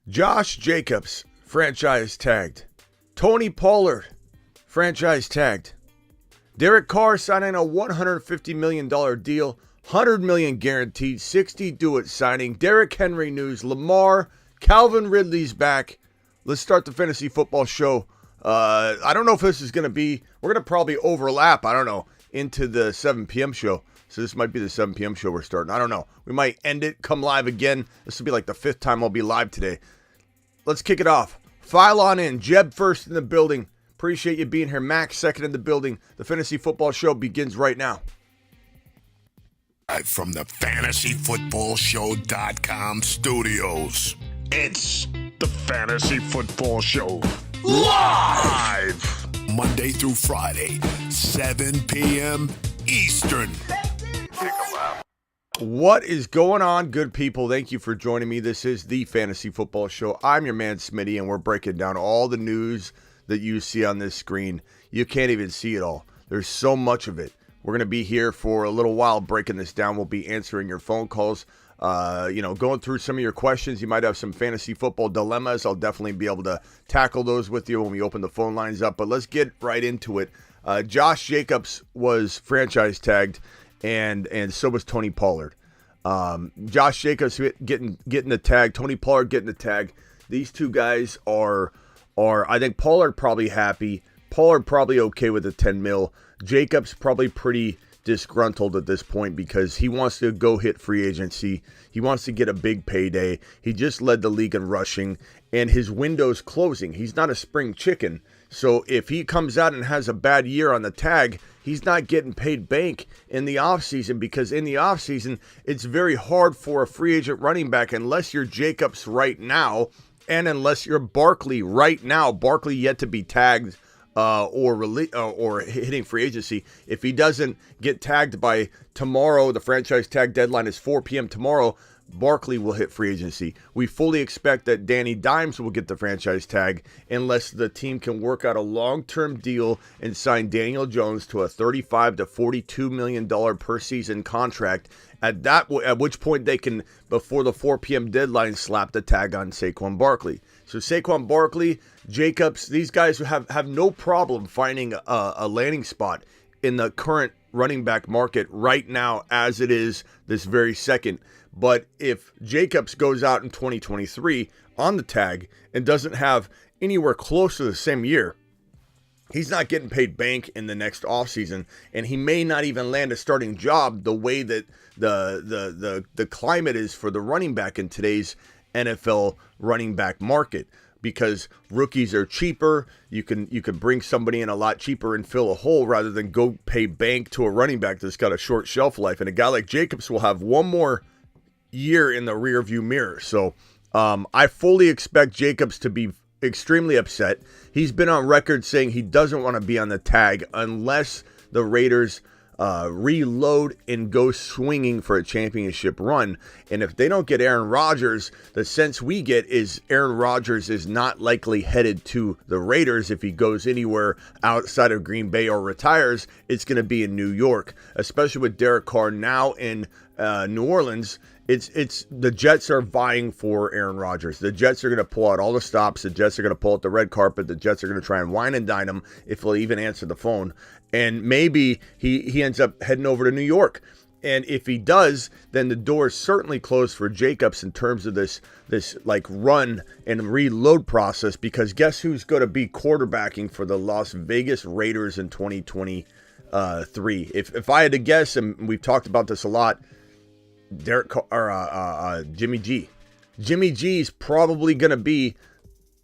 Josh Jacobs, franchise tagged. Tony Pollard, franchise tagged. Derrick Carr signing a $150 million deal, $100 million guaranteed, 60 do-it signing. Derrick Henry news, Lamar, Calvin Ridley's back. Let's start the fantasy football show. I don't know if this is going to be, we're going to probably overlap, into the 7 p.m. show. So this might be the 7 p.m. show we're starting. I don't know. We might end it, come live again. This will be like the 5th time I'll be live today. Let's kick it off. File on in. Jeb first in the building. Appreciate you being here. Max second in the building. The fantasy football show begins right now. Live from the fantasyfootballshow.com studios. It's the Fantasy Football Show. Live! Monday through Friday, 7 p.m. Eastern. What is going on, good people? Thank you for joining me. This is the Fantasy Football Show. I'm your man, Smitty, and we're breaking down all the news that you see on this screen. You can't even see it all. There's so much of it. We're going to be here for a little while breaking this down. We'll be answering your phone calls, going through some of your questions. You might have some fantasy football dilemmas. I'll definitely be able to tackle those with you when we open the phone lines up. But let's get right into it. Josh Jacobs was franchise tagged, and so was Tony Pollard. Josh Jacobs getting the tag, Tony Pollard getting the tag. These two guys are I think Pollard probably happy. Pollard probably okay with the 10 mil. Jacobs probably pretty disgruntled at this point because he wants to go hit free agency. He wants to get a big payday. He just led the league in rushing, and his window's closing. He's not a spring chicken. So if he comes out and has a bad year on the tag, he's not getting paid bank in the offseason, because in the offseason, it's very hard for a free agent running back unless you're Jacobs right now, and unless you're Barkley right now. Barkley yet to be tagged or hitting free agency. If he doesn't get tagged by tomorrow, the franchise tag deadline is 4 p.m. tomorrow, Barkley will hit free agency. We fully expect that Danny Dimes will get the franchise tag unless the team can work out a long-term deal and sign Daniel Jones to a $35 to $42 million per season contract. At which point they can, before the 4 p.m. deadline, slap the tag on Saquon Barkley. So Saquon Barkley, Jacobs, these guys have no problem finding a landing spot in the current running back market right now as it is this very second. But if Jacobs goes out in 2023 on the tag and doesn't have anywhere close to the same year, he's not getting paid bank in the next offseason, and he may not even land a starting job the way that the climate is for the running back in today's NFL running back market, because rookies are cheaper. You can bring somebody in a lot cheaper and fill a hole rather than go pay bank to a running back that's got a short shelf life. And a guy like Jacobs will have one more year in the rear view mirror. So I fully expect Jacobs to be extremely upset. He's been on record saying he doesn't want to be on the tag unless the Raiders reload and go swinging for a championship run. And if they don't get Aaron Rodgers, the sense we get is Aaron Rodgers is not likely headed to the Raiders. If he goes anywhere outside of Green Bay or retires, it's going to be in New York, especially with Derrick Carr now in New Orleans. It's the Jets are vying for Aaron Rodgers. The Jets are going to pull out all the stops. The Jets are going to pull out the red carpet. The Jets are going to try and wine and dine him if he'll even answer the phone. And maybe he ends up heading over to New York. And if he does, then the door is certainly closed for Jacobs in terms of this like run and reload process, because guess who's going to be quarterbacking for the Las Vegas Raiders in 2023? If I had to guess, and we've talked about this a lot, Derrick or Jimmy G. Jimmy G is probably going to be,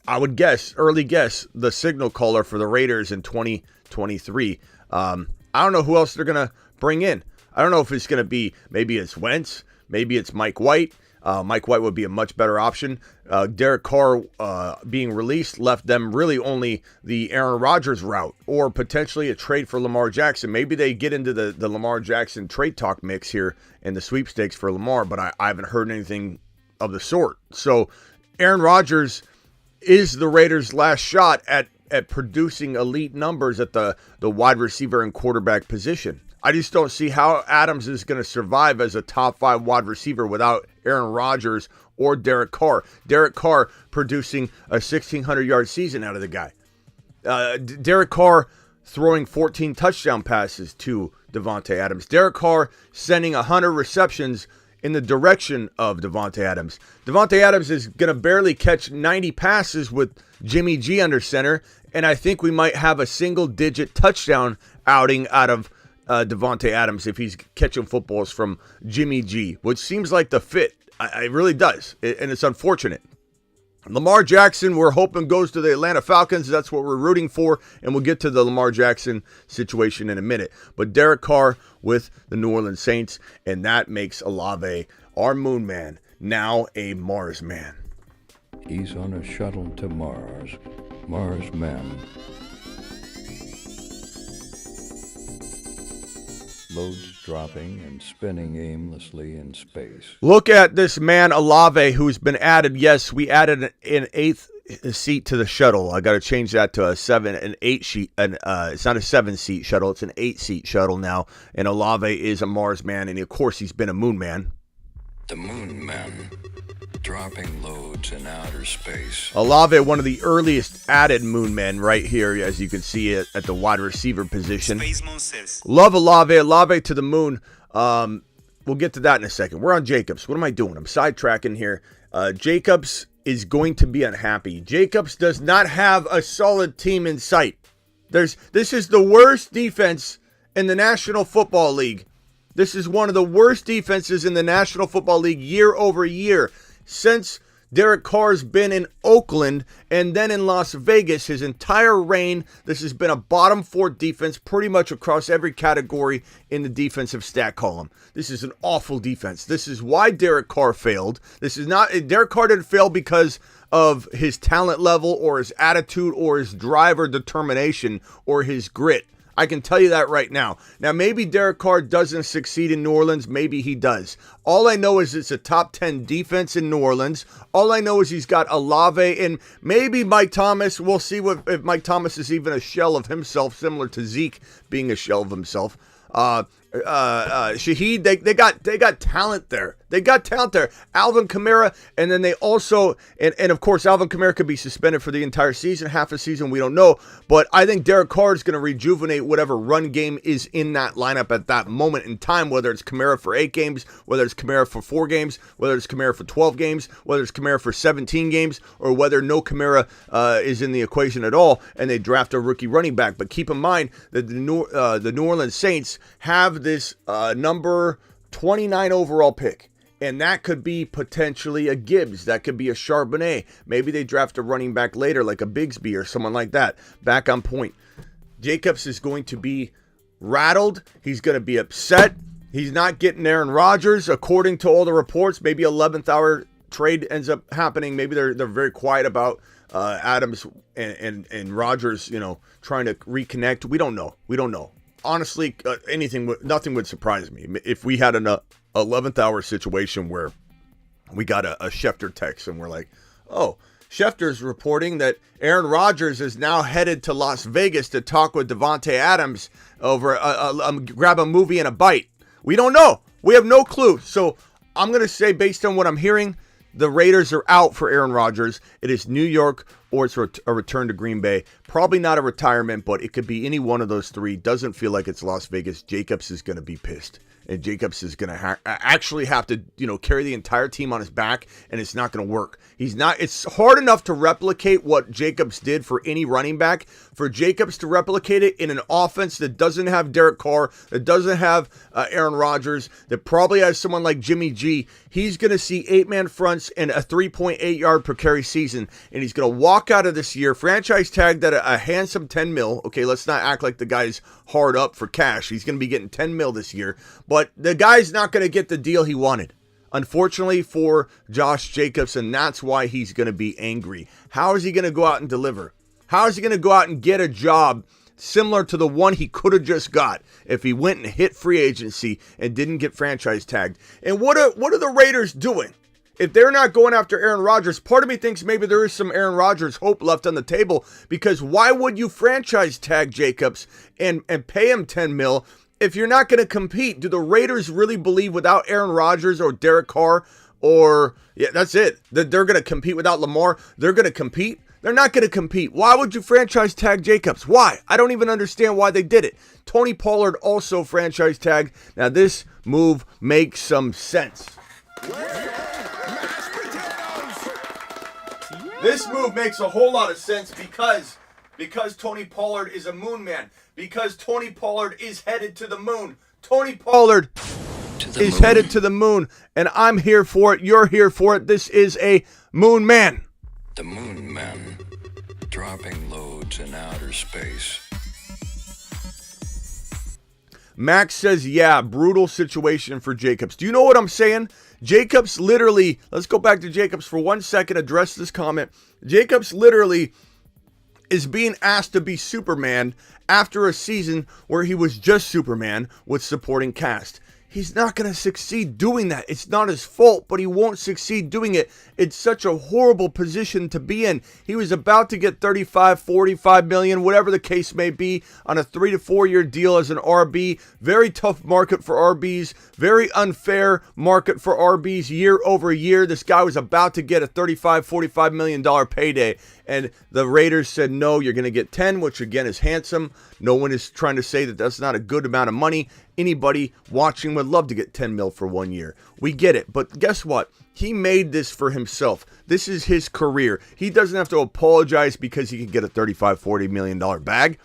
I would guess, early guess, the signal caller for the Raiders in 2023. I don't know who else they're going to bring in. I don't know if it's going to be, maybe it's Wentz, maybe it's Mike White. Mike White would be a much better option. Derek Carr being released left them really only the Aaron Rodgers route, or potentially a trade for Lamar Jackson. Maybe they get into the Lamar Jackson trade talk mix here in the sweepstakes for Lamar, but I haven't heard anything of the sort. So Aaron Rodgers is the Raiders' last shot at producing elite numbers at the wide receiver and quarterback position. I just don't see how Adams is going to survive as a top 5 wide receiver without Aaron Rodgers or Derrick Carr. Derrick Carr producing a 1,600-yard season out of the guy. Derrick Carr throwing 14 touchdown passes to Davante Adams. Derrick Carr sending 100 receptions in the direction of Davante Adams. Davante Adams is going to barely catch 90 passes with Jimmy G under center, and I think we might have a single-digit touchdown outing out of Davante Adams if he's catching footballs from Jimmy G, which seems like the fit. It really does, and it's unfortunate. Lamar Jackson, we're hoping, goes to the Atlanta Falcons. That's what we're rooting for, and we'll get to the Lamar Jackson situation in a minute. But Derek Carr with the New Orleans Saints, and that makes Olave, our moon man, now a Mars man. He's on a shuttle to Mars. Mars man. Loads dropping and spinning aimlessly in space. Look at this man, Olave, who's been added. Yes, we added an 8th seat to the shuttle. I got to change that to an 8 seat. It's not a 7-seat shuttle. It's an 8-seat shuttle now. And Olave is a Mars man, and of course, he's been a moon man. The moon man, dropping loads in outer space. Olave, one of the earliest added moon men right here, as you can see it at the wide receiver position. Space Moses. Love Olave to the moon. We'll get to that in a second. We're on Jacobs. What am I doing? I'm sidetracking here. Jacobs is going to be unhappy. Jacobs does not have a solid team in sight. This is the worst defense in the National Football League. This is one of the worst defenses in the National Football League year over year since Derek Carr's been in Oakland and then in Las Vegas his entire reign. This has been a bottom 4 defense pretty much across every category in the defensive stat column. This is an awful defense. This is why Derek Carr failed. Derek Carr didn't fail because of his talent level or his attitude or his drive or determination or his grit. I can tell you that right now. Now, maybe Derek Carr doesn't succeed in New Orleans. Maybe he does. All I know is it's a top 10 defense in New Orleans. All I know is he's got Olave and maybe Mike Thomas. We'll see if Mike Thomas is even a shell of himself, similar to Zeke being a shell of himself. Shaheed, they got talent there. They got talent there. Alvin Kamara, and then they also, and of course, Alvin Kamara could be suspended for the entire season, half a season, we don't know. But I think Derek Carr is going to rejuvenate whatever run game is in that lineup at that moment in time, whether it's Kamara for 8 games, whether it's Kamara for 4 games, whether it's Kamara for 12 games, whether it's Kamara for 17 games, or whether no Kamara is in the equation at all, and they draft a rookie running back. But keep in mind that the New Orleans Saints have this number 29 overall pick. And that could be potentially a Gibbs. That could be a Charbonnet. Maybe they draft a running back later like a Bigsby or someone like that. Back on point. Jacobs is going to be rattled. He's going to be upset. He's not getting Aaron Rodgers, according to all the reports. Maybe 11th hour trade ends up happening. Maybe they're very quiet about Adams and Rodgers, trying to reconnect. We don't know. Honestly, nothing would surprise me if we had an 11th hour situation where we got a Schefter text and we're like, oh, Schefter's reporting that Aaron Rodgers is now headed to Las Vegas to talk with Davante Adams over grab a movie and a bite. We don't know. We have no clue. So I'm going to say, based on what I'm hearing, the Raiders are out for Aaron Rodgers. It is New York or it's a return to Green Bay. Probably not a retirement, but it could be any one of those 3. Doesn't feel like it's Las Vegas. Jacobs is going to be pissed. And Jacobs is going to actually have to, carry the entire team on his back, and it's not going to work. It's hard enough to replicate what Jacobs did for any running back. For Jacobs to replicate it in an offense that doesn't have Derek Carr, that doesn't have Aaron Rodgers, that probably has someone like Jimmy G, he's going to see 8-man fronts and a 3.8 yard per carry season, and he's going to walk out of this year franchise tagged at a handsome $10 million. Okay, let's not act like the guy's hard up for cash. He's going to be getting $10 million this year, but the guy's not going to get the deal he wanted, unfortunately for Josh Jacobs, and that's why he's going to be angry. How is he going to go out and deliver? How is he going to go out and get a job similar to the one he could have just got if he went and hit free agency and didn't get franchise tagged? And what are the Raiders doing? If they're not going after Aaron Rodgers, part of me thinks maybe there is some Aaron Rodgers hope left on the table, because why would you franchise tag Jacobs and pay him $10 million if you're not going to compete? Do the Raiders really believe without Aaron Rodgers or Derek Carr or that's it. That they're going to compete without Lamar. They're going to compete. They're not going to compete. Why would you franchise tag Jacobs? Why? I don't even understand why they did it. Tony Pollard also franchise tagged. Now this move makes some sense. This move makes a whole lot of sense because Tony Pollard is a moon man. Because Tony Pollard is headed to the moon. Tony Pollard is headed to the moon. And I'm here for it. You're here for it. This is a moon man. The moon men dropping loads in outer space. Max says, yeah, brutal situation for Jacobs. Do you know what I'm saying? Jacobs literally, let's go back to Jacobs for 1 second, address this comment. Jacobs literally is being asked to be Superman after a season where he was just Superman with supporting cast. He's not going to succeed doing that. It's not his fault, but he won't succeed doing it. It's such a horrible position to be in. He was about to get 35, 45 million, whatever the case may be, on a 3 to 4 year deal as an RB. Very tough market for RBs. Very unfair market for RBs year over year. This guy was about to get a 35, 45 million dollar payday. And the Raiders said, no, you're going to get 10, which again is handsome. No one is trying to say that that's not a good amount of money. Anybody watching would love to get 10 mil for 1 year. We get it. But guess what? He made this for himself. This is his career. He doesn't have to apologize because he can get a 35, 40 million dollar bag.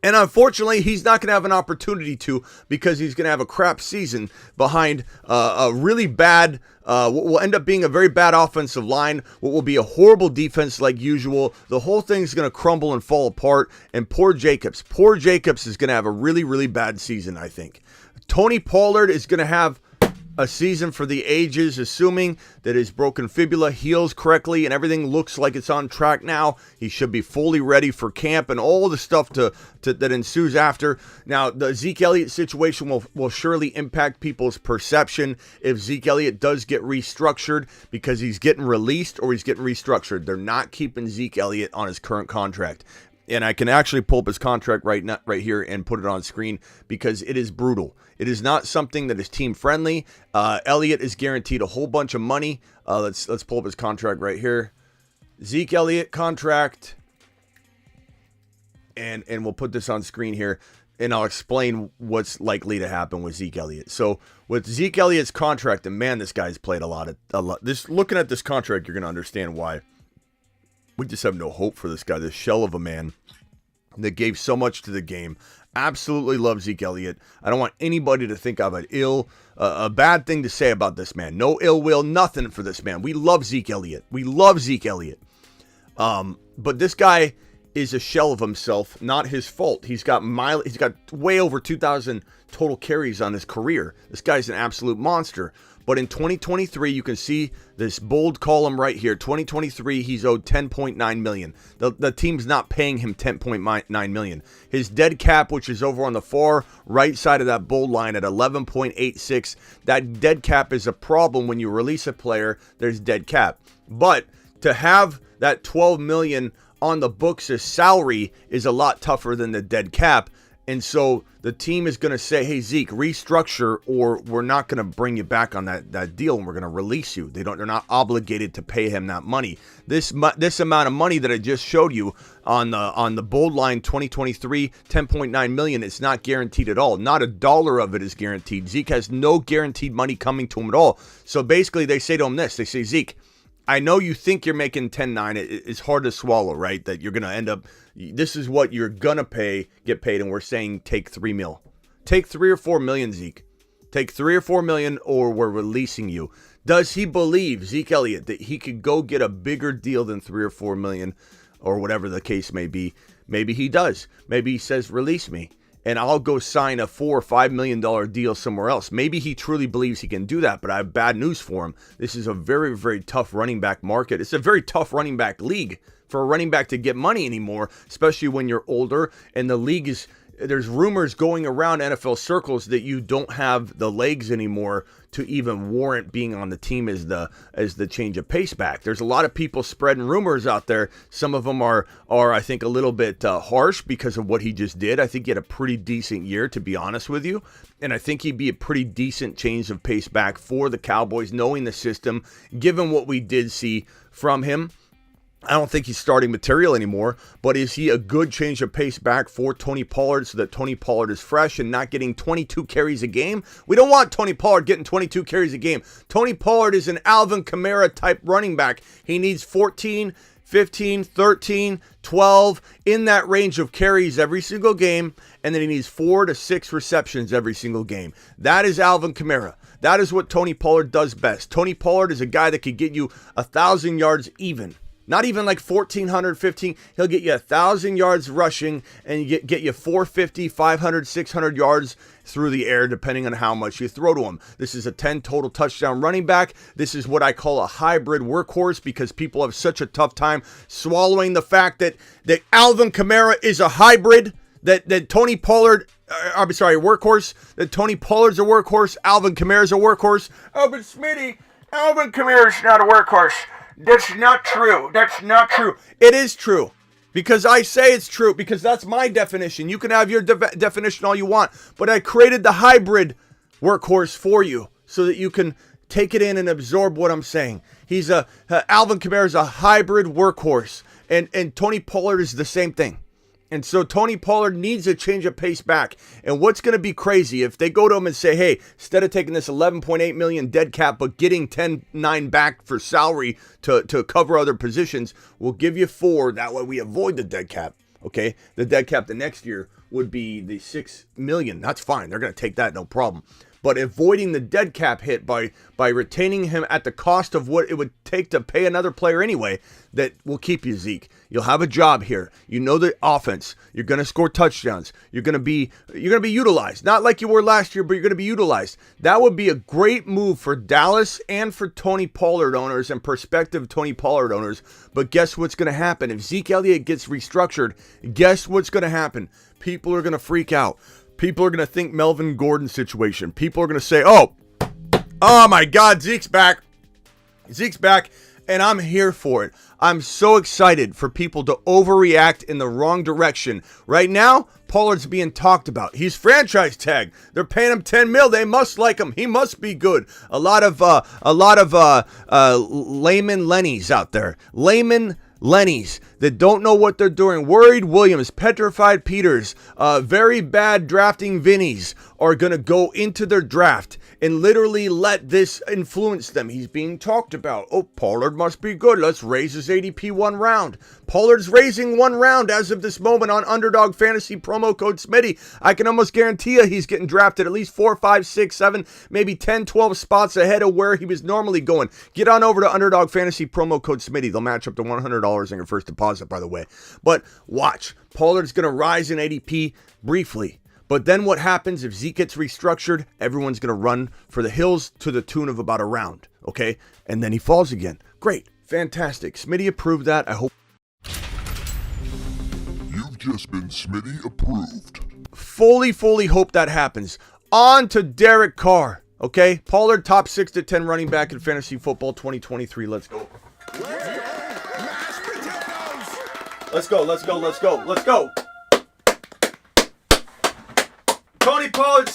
And unfortunately, he's not going to have an opportunity to because he's going to have a crap season behind a really bad, what will end up being a very bad offensive line, what will be a horrible defense like usual. The whole thing's going to crumble and fall apart. And poor Jacobs is going to have a really, really bad season, I think. Tony Pollard is going to have a season for the ages, assuming that his broken fibula heals correctly and everything looks like it's on track now. He should be fully ready for camp and all the stuff that ensues after. Now, the Zeke Elliott situation will surely impact people's perception if Zeke Elliott does get restructured because he's getting released or he's getting restructured. They're not keeping Zeke Elliott on his current contract. And I can actually pull up his contract right here and put it on screen because it is brutal. It is not something that is team friendly. Elliott is guaranteed a whole bunch of money. Let's pull up his contract right here. Zeke Elliott contract. And we'll put this on screen here. And I'll explain what's likely to happen with Zeke Elliott. So with Zeke Elliott's contract, and man, this guy's played a lot. Looking at this contract, you're going to understand why. We just have no hope for this guy, this shell of a man that gave so much to the game. Absolutely love Zeke Elliott. I don't want anybody to think I've had a bad thing to say about this man. No ill will, nothing for this man. We love Zeke Elliott. But this guy is a shell of himself, not his fault. He's got way over 2,000 total carries on his career. This guy's an absolute monster. But in 2023, you can see this bold column right here. 2023, he's owed $10.9 million. The team's not paying him $10.9 million. His dead cap, which is over on the far right side of that bold line at 11.86, that dead cap is a problem when you release a player. There's dead cap. But to have that $12 million on the books as salary is a lot tougher than the dead cap. And so the team is going to say, hey, Zeke, restructure, or we're not going to bring you back on that deal and we're going to release you. They're not obligated to pay him that money. This amount of money that I just showed you on the bold line 2023, $10.9 million, it's not guaranteed at all. Not a dollar of it is guaranteed. Zeke has no guaranteed money coming to him at all. So basically they say to him this. They say, Zeke, I know you think you're making 10.9. It's hard to swallow, right? That you're going to end up, this is what you're going to get paid, and we're saying take 3 mil. Take 3 or 4 million, Zeke. Take 3 or 4 million, or we're releasing you. Does he believe, Zeke Elliott, that he could go get a bigger deal than 3 or 4 million, or whatever the case may be? Maybe he does. Maybe he says, release me, and I'll go sign a $4 or $5 million deal somewhere else. Maybe he truly believes he can do that, but I have bad news for him. This is a very, very tough running back market. It's a very tough running back league for a running back to get money anymore, especially when you're older and the league is there's rumors going around NFL circles that you don't have the legs anymore to even warrant being on the team as the change of pace back. There's a lot of people spreading rumors out there. Some of them are I think a little bit harsh because of what he just did. I think he had a pretty decent year, to be honest with you, and I think he'd be a pretty decent change of pace back for the Cowboys, knowing the system, given what we did see from him. I don't think he's starting material anymore, but is he a good change of pace back for Tony Pollard so that Tony Pollard is fresh and not getting 22 carries a game? We don't want Tony Pollard getting 22 carries a game. Tony Pollard is an Alvin Kamara type running back. He needs 14, 15, 13, 12, in that range of carries every single game, and then he needs 4 to 6 receptions every single game. That is Alvin Kamara. That is what Tony Pollard does best. Tony Pollard is a guy that could get you 1,000 yards even. Not even like 1,400, 15. He'll get you 1,000 yards rushing and get you 450, 500, 600 yards through the air, depending on how much you throw to him. This is a 10 total touchdown running back. This is what I call a hybrid workhorse because people have such a tough time swallowing the fact that Alvin Kamara is a hybrid, that Tony Pollard, workhorse, that Tony Pollard's a workhorse, Alvin Kamara's a workhorse. Oh, but Smitty, Alvin Kamara's not a workhorse. That's not true. That's not true. It is true. Because I say it's true. Because that's my definition. You can have your definition all you want. But I created the hybrid workhorse for you so that you can take it in and absorb what I'm saying. He's Alvin Kamara is a hybrid workhorse. And Tony Pollard is the same thing. And so Tony Pollard needs a change of pace back. And what's going to be crazy if they go to him and say, hey, instead of taking this $11.8 million dead cap, but getting $10.9 back for salary to cover other positions, we'll give you 4. That way we avoid the dead cap. Okay. The dead cap the next year would be the $6 million. That's fine. They're going to take that. No problem. But avoiding the dead cap hit by retaining him at the cost of what it would take to pay another player anyway, that will keep you, Zeke. You'll have a job here. You know the offense. You're going to score touchdowns. You're going to be utilized. Not like you were last year, but you're going to be utilized. That would be a great move for Dallas and for Tony Pollard owners and prospective Tony Pollard owners. But guess what's going to happen? If Zeke Elliott gets restructured, guess what's going to happen? People are going to freak out. People are going to think Melvin Gordon situation. People are going to say, oh my God, Zeke's back. Zeke's back, and I'm here for it. I'm so excited for people to overreact in the wrong direction. Right now, Pollard's being talked about. He's franchise tag. They're paying him $10 million. They must like him. He must be good. A lot of layman Lennies out there. Layman Lennies that don't know what they're doing. Worried Williams, petrified Peters, very bad drafting Vinnies are going to go into their draft and literally let this influence them. He's being talked about. Oh, Pollard must be good. Let's raise his ADP 1 round. Pollard's raising 1 round as of this moment on Underdog Fantasy promo code Smitty. I can almost guarantee you he's getting drafted at least 4, 5, 6, 7, maybe 10, 12 spots ahead of where he was normally going. Get on over to Underdog Fantasy promo code Smitty. They'll match up to $100 in your first deposit, by the way. But watch. Pollard's going to rise in ADP briefly. But then what happens if Zeke gets restructured? Everyone's going to run for the hills to the tune of about a round, okay? And then he falls again. Great. Fantastic. Smitty approved that. I hope. You've just been Smitty approved. Fully hope that happens. On to Derrick Carr, okay? Pollard, top 6 to 10 running back in fantasy football 2023. Let's go. Let's go. Tony Pollard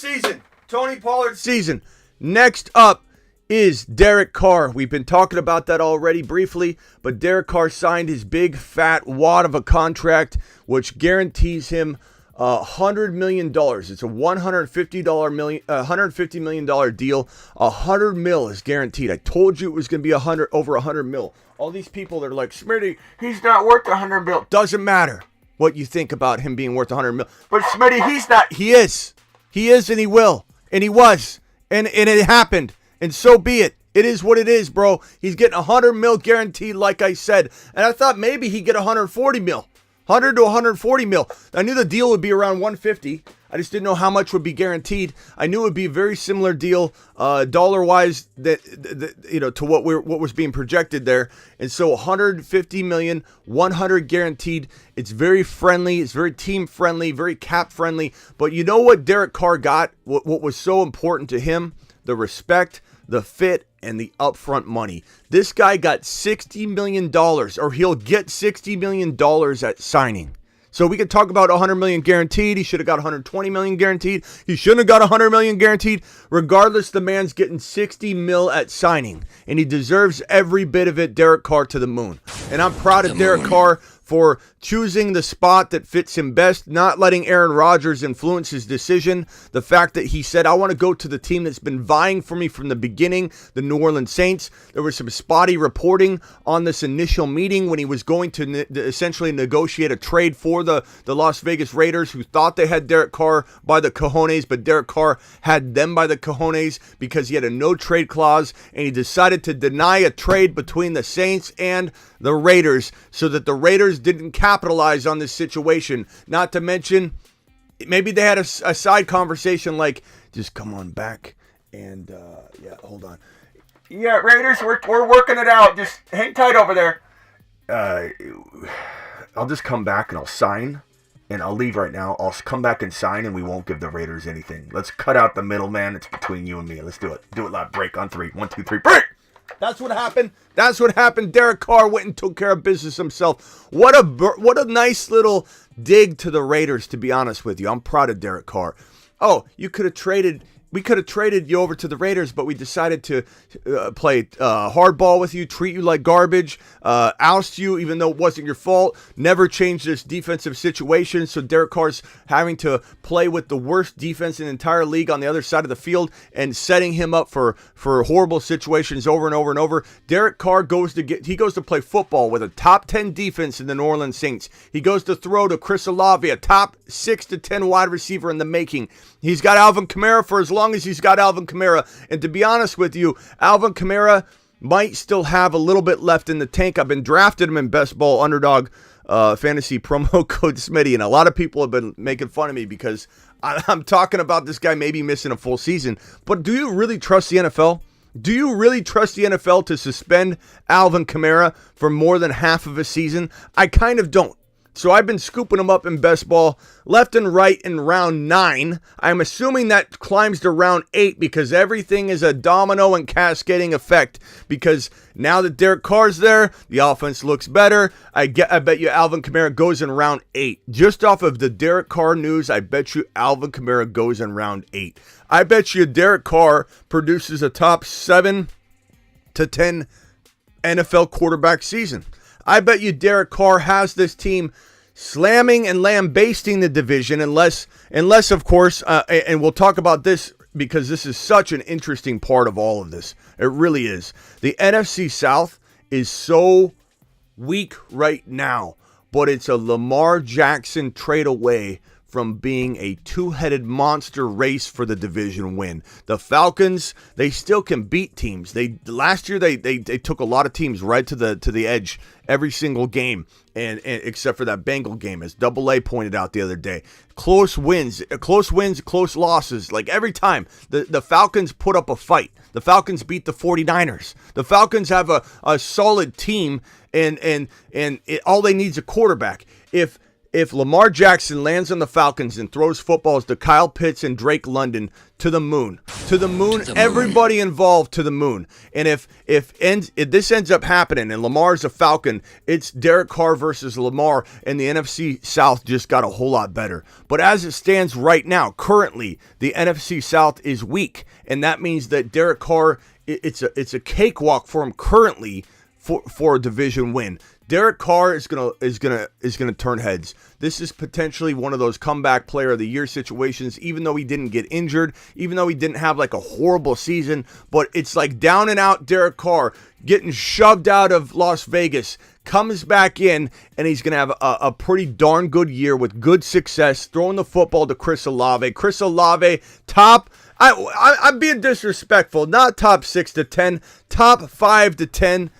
season. Next up is Derrick Carr. We've been talking about that already briefly, but Derrick Carr signed his big fat wad of a contract, which guarantees him $100 million. It's a $150 million deal. $100 million is guaranteed. I told you it was going to be over $100 million. All these people that are like, Smitty, he's not worth $100 million. Doesn't matter what you think about him being worth $100 million. But Smitty, he's not. He is. He is, and he will. And he was. And it happened. And so be it. It is what it is, bro. He's getting $100 million guaranteed, like I said. And I thought maybe he'd get $140 million. 100 to 140 mil. I knew the deal would be around 150. I just didn't know how much would be guaranteed. I knew it would be a very similar deal, dollar-wise, to what was being projected there. And so 150 million, 100 guaranteed. It's very friendly. It's very team-friendly, very cap-friendly. But you know what Derek Carr got? What was so important to him? The respect, the fit, and the upfront money. This guy got $60 million, or he'll get $60 million at signing. So we could talk about 100 million guaranteed. He should have got 120 million guaranteed. He shouldn't have got 100 million guaranteed. Regardless, the man's getting 60 mil at signing, and he deserves every bit of it. Derek Carr to the moon. And I'm proud of Derek Carr for choosing the spot that fits him best, not letting Aaron Rodgers influence his decision. The fact that he said, I want to go to the team that's been vying for me from the beginning, the New Orleans Saints. There was some spotty reporting on this initial meeting when he was going to essentially negotiate a trade for the Las Vegas Raiders, who thought they had Derek Carr by the cojones, but Derek Carr had them by the cojones because he had a no-trade clause, and he decided to deny a trade between the Saints and the Raiders so that the Raiders didn't capitalize on this situation. Not to mention, maybe they had a side conversation like, just come on back and, hold on. Yeah, Raiders, we're working it out. Just hang tight over there. I'll just come back and I'll sign, and I'll leave right now. I'll come back and sign, and we won't give the Raiders anything. Let's cut out the middleman. It's between you and me. Let's do it. Do it live. Break on 3. 1, 2, 3. Break! That's what happened. That's what happened. Derek Carr went and took care of business himself. What a nice little dig to the Raiders, to be honest with you. I'm proud of Derek Carr. Oh, we could have traded you over to the Raiders, but we decided to play hardball with you, treat you like garbage, oust you even though it wasn't your fault, never change this defensive situation. So Derek Carr's having to play with the worst defense in the entire league on the other side of the field and setting him up for horrible situations over and over and over. Derek Carr goes to play football with a top 10 defense in the New Orleans Saints. He goes to throw to Chris Olave, a top 6 to 10 wide receiver in the making. He's got Alvin Kamara for as long as he's got Alvin Kamara. And to be honest with you, Alvin Kamara might still have a little bit left in the tank. I've been drafted him in Best Ball Underdog Fantasy promo code Smitty, and a lot of people have been making fun of me because I'm talking about this guy maybe missing a full season. But do you really trust the NFL? Do you really trust the NFL to suspend Alvin Kamara for more than half of a season? I kind of don't. So I've been scooping them up in Best Ball left and right in round 9. I'm assuming that climbs to round 8 because everything is a domino and cascading effect. Because now that Derek Carr's there, the offense looks better. I bet you Alvin Kamara goes in round 8. Just off of the Derek Carr news, I bet you Alvin Kamara goes in round 8. I bet you Derek Carr produces a top 7 to 10 NFL quarterback season. I bet you Derek Carr has this team slamming and lambasting the division unless of course, and we'll talk about this because this is such an interesting part of all of this. It really is. The NFC South is so weak right now, but it's a Lamar Jackson trade away from being a two-headed monster race for the division win. The Falcons, they still can beat teams. Last year they took a lot of teams right to the edge every single game, and except for that Bengal game, as Double A pointed out the other day. Close wins, close losses. Like every time the Falcons put up a fight. The Falcons beat the 49ers. The Falcons have a solid team, and all they need is a quarterback. If Lamar Jackson lands on the Falcons and throws footballs to Kyle Pitts and Drake London to the moon, everybody involved to the moon. And if this ends up happening and Lamar's a Falcon, it's Derek Carr versus Lamar, and the NFC South just got a whole lot better. But as it stands right now, currently, the NFC South is weak, and that means that Derek Carr, it's a cakewalk for him currently for a division win. Derek Carr is gonna turn heads. This is potentially one of those comeback player of the year situations, even though he didn't get injured, even though he didn't have like a horrible season, but it's like down and out Derek Carr getting shoved out of Las Vegas, comes back in, and he's gonna have a pretty darn good year with good success, throwing the football to Chris Olave. Chris Olave, top, I'm being disrespectful, not top 6 to 10, top 5 to 10,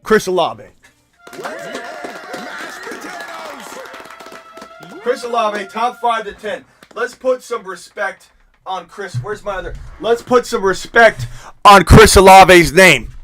Chris Olave. Mashed potatoes! Chris Olave, top 5 to 10. Let's put some respect on Chris. Where's my other? Let's put some respect on Chris Olave's name.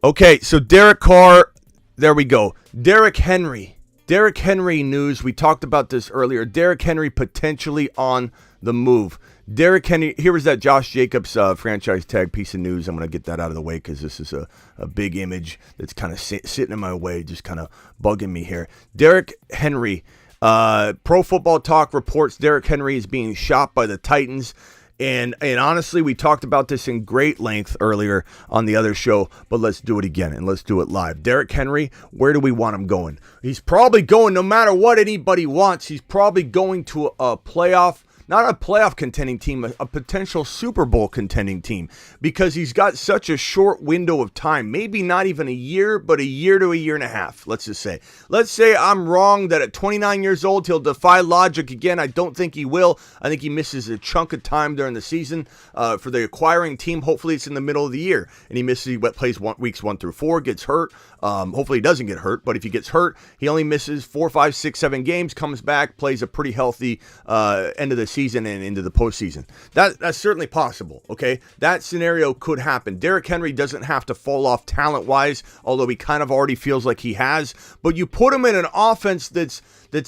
Okay, so Derek Carr, there we go. Derrick Henry news. We talked about this earlier. Derrick Henry potentially on the move. Derrick Henry, here was that Josh Jacobs franchise tag piece of news. I'm going to get that out of the way because this is a big image that's kind of sitting in my way, just kind of bugging me here. Derrick Henry, Pro Football Talk reports Derrick Henry is being shot by the Titans. And honestly, we talked about this in great length earlier on the other show, but let's do it again, and let's do it live. Derrick Henry, where do we want him going? He's probably going, no matter what anybody wants, he's probably going to a playoff, not a playoff contending team, a potential Super Bowl contending team, because he's got such a short window of time, maybe not even a year, but a year to a year and a half, let's just say. Let's say I'm wrong that at 29 years old, he'll defy logic again. I don't think he will. I think he misses a chunk of time during the season for the acquiring team. Hopefully it's in the middle of the year, and he misses, plays weeks 1 through 4, gets hurt. Hopefully he doesn't get hurt, but if he gets hurt, he only misses 4, 5, 6, 7 games, comes back, plays a pretty healthy end of the season and into the postseason. That's certainly possible, okay? That scenario could happen. Derrick Henry doesn't have to fall off talent-wise, although he kind of already feels like he has, but you put him in an offense that's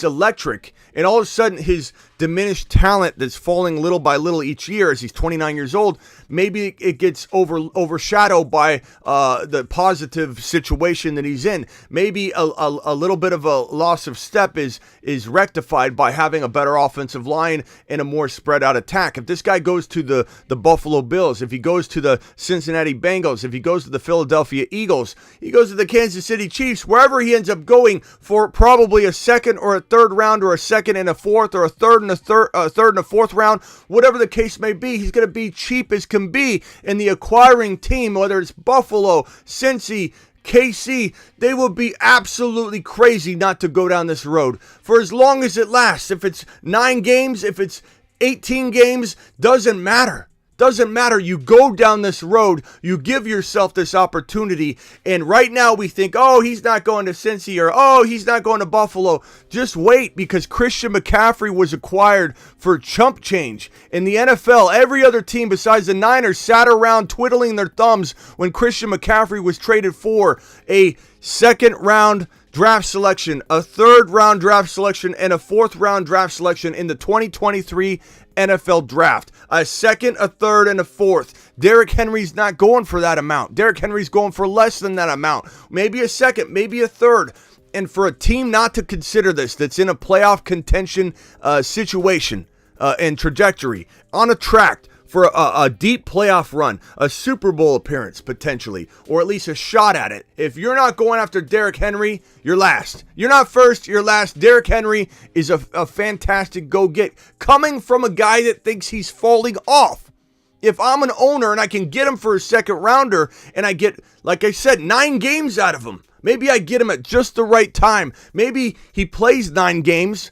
electric, and all of a sudden his diminished talent that's falling little by little each year as he's 29 years old, maybe it gets overshadowed by the positive situation that he's in. Maybe a little bit of a loss of step is rectified by having a better offensive line and a more spread out attack. If this guy goes to the Buffalo Bills, if he goes to the Cincinnati Bengals, if he goes to the Philadelphia Eagles, he goes to the Kansas City Chiefs, wherever he ends up going for probably a second or a third round, or a second and a fourth, or a third and a fourth round, whatever the case may be, he's going to be cheap as can be. And the acquiring team, whether it's Buffalo, Cincy, KC, they will be absolutely crazy not to go down this road for as long as it lasts. If it's 9 games, if it's 18 games, doesn't matter. Doesn't matter. You go down this road. You give yourself this opportunity. And right now we think, oh, he's not going to Cincy, or oh, he's not going to Buffalo. Just wait, because Christian McCaffrey was acquired for chump change. In the NFL, every other team besides the Niners sat around twiddling their thumbs when Christian McCaffrey was traded for a second-round draft selection, a third-round draft selection, and a fourth-round draft selection in the 2023 NFL Draft. A second, a third, and a fourth. Derrick Henry's not going for that amount. Derrick Henry's going for less than that amount. Maybe a second, maybe a third. And for a team not to consider this, that's in a playoff contention situation and trajectory, on a track for a deep playoff run, a Super Bowl appearance potentially, or at least a shot at it. If you're not going after Derrick Henry, you're last. You're not first, you're last. Derrick Henry is a fantastic go-get, coming from a guy that thinks he's falling off. If I'm an owner and I can get him for a second rounder, and I get, like I said, 9 games out of him, maybe I get him at just the right time. Maybe he plays 9 games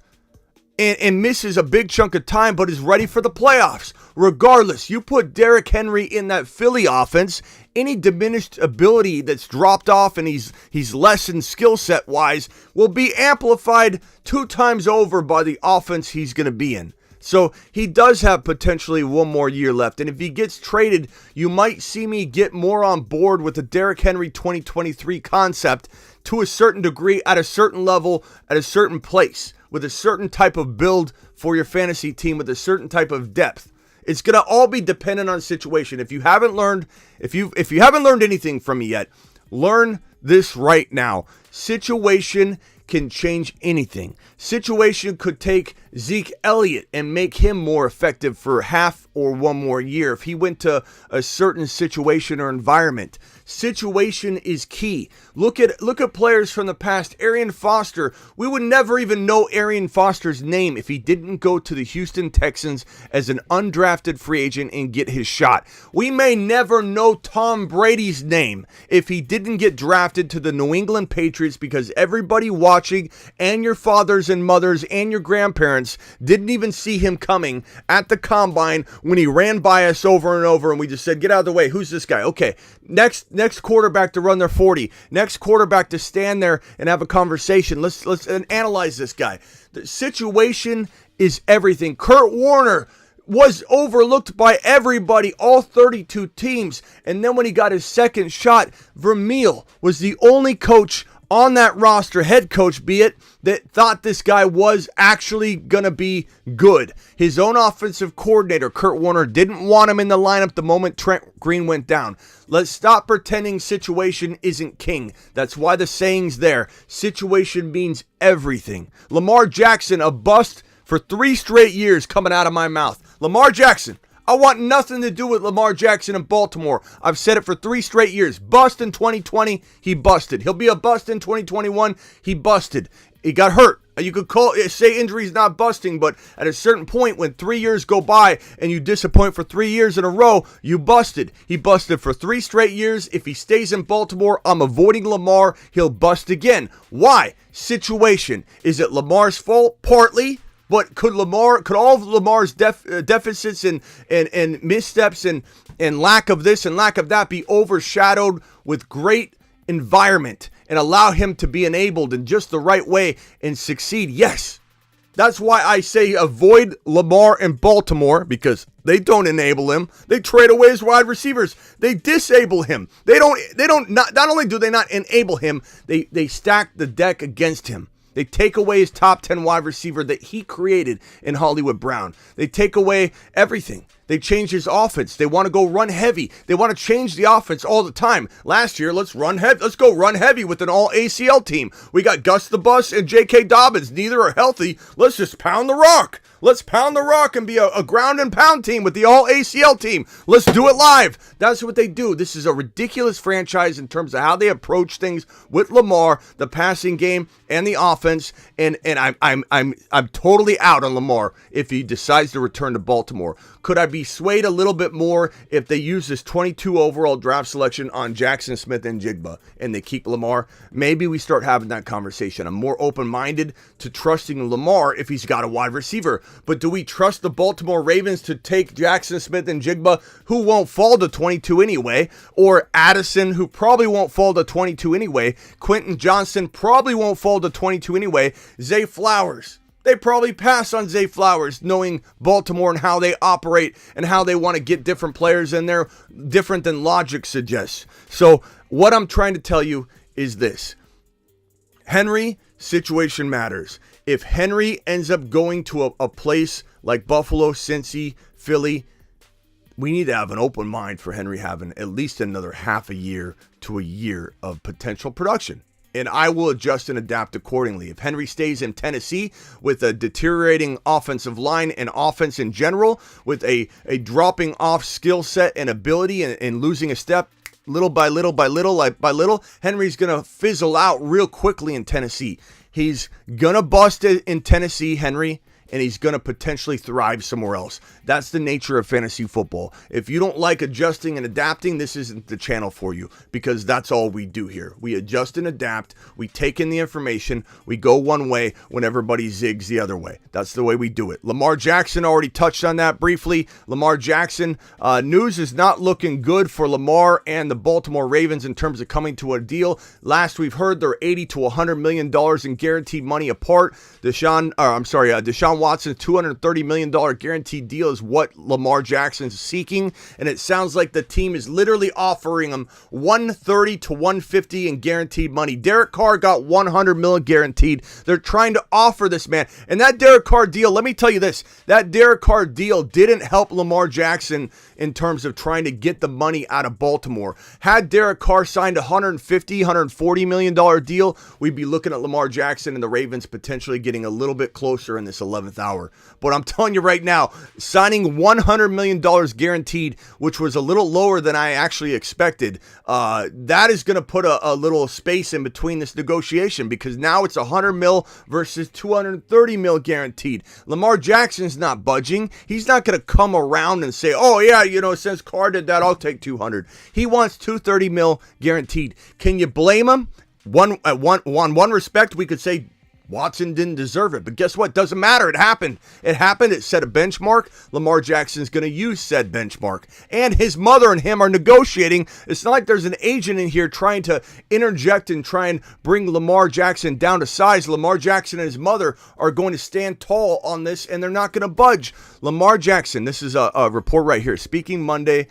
and misses a big chunk of time, but is ready for the playoffs. Regardless, you put Derrick Henry in that Philly offense, any diminished ability that's dropped off and he's lessened skill set wise will be amplified 2 times over by the offense he's going to be in. So he does have potentially 1 more year left. And if he gets traded, you might see me get more on board with the Derrick Henry 2023 concept to a certain degree, at a certain level, at a certain place, with a certain type of build for your fantasy team, with a certain type of depth. It's going to all be dependent on situation. If you haven't learned anything from me yet, learn this right now. Situation can change anything. Situation could take Zeke Elliott and make him more effective for half or 1 more year if he went to a certain situation or environment. Situation is key. Look at players from the past. Arian Foster, we would never even know Arian Foster's name if he didn't go to the Houston Texans as an undrafted free agent and get his shot. We may never know Tom Brady's name if he didn't get drafted to the New England Patriots, because everybody watching, and your fathers and mothers and your grandparents, didn't even see him coming at the combine when he ran by us over and over, and we just said, get out of the way. Who's this guy? Okay, next next quarterback to run their 40, next quarterback to stand there and have a conversation. Let's analyze this guy. The situation is everything. Kurt Warner was overlooked by everybody, all 32 teams. And then when he got his second shot, Vermeil was the only coach on that roster, head coach be it, that thought this guy was actually going to be good. His own offensive coordinator, Kurt Warner, didn't want him in the lineup the moment Trent Green went down. Let's stop pretending situation isn't king. That's why the saying's there. Situation means everything. Lamar Jackson, a bust for 3 straight years coming out of my mouth. Lamar Jackson, I want nothing to do with Lamar Jackson in Baltimore. I've said it for 3 straight years. Bust in 2020, he busted. He'll be a bust in 2021, he busted. He got hurt. You could say injury's not busting, but at a certain point when 3 years go by and you disappoint for 3 years in a row, you busted. He busted for 3 straight years. If he stays in Baltimore, I'm avoiding Lamar. He'll bust again. Why? Situation. Is it Lamar's fault? Partly. But could all of Lamar's deficits and missteps and lack of this and lack of that be overshadowed with great environment and allow him to be enabled in just the right way and succeed? Yes. That's why I say avoid Lamar in Baltimore, because they don't enable him. They trade away his wide receivers. They disable him. Not only do they not enable him, they stack the deck against him. They take away his top 10 wide receiver that he created in Hollywood Brown. They take away everything. They change his offense. They want to go run heavy. They want to change the offense all the time. Last year, let's run heavy. Let's go run heavy with an all ACL team. We got Gus the Bus and J.K. Dobbins. Neither are healthy. Let's just pound the rock. Let's pound the rock and be a ground and pound team with the all ACL team. Let's do it live. That's what they do. This is a ridiculous franchise in terms of how they approach things with Lamar, the passing game and the offense. And I'm totally out on Lamar if he decides to return to Baltimore. Could I be swayed a little bit more if they use this 22 overall draft selection on Jackson Smith and Jigba and they keep Lamar? Maybe we start having that conversation. I'm more open-minded to trusting Lamar if he's got a wide receiver. But do we trust the Baltimore Ravens to take Jackson Smith and Jigba, who won't fall to 22 anyway, or Addison, who probably won't fall to 22 anyway, Quentin Johnson probably won't fall to 22 anyway, Zay Flowers? They probably pass on Zay Flowers, knowing Baltimore and how they operate and how they want to get different players in there, different than logic suggests. So what I'm trying to tell you is this. Henry, situation matters. If Henry ends up going to a place like Buffalo, Cincy, Philly, we need to have an open mind for Henry having at least another half a year to a year of potential production. And I will adjust and adapt accordingly. If Henry stays in Tennessee with a deteriorating offensive line and offense in general, with a dropping off skill set and ability and losing a step, little by little, Henry's going to fizzle out real quickly in Tennessee. He's going to bust it in Tennessee, Henry, and he's going to potentially thrive somewhere else. That's the nature of fantasy football. If you don't like adjusting and adapting, this isn't the channel for you, because that's all we do here. We adjust and adapt. We take in the information. We go one way when everybody zigs the other way. That's the way we do it. Lamar Jackson already touched on that briefly. Lamar Jackson, news is not looking good for Lamar and the Baltimore Ravens in terms of coming to a deal. Last we've heard they're $80 to $100 million in guaranteed money apart. Deshaun Watson's $230 million guaranteed deal is what Lamar Jackson's seeking, and it sounds like the team is literally offering him $130 to $150 in guaranteed money. Derrick Carr got $100 million guaranteed. They're trying to offer this man, and that Derrick Carr deal, let me tell you this, that Derrick Carr deal didn't help Lamar Jackson in terms of trying to get the money out of Baltimore. Had Derrick Carr signed a $140 million deal, we'd be looking at Lamar Jackson and the Ravens potentially getting a little bit closer in this 11th hour. But I'm telling you right now, signing $100 million guaranteed, which was a little lower than I actually expected, that is going to put a little space in between this negotiation, because now it's $100 million versus $230 million guaranteed. Lamar Jackson's not budging. He's not going to come around and say, oh yeah, since Carr did that, I'll take $200. He wants $230 million guaranteed. Can you blame him? One respect, we could say Watson didn't deserve it, but guess what? Doesn't matter. It happened. It happened. It set a benchmark. Lamar Jackson's going to use said benchmark. And his mother and him are negotiating. It's not like there's an agent in here trying to interject and try and bring Lamar Jackson down to size. Lamar Jackson and his mother are going to stand tall on this, and they're not going to budge. Lamar Jackson, this is a report right here. Speaking Monday,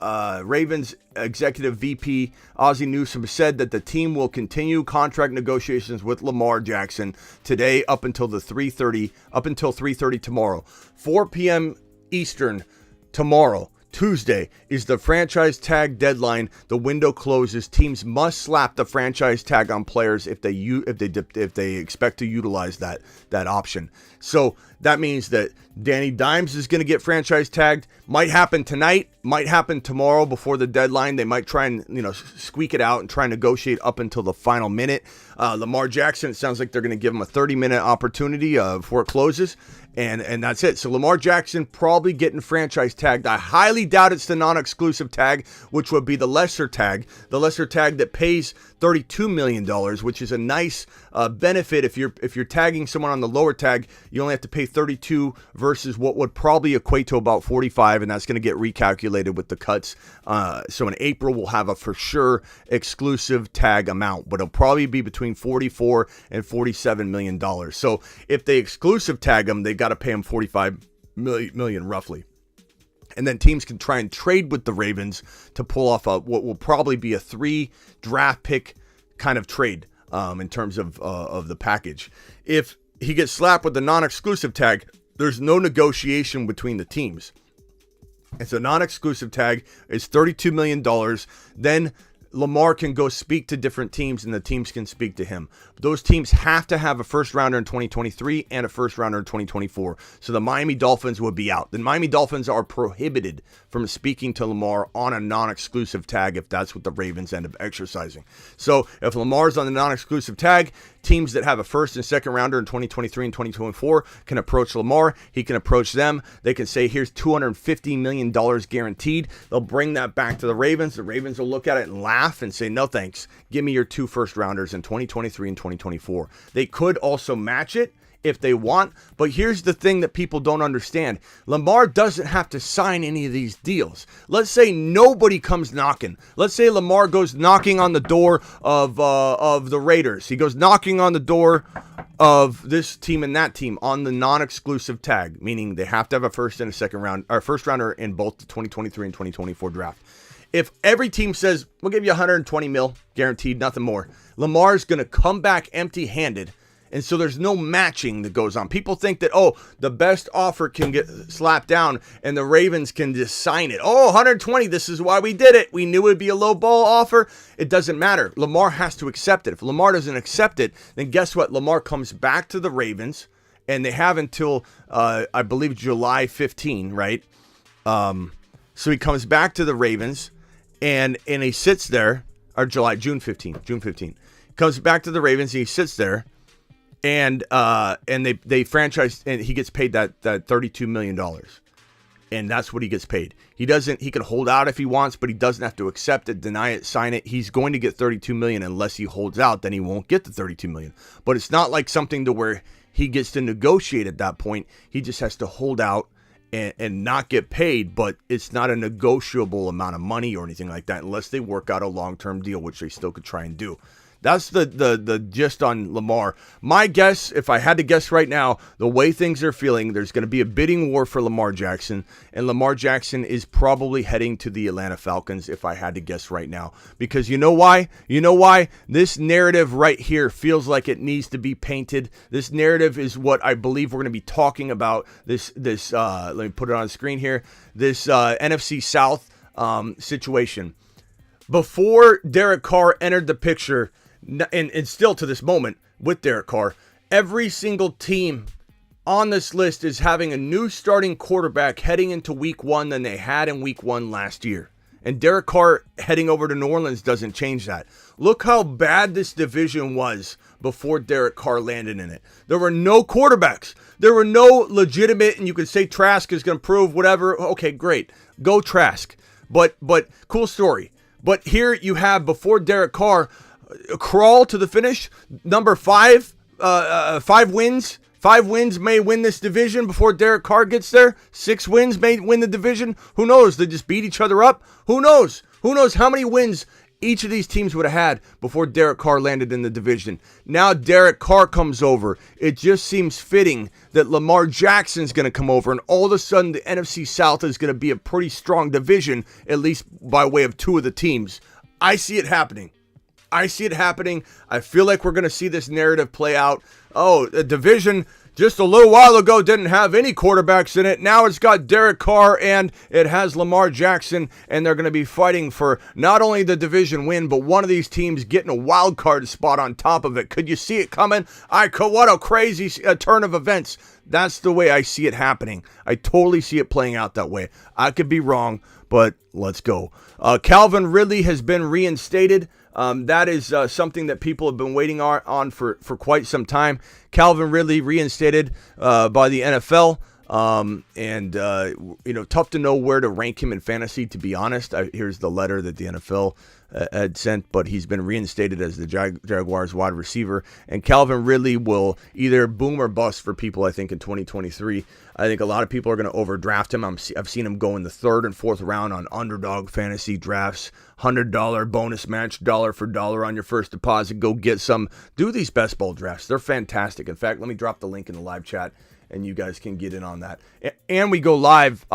Ravens executive VP Ozzie Newsome said that the team will continue contract negotiations with Lamar Jackson today up until 3:30 tomorrow. 4 p.m. Eastern tomorrow. Tuesday is the franchise tag deadline. The window closes. Teams must slap the franchise tag on players if they expect to utilize that option. So that means that Danny Dimes is going to get franchise tagged. Might happen tonight. Might happen tomorrow before the deadline. They might try and squeak it out and try and negotiate up until the final minute. Lamar Jackson, it sounds like they're going to give him a 30-minute opportunity before it closes. And that's it. So Lamar Jackson probably getting franchise tagged. I highly doubt it's the non-exclusive tag, which would be the lesser tag that pays $32 million, which is a nice benefit. If you're tagging someone on the lower tag, you only have to pay 32 versus what would probably equate to about 45, and that's going to get recalculated with the cuts. So in April, we'll have a for sure exclusive tag amount, but it'll probably be between $44 and $47 million. So if they exclusive tag them, they got to pay them $45 million roughly. And then teams can try and trade with the Ravens to pull off what will probably be a 3 draft pick kind of trade in terms of the package. If he gets slapped with the non-exclusive tag, there's no negotiation between the teams. It's a non-exclusive tag. It's $32 million. Then Lamar can go speak to different teams, and the teams can speak to him. Those teams have to have a first rounder in 2023 and a first rounder in 2024. So the Miami Dolphins would be out. The Miami Dolphins are prohibited from speaking to Lamar on a non-exclusive tag if that's what the Ravens end up exercising. So if Lamar's on the non-exclusive tag, teams that have a first and second rounder in 2023 and 2024 can approach Lamar. He can approach them. They can say, here's $250 million guaranteed. They'll bring that back to the Ravens. The Ravens will look at it and laugh and say, no thanks. Give me your 2 first rounders in 2023 and 2024. They could also match it if they want, but here's the thing that people don't understand. Lamar doesn't have to sign any of these deals. Let's say nobody comes knocking. Let's say Lamar goes knocking on the door of the Raiders. He goes knocking on the door of this team and that team on the non-exclusive tag, meaning they have to have a first and a second round, or first rounder in both the 2023 and 2024 draft. If every team says, we'll give you $120 million guaranteed, nothing more, Lamar's going to come back empty-handed. And so there's no matching that goes on. People think that, the best offer can get slapped down and the Ravens can just sign it. 120, this is why we did it. We knew it would be a low ball offer. It doesn't matter. Lamar has to accept it. If Lamar doesn't accept it, then guess what? Lamar comes back to the Ravens, and they have until, I believe, July 15, right? So he comes back to the Ravens, and he sits there, or June 15. Comes back to the Ravens, and he sits there. And they franchise, and he gets paid that $32 million, and that's what he gets paid. He can hold out if he wants, but he doesn't have to accept it, deny it, sign it. He's going to get $32 million unless he holds out. Then he won't get the $32 million. But it's not like something to where he gets to negotiate at that point. He just has to hold out and not get paid, but it's not a negotiable amount of money or anything like that unless they work out a long-term deal, which they still could try and do. That's the gist on Lamar. My guess, if I had to guess right now, the way things are feeling, there's going to be a bidding war for Lamar Jackson, and Lamar Jackson is probably heading to the Atlanta Falcons, if I had to guess right now. Because you know why? This narrative right here feels like it needs to be painted. This narrative is what I believe we're going to be talking about. This let me put it on the screen here. This NFC South situation. Before Derrick Carr entered the picture, and still to this moment with Derrick Carr, every single team on this list is having a new starting quarterback heading into week 1 than they had in week 1 last year. And Derrick Carr heading over to New Orleans doesn't change that. Look how bad this division was before Derrick Carr landed in it. There were no quarterbacks. There were no legitimate, and you could say Trask is going to prove whatever. Okay, great. Go Trask. But cool story. But here you have, before Derrick Carr, crawl to the finish. Number 5, 5 wins. 5 wins may win this division before Derek Carr gets there. 6 wins may win the division. Who knows? They just beat each other up. Who knows? Who knows how many wins each of these teams would have had before Derek Carr landed in the division. Now Derek Carr comes over. It just seems fitting that Lamar Jackson's going to come over, and all of a sudden the NFC South is going to be a pretty strong division, at least by way of 2 of the teams. I see it happening. I feel like we're going to see this narrative play out. Oh, a division just a little while ago didn't have any quarterbacks in it. Now it's got Derek Carr and it has Lamar Jackson, and they're going to be fighting for not only the division win, but one of these teams getting a wild card spot on top of it. Could you see it coming? What a crazy turn of events. That's the way I see it happening. I totally see it playing out that way. I could be wrong, but let's go. Calvin Ridley has been reinstated. That is something that people have been waiting on for quite some time. Calvin Ridley reinstated by the NFL. Tough to know where to rank him in fantasy, to be honest. Here's the letter that the NFL had sent, but he's been reinstated as the Jaguars wide receiver. And Calvin Ridley will either boom or bust for people, I think, in 2023. I think a lot of people are going to overdraft him. I've seen him go in the 3rd and 4th round on underdog fantasy drafts. $100 bonus match, dollar for dollar on your first deposit. Go get some. Do these best ball drafts. They're fantastic. In fact, let me drop the link in the live chat, and you guys can get in on that. And we go live.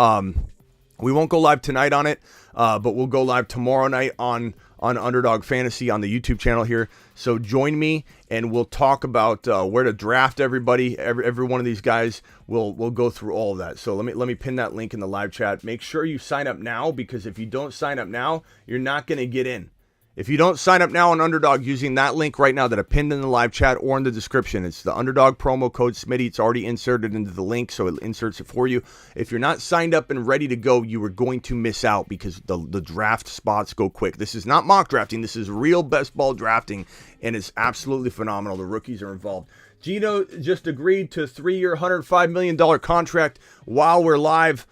We won't go live tonight on it, but we'll go live tomorrow night on Underdog Fantasy on the YouTube channel here. So join me, and we'll talk about where to draft everybody. Every one of these guys. We'll go through all of that. So let me pin that link in the live chat. Make sure you sign up now, because if you don't sign up now, you're not going to get in. If you don't sign up now on Underdog using that link right now that I pinned in the live chat or in the description, it's the Underdog promo code Smitty. It's already inserted into the link, so it inserts it for you. If you're not signed up and ready to go, you are going to miss out, because the draft spots go quick. This is not mock drafting. This is real best ball drafting, and it's absolutely phenomenal. The rookies are involved. Gino just agreed to a 3-year, $105 million contract while we're live,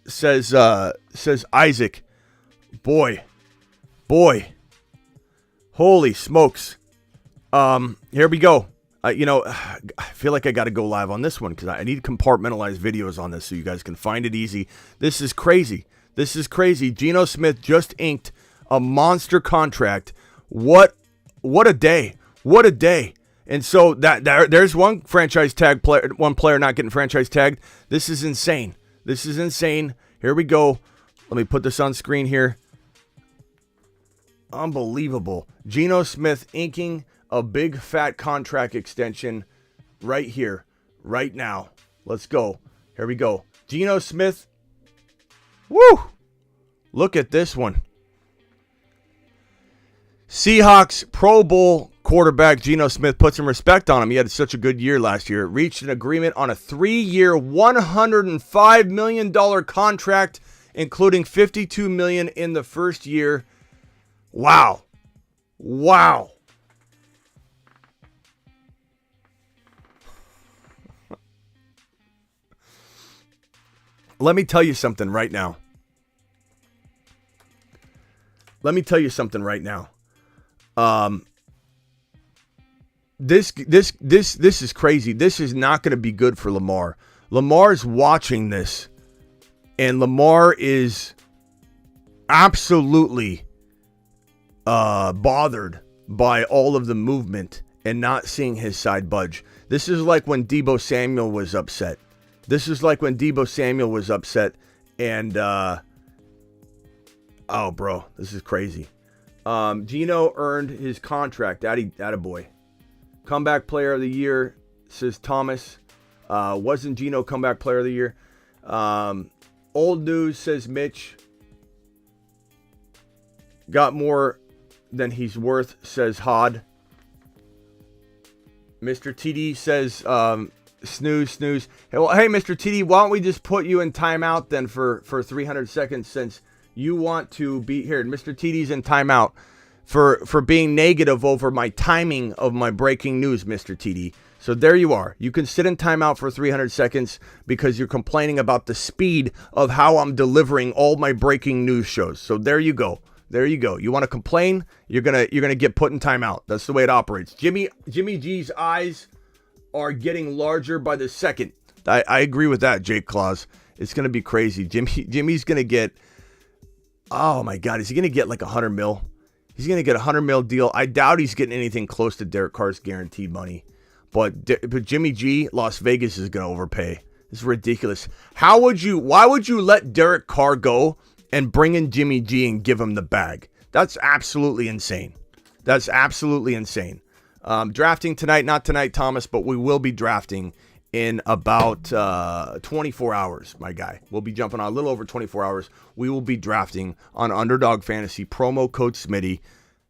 says Isaac. Boy, holy smokes. Here we go. I feel like I got to go live on this one, because I need compartmentalized videos on this so you guys can find it easy. This is crazy. Geno Smith just inked a monster contract. What a day. And so there's one franchise tag player, one player not getting franchise tagged. This is insane. Here we go. Let me put this on screen here. Unbelievable. Geno Smith inking a big fat contract extension right here, right now. Let's go. Here we go. Geno Smith. Woo! Look at this one. Seahawks Pro Bowl quarterback Geno Smith, put some respect on him. He had such a good year last year. Reached an agreement on a 3-year, $105 million contract, including $52 million in the first year. Wow. Let me tell you something right now. This is crazy. This is not going to be good for Lamar. Lamar's watching this, and Lamar is absolutely bothered by all of the movement and not seeing his side budge. This is like when Deebo Samuel was upset. And oh, bro, this is crazy. Geno earned his contract. Attaboy. Comeback player of the year, says Thomas. Wasn't Geno comeback player of the year? Old news, says Mitch. Got more than he's worth, says Hod. Mr. TD says, snooze. Hey, Mr. TD, why don't we just put you in timeout then for 300 seconds, since you want to be here. Mr. TD's in timeout for being negative over my timing of my breaking news, Mr. TD. So there you are. You can sit in timeout for 300 seconds because you're complaining about the speed of how I'm delivering all my breaking news shows. So there you go. There you go. You want to complain, you're gonna get put in timeout. That's the way it operates. Jimmy G's eyes are getting larger by the second. I agree with that, Jake Claus. It's gonna be crazy. Jimmy's gonna get, oh my God, is he gonna get like $100 million? He's gonna get a $100 million deal. I doubt he's getting anything close to Derek Carr's guaranteed money. But Jimmy G, Las Vegas is gonna overpay. It's ridiculous. Why would you let Derek Carr go and bring in Jimmy G and give him the bag? That's absolutely insane. That's absolutely insane. Drafting tonight, not tonight, Thomas, but we will be drafting in about 24 hours, my guy. We'll be jumping on a little over 24 hours. We will be drafting on Underdog Fantasy. Promo code Smitty.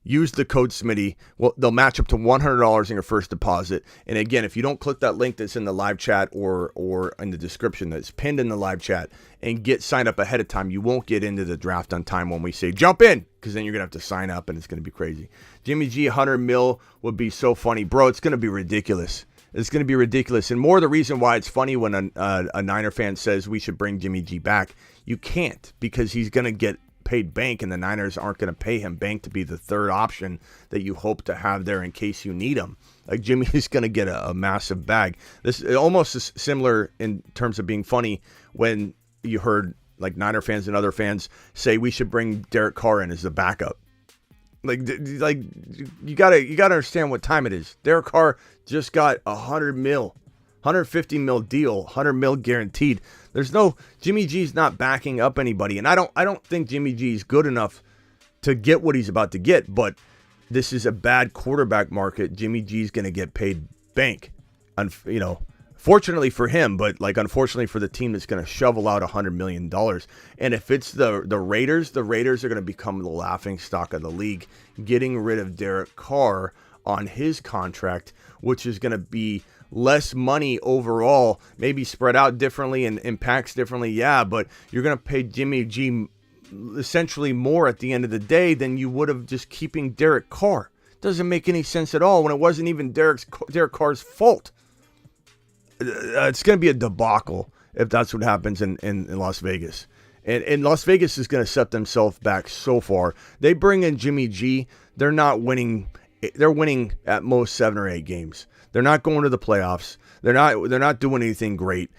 Use the code Smitty. Well, they'll match up to $100 in your first deposit. And again, if you don't click that link that's in the live chat or in the description that's pinned in the live chat and get signed up ahead of time, you won't get into the draft on time when we say jump in, because then you're going to have to sign up and it's going to be crazy. Jimmy G, $100 million would be so funny. Bro, it's going to be ridiculous. It's going to be ridiculous. And more the reason why it's funny when a Niner fan says we should bring Jimmy G back. You can't, because he's going to get paid bank, and the Niners aren't going to pay him bank to be the third option that you hope to have there in case you need him. Like, Jimmy is going to get a massive bag. This is almost similar in terms of being funny when you heard like Niner fans and other fans say we should bring Derek Carr in as the backup. Like you gotta understand what time it is. Derek Carr just got $100 million, $150 million deal, $100 million guaranteed. There's no, Jimmy G's not backing up anybody, and I don't think Jimmy G's good enough to get what he's about to get. But this is a bad quarterback market. Jimmy G's gonna get paid bank, fortunately for him, but like unfortunately for the team that's gonna shovel out $100 million. And if it's the Raiders are gonna become the laughing stock of the league, getting rid of Derek Carr on his contract, which is gonna be less money overall, maybe spread out differently and impacts differently. Yeah, but you're going to pay Jimmy G essentially more at the end of the day than you would have just keeping Derek Carr. Doesn't make any sense at all when it wasn't even Derek Carr's fault. It's going to be a debacle if that's what happens in Las Vegas. And Las Vegas is going to set themselves back so far. They bring in Jimmy G, they're not winning. They're winning at most 7 or 8 games. They're not going to the playoffs. They're not doing anything great.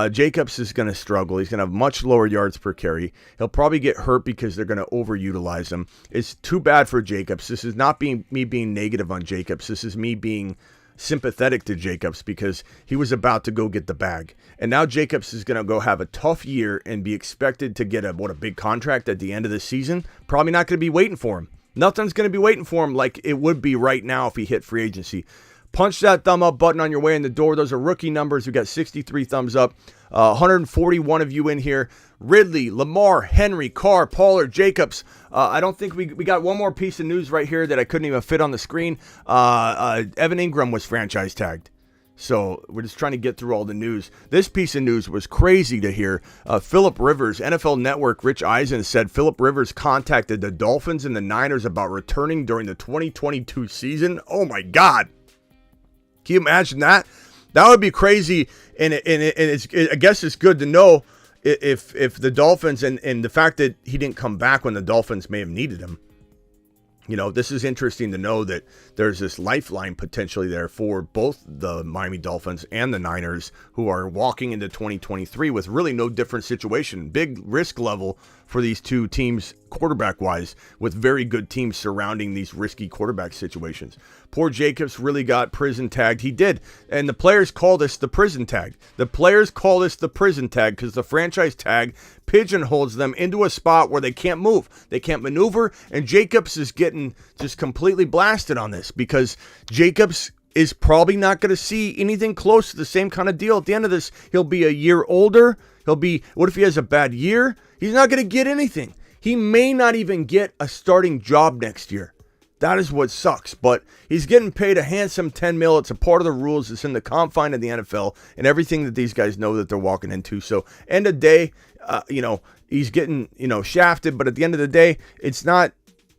Jacobs is going to struggle. He's going to have much lower yards per carry. He'll probably get hurt because they're going to overutilize him. It's too bad for Jacobs. This is not me being negative on Jacobs. This is me being sympathetic to Jacobs because he was about to go get the bag. And now Jacobs is going to go have a tough year and be expected to get a big contract at the end of the season. Probably not going to be waiting for him. Nothing's going to be waiting for him like it would be right now if he hit free agency. Punch that thumb up button on your way in the door. Those are rookie numbers. We got 63 thumbs up. 141 of you in here. Ridley, Lamar, Henry, Carr, Pollard, Jacobs. I don't think we got one more piece of news right here that I couldn't even fit on the screen. Evan Ingram was franchise tagged. So we're just trying to get through all the news. This piece of news was crazy to hear. Phillip Rivers, NFL Network, Rich Eisen said Phillip Rivers contacted the Dolphins and the Niners about returning during the 2022 season. Oh my God. Can you imagine that? That would be crazy, and I guess it's good to know if the Dolphins and the fact that he didn't come back when the Dolphins may have needed him. This is interesting to know that there's this lifeline potentially there for both the Miami Dolphins and the Niners, who are walking into 2023 with really no different situation. Big risk level for these two teams quarterback-wise, with very good teams surrounding these risky quarterback situations. Poor Jacobs really got prison tagged. He did. And the players call this the prison tag. The players call this the prison tag because the franchise tag pigeonholes them into a spot where they can't move. They can't maneuver. And Jacobs is getting just completely blasted on this because Jacobs is probably not going to see anything close to the same kind of deal. At the end of this, he'll be a year older. What if he has a bad year? He's not going to get anything. He may not even get a starting job next year. That is what sucks. But he's getting paid a handsome $10 million. It's a part of the rules. It's in the confine of the NFL and everything that these guys know that they're walking into. So end of day, he's getting, shafted. But at the end of the day, it's not,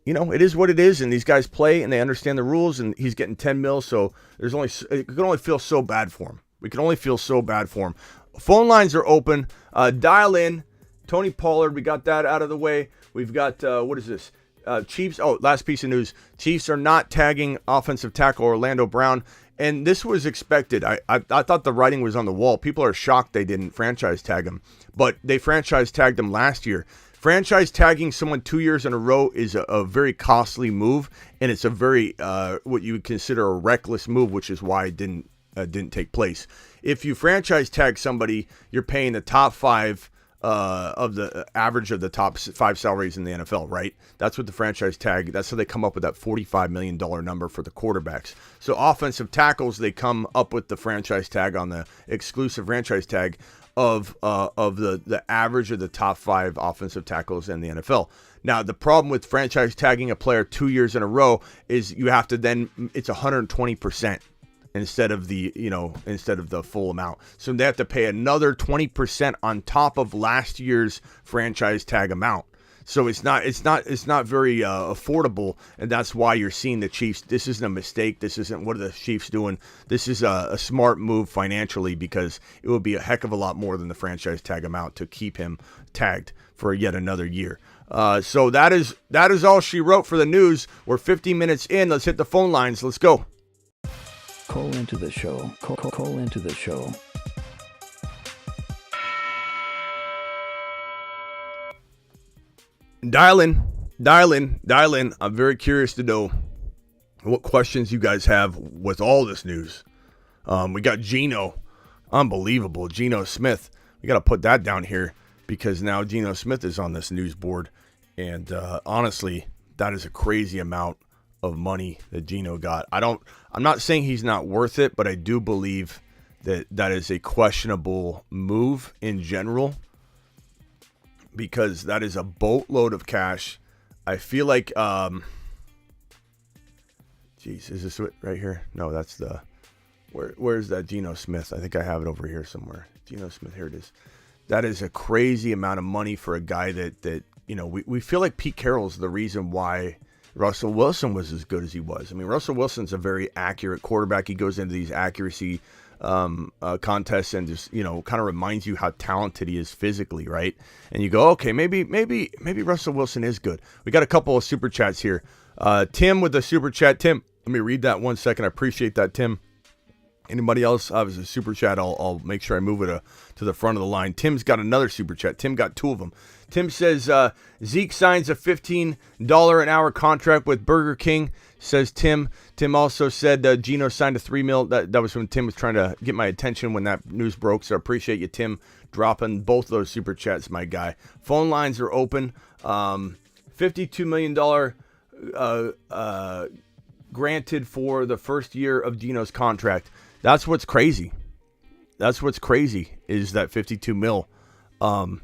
it is what it is. And these guys play and they understand the rules. And he's getting $10 million. So it can only feel so bad for him. We can only feel so bad for him. Phone lines are open. Dial in. Tony Pollard, we got that out of the way. We've got, what is this? Chiefs. Oh, last piece of news. Chiefs are not tagging offensive tackle Orlando Brown. And this was expected. I thought the writing was on the wall. People are shocked they didn't franchise tag him. But they franchise tagged him last year. Franchise tagging someone 2 years in a row is a very costly move. And it's a very, what you would consider a reckless move, which is why it didn't take place. If you franchise tag somebody, you're paying the top five of the average of the top five salaries in the NFL, right? That's what the franchise tag, that's how they come up with that $45 million number for the quarterbacks. So offensive tackles, they come up with the franchise tag on the exclusive franchise tag of the average of the top five offensive tackles in the NFL. Now, the problem with franchise tagging a player 2 years in a row is you have to then, it's 120%. Instead of the full amount. So they have to pay another 20% on top of last year's franchise tag amount. So it's not very affordable, and that's why you're seeing the Chiefs. This isn't a mistake. This isn't what are the Chiefs doing. This is a smart move financially because it would be a heck of a lot more than the franchise tag amount to keep him tagged for yet another year. So that is all she wrote for the news. We're 50 minutes in. Let's hit the phone lines. Let's go. Call into the show. Call into the show. Dial in. I'm very curious to know what questions you guys have with all this news. We got Geno. Unbelievable. Geno Smith. We got to put that down here because now Geno Smith is on this news board. And honestly, that is a crazy amount of money that Geno got. I'm not saying he's not worth it, but I do believe that is a questionable move in general because that is a boatload of cash. I feel like is this it right here? No, that's the where's that Geno Smith? I think I have it over here somewhere. Geno Smith, here it is. That is a crazy amount of money for a guy that we feel like Pete Carroll's the reason why Russell Wilson was as good as he was. I mean, Russell Wilson's a very accurate quarterback. He goes into these accuracy contests and just, kind of reminds you how talented he is physically, right? And you go, okay, maybe Russell Wilson is good. We got a couple of super chats here. Tim with the super chat. Tim, let me read that 1 second. I appreciate that, Tim. Anybody else has a super chat, I'll make sure I move it to the front of the line. Tim's got another super chat. Tim got two of them. Tim says, Zeke signs a $15 an hour contract with Burger King, says Tim. Tim also said Geno signed a $3 million. That was when Tim was trying to get my attention when that news broke, so I appreciate you, Tim, dropping both those super chats, my guy. Phone lines are open. $52 million granted for the first year of Geno's contract. That's what's crazy. That's what's crazy is that 52 mil. Look,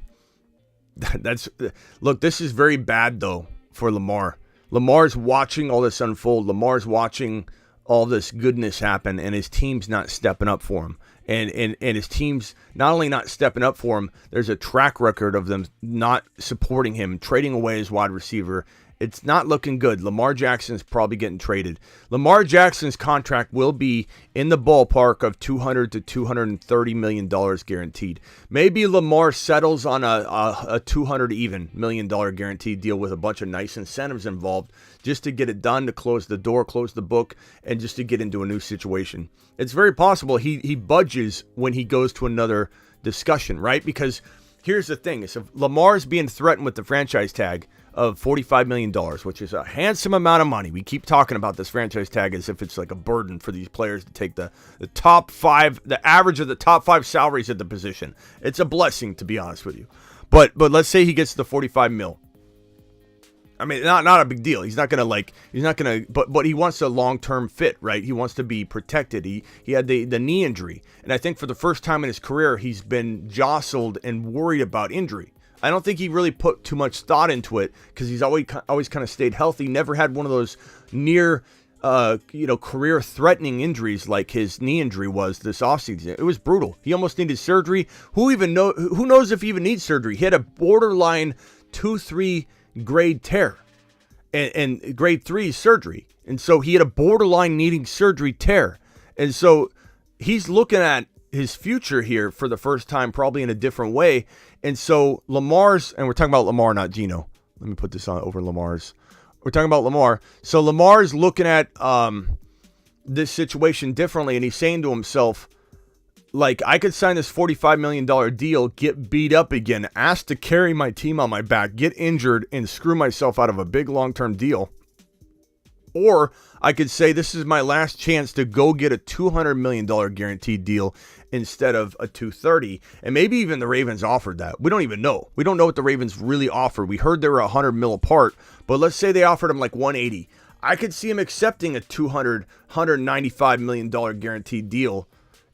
this is very bad though for Lamar. Lamar's watching all this unfold. Lamar's watching all this goodness happen, and his team's not stepping up for him. And his team's not only not stepping up for him, there's a track record of them not supporting him, trading away his wide receiver. It's not looking good. Lamar Jackson's probably getting traded. Lamar Jackson's contract will be in the ballpark of $200 to $230 million guaranteed. Maybe Lamar settles on a $200 million guaranteed deal with a bunch of nice incentives involved just to get it done, to close the door, close the book, and just to get into a new situation. It's very possible he budges when he goes to another discussion, right? Because here's the thing. If Lamar's being threatened with the franchise tag of $45 million, which is a handsome amount of money. We keep talking about this franchise tag as if it's like a burden for these players to take the top five, the average of the top five salaries at the position. It's a blessing, to be honest with you. But let's say he gets the 45 mil. I mean, not a big deal. He's not gonna, but he wants a long-term fit, right? He wants to be protected. He had the knee injury. And I think for the first time in his career, he's been jostled and worried about injury. I don't think he really put too much thought into it because he's always kind of stayed healthy. Never had one of those near, career-threatening injuries like his knee injury was this offseason. It was brutal. He almost needed surgery. Who knows if he even needs surgery? He had a borderline 2-3 grade tear and grade 3 surgery. And so he had a borderline needing surgery tear. And so he's looking at his future here for the first time, probably in a different way. And so Lamar's, and we're talking about Lamar, not Geno. Let me put this on over Lamar's We're talking about Lamar. So Lamar's looking at this situation differently, and he's saying to himself, like, I could sign this $45 million deal, get beat up again, asked to carry my team on my back, get injured, and screw myself out of a big long-term deal. Or I could say this is my last chance to go get a $200 million guaranteed deal instead of a $230. And maybe even the Ravens offered that. We don't even know. We don't know what the Ravens really offered. We heard they were $100 million apart, but let's say they offered him like $180. I could see him accepting a $195 million guaranteed deal,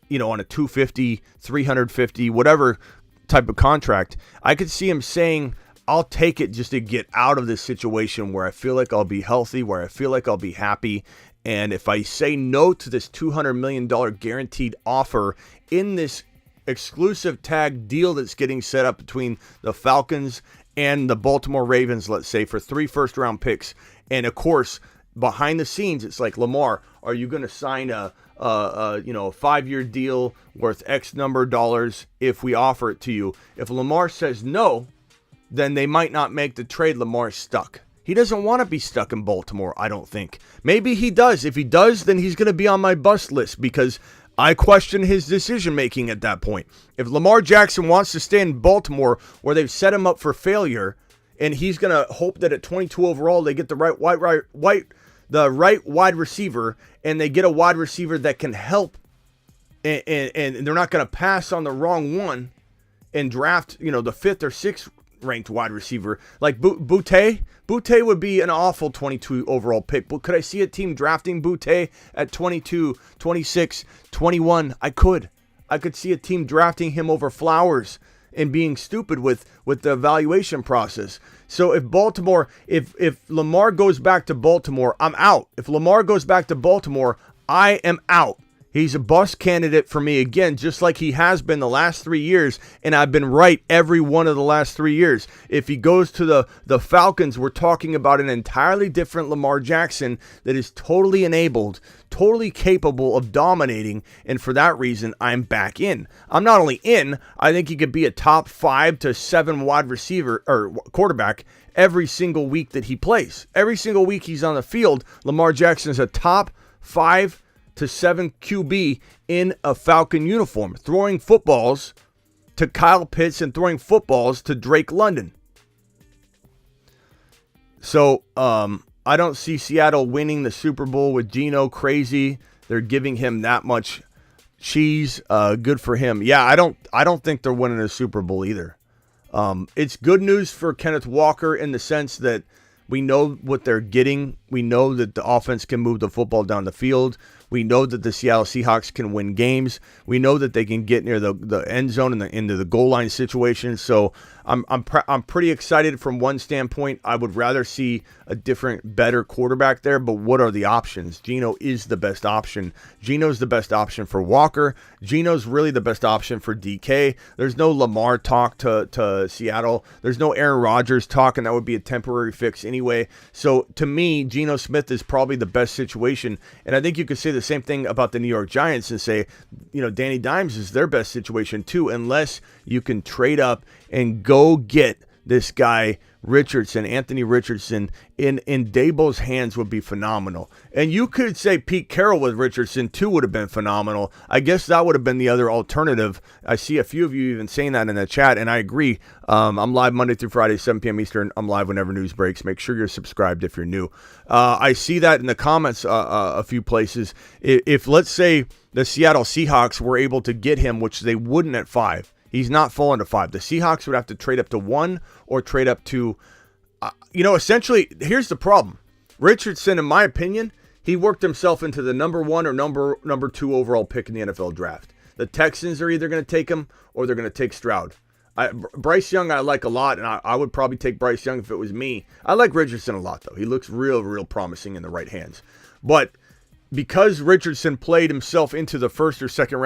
you know, on a $250, $350, whatever type of contract. I could see him saying, I'll take it just to get out of this situation where I feel like I'll be healthy, where I feel like I'll be happy. And if I say no to this $200 million guaranteed offer in this exclusive tag deal that's getting set up between the Falcons and the Baltimore Ravens, let's say, for 3 first-round picks. And, of course, behind the scenes, it's like, Lamar, are you going to sign a 5-year deal worth X number of dollars if we offer it to you? If Lamar says no, then they might not make the trade. Lamar's stuck. He doesn't want to be stuck in Baltimore, I don't think. Maybe he does. If he does, then he's going to be on my bust list because I question his decision-making at that point. If Lamar Jackson wants to stay in Baltimore where they've set him up for failure and he's going to hope that at 22 overall they get the right wide receiver and they get a wide receiver that can help and they're not going to pass on the wrong one and draft, the 5th or 6th ranked wide receiver like Boutte would be an awful 22 overall pick, but could I see a team drafting Boutte at 22, 26, 21? I could see a team drafting him over Flowers and being stupid with the evaluation process. So if Lamar goes back to Baltimore, I'm out. If Lamar goes back to Baltimore, I am out. He's a bust candidate for me again, just like he has been the last 3 years, and I've been right every one of the last 3 years. If he goes to the Falcons, we're talking about an entirely different Lamar Jackson that is totally enabled, totally capable of dominating, and for that reason, I'm back in. I'm not only in, I think he could be a top 5 to 7 wide receiver or quarterback every single week that he plays. Every single week he's on the field, Lamar Jackson is a top 5 to 7 QB in a Falcon uniform, throwing footballs to Kyle Pitts and throwing footballs to Drake London. So I don't see Seattle winning the Super Bowl with Geno. Crazy. They're giving him that much cheese. Good for him. Yeah, I don't think they're winning a Super Bowl either. It's good news for Kenneth Walker in the sense that we know what they're getting. We know that the offense can move the football down the field. We know that the Seattle Seahawks can win games. We know that they can get near the end zone and into the goal line situation. So I'm pretty excited from one standpoint. I would rather see a different, better quarterback there. But what are the options? Geno is the best option. Geno's the best option for Walker. Geno's really the best option for DK. There's no Lamar talk to Seattle. There's no Aaron Rodgers talk, and that would be a temporary fix anyway. So to me, Geno Smith is probably the best situation. And I think you could say the same thing about the New York Giants and say, Danny Dimes is their best situation too, unless you can trade up and go get this guy Anthony Richardson in Daboll's hands would be phenomenal. And you could say Pete Carroll with Richardson too would have been phenomenal. I guess that would have been the other alternative. I see a few of you even saying that in the chat, and I agree. I'm live Monday through Friday, 7 p.m. Eastern. I'm live whenever news breaks. Make sure you're subscribed if you're new. I see that in the comments a few places. If let's say the Seattle Seahawks were able to get him, which they wouldn't at 5, he's not falling to 5. The Seahawks would have to trade up to 1 or trade up to, essentially, here's the problem. Richardson, in my opinion, he worked himself into the number 1 or number 2 overall pick in the NFL draft. The Texans are either going to take him or they're going to take Stroud. Bryce Young I like a lot, and I would probably take Bryce Young if it was me. I like Richardson a lot, though. He looks real promising in the right hands. But because Richardson played himself into the first or second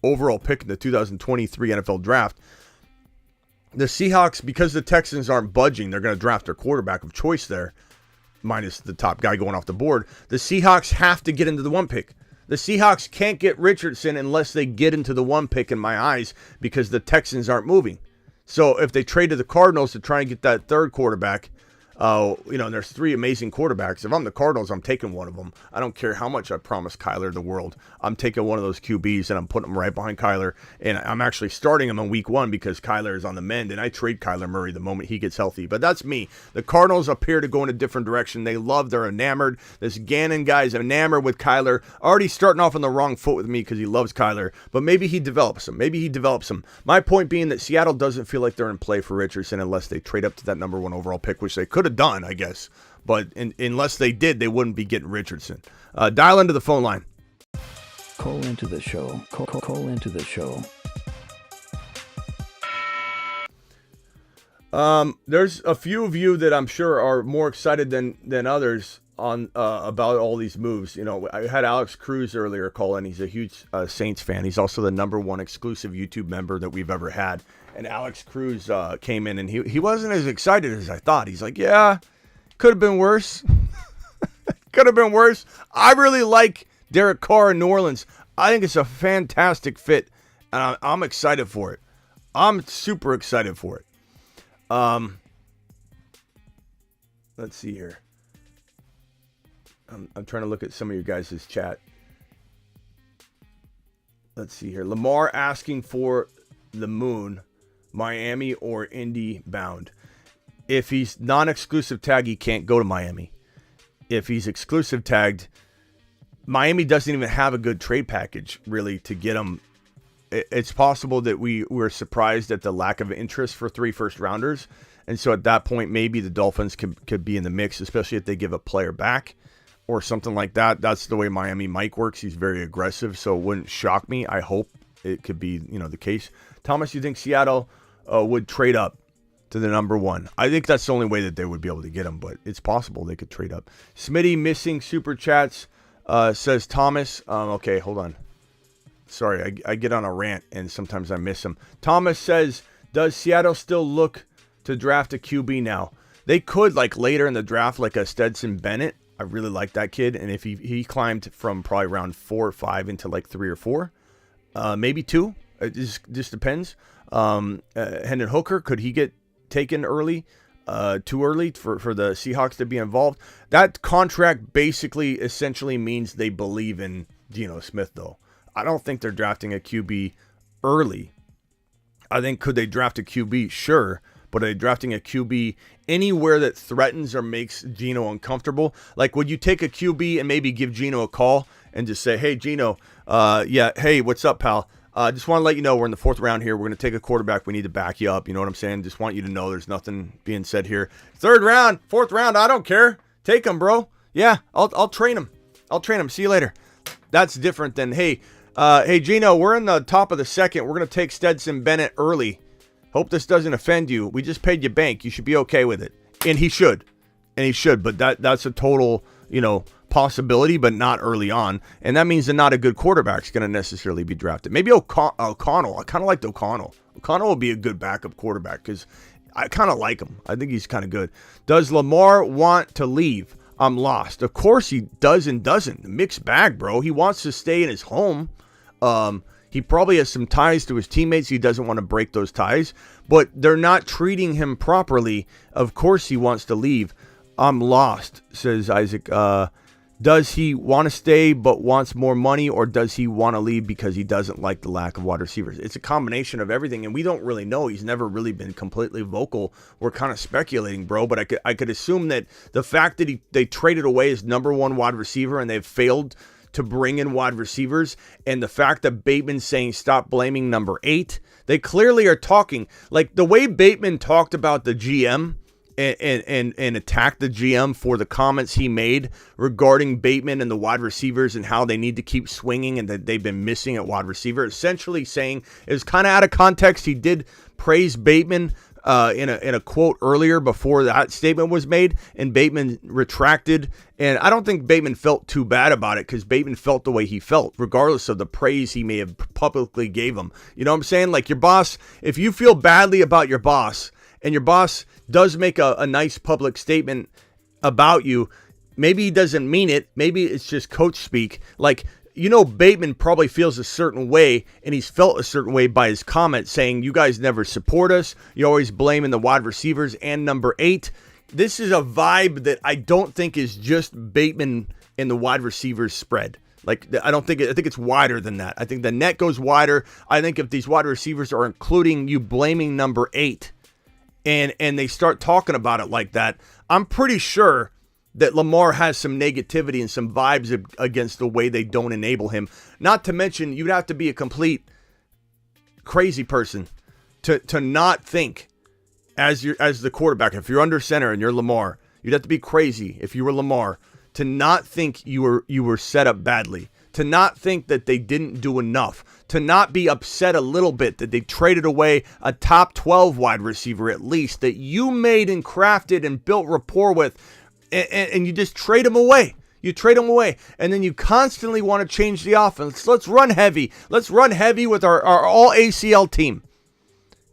overall pick in the 2023 NFL draft, the Seahawks, because the Texans aren't budging, they're going to draft their quarterback of choice there, minus the top guy going off the board. The Seahawks have to get into the 1 pick. The Seahawks can't get Richardson unless they get into the 1 pick in my eyes because the Texans aren't moving. So if they trade to the Cardinals to try and get that third quarterback, There's 3 amazing quarterbacks. If I'm the Cardinals, I'm taking one of them. I don't care how much I promise Kyler the world. I'm taking one of those QBs and I'm putting him right behind Kyler. And I'm actually starting him in week 1 because Kyler is on the mend. And I trade Kyler Murray the moment he gets healthy. But that's me. The Cardinals appear to go in a different direction. They're enamored. This Gannon guy's enamored with Kyler. Already starting off on the wrong foot with me because he loves Kyler. But maybe he develops him. My point being that Seattle doesn't feel like they're in play for Richardson unless they trade up to that number 1 overall pick, which they could have done, I guess. But unless they did, they wouldn't be getting Richardson. Dial into the phone line. Call into the show. Call into the show. There's a few of you that I'm sure are more excited than others on about all these moves. I had Alex Cruz earlier call in. He's a huge Saints fan. He's also the number 1 exclusive YouTube member that we've ever had. And Alex Cruz came in and he wasn't as excited as I thought. He's like, yeah, could have been worse. Could have been worse. I really like Derrick Carr in New Orleans. I think it's a fantastic fit, and I'm excited for it. I'm super excited for it. Let's see here. I'm trying to look at some of your guys' chat. Let's see here. Lamar asking for the moon, Miami or Indy bound. If he's non-exclusive tag, he can't go to Miami. If he's exclusive tagged, Miami doesn't even have a good trade package really to get him. It's possible that we were surprised at the lack of interest for 3 first-rounders. And so at that point, maybe the Dolphins could be in the mix, especially if they give a player back or something like that. That's the way Miami Mike works. He's very aggressive, so it wouldn't shock me. I hope it could be, the case. Thomas, you think Seattle would trade up to the number 1? I think that's the only way that they would be able to get him, but it's possible they could trade up. Smitty missing super chats, says Thomas. Okay, hold on. Sorry, I get on a rant and sometimes I miss them. Thomas says, does Seattle still look to draft a QB now? They could, later in the draft, like a Stetson Bennett. I really like that kid. And if he climbed from probably round 4 or 5 into 3 or 4, maybe 2. It just depends. Hendon Hooker, could he get taken early? Too early for the Seahawks to be involved? That contract basically essentially means they believe in Geno Smith, though. I don't think they're drafting a QB early. I think could they draft a QB? Sure. But are they drafting a QB anywhere that threatens or makes Geno uncomfortable? Would you take a QB and maybe give Geno a call and just say, hey, Geno, hey, what's up, pal? Just want to let you know we're in the 4th round here. We're going to take a quarterback. We need to back you up. You know what I'm saying? Just want you to know there's nothing being said here. 3rd round, 4th round, I don't care. Take him, bro. Yeah, I'll train him. See you later. That's different than, hey, Geno, we're in the top of the 2nd. We're going to take Stetson Bennett early. Hope this doesn't offend you. We just paid you bank. You should be okay with it. And he should. But that's a total, possibility, but not early on. And that means that not a good quarterback is going to necessarily be drafted. Maybe O'Connell. I kind of liked O'Connell. O'Connell will be a good backup quarterback because I kind of like him. I think he's kind of good. Does Lamar want to leave? I'm lost. Of course he does and doesn't. Mixed bag, bro. He wants to stay in his home. He probably has some ties to his teammates. He doesn't want to break those ties, but they're not treating him properly. Of course he wants to leave. I'm lost, says Isaac. Does he want to stay but wants more money, or does he want to leave because he doesn't like the lack of wide receivers? It's a combination of everything, and we don't really know. He's never really been completely vocal. We're kind of speculating, bro, but I could assume that the fact that they traded away his number 1 wide receiver and they've failed to bring in wide receivers, and the fact that Bateman's saying stop blaming number 8, they clearly are talking. The way Bateman talked about the GM and attacked the GM for the comments he made regarding Bateman and the wide receivers and how they need to keep swinging and that they've been missing at wide receiver, essentially saying it was kind of out of context. He did praise Bateman in a quote earlier before that statement was made, and Bateman retracted. And I don't think Bateman felt too bad about it because Bateman felt the way he felt, regardless of the praise he may have publicly gave him. You know what I'm saying? Your boss, if you feel badly about your boss and your boss does make a nice public statement about you, maybe he doesn't mean it. Maybe it's just coach speak. Bateman probably feels a certain way, and he's felt a certain way by his comment saying, you guys never support us. You're always blaming the wide receivers and number 8. This is a vibe that I don't think is just Bateman and the wide receivers spread. Like, I think it's wider than that. I think the net goes wider. I think if these wide receivers are including you blaming number 8 and they start talking about it like that, I'm pretty sure that Lamar has some negativity and some vibes against the way they don't enable him. Not to mention, you'd have to be a complete crazy person to not think as the quarterback. If you're under center and you're Lamar, you'd have to be crazy if you were Lamar to not think you were set up badly, to not think that they didn't do enough, to not be upset a little bit that they traded away a top 12 wide receiver at least that you made and crafted and built rapport with, and you just trade him away. You trade him away, and then you constantly want to change the offense. Let's run heavy. Let's run heavy with our all ACL team.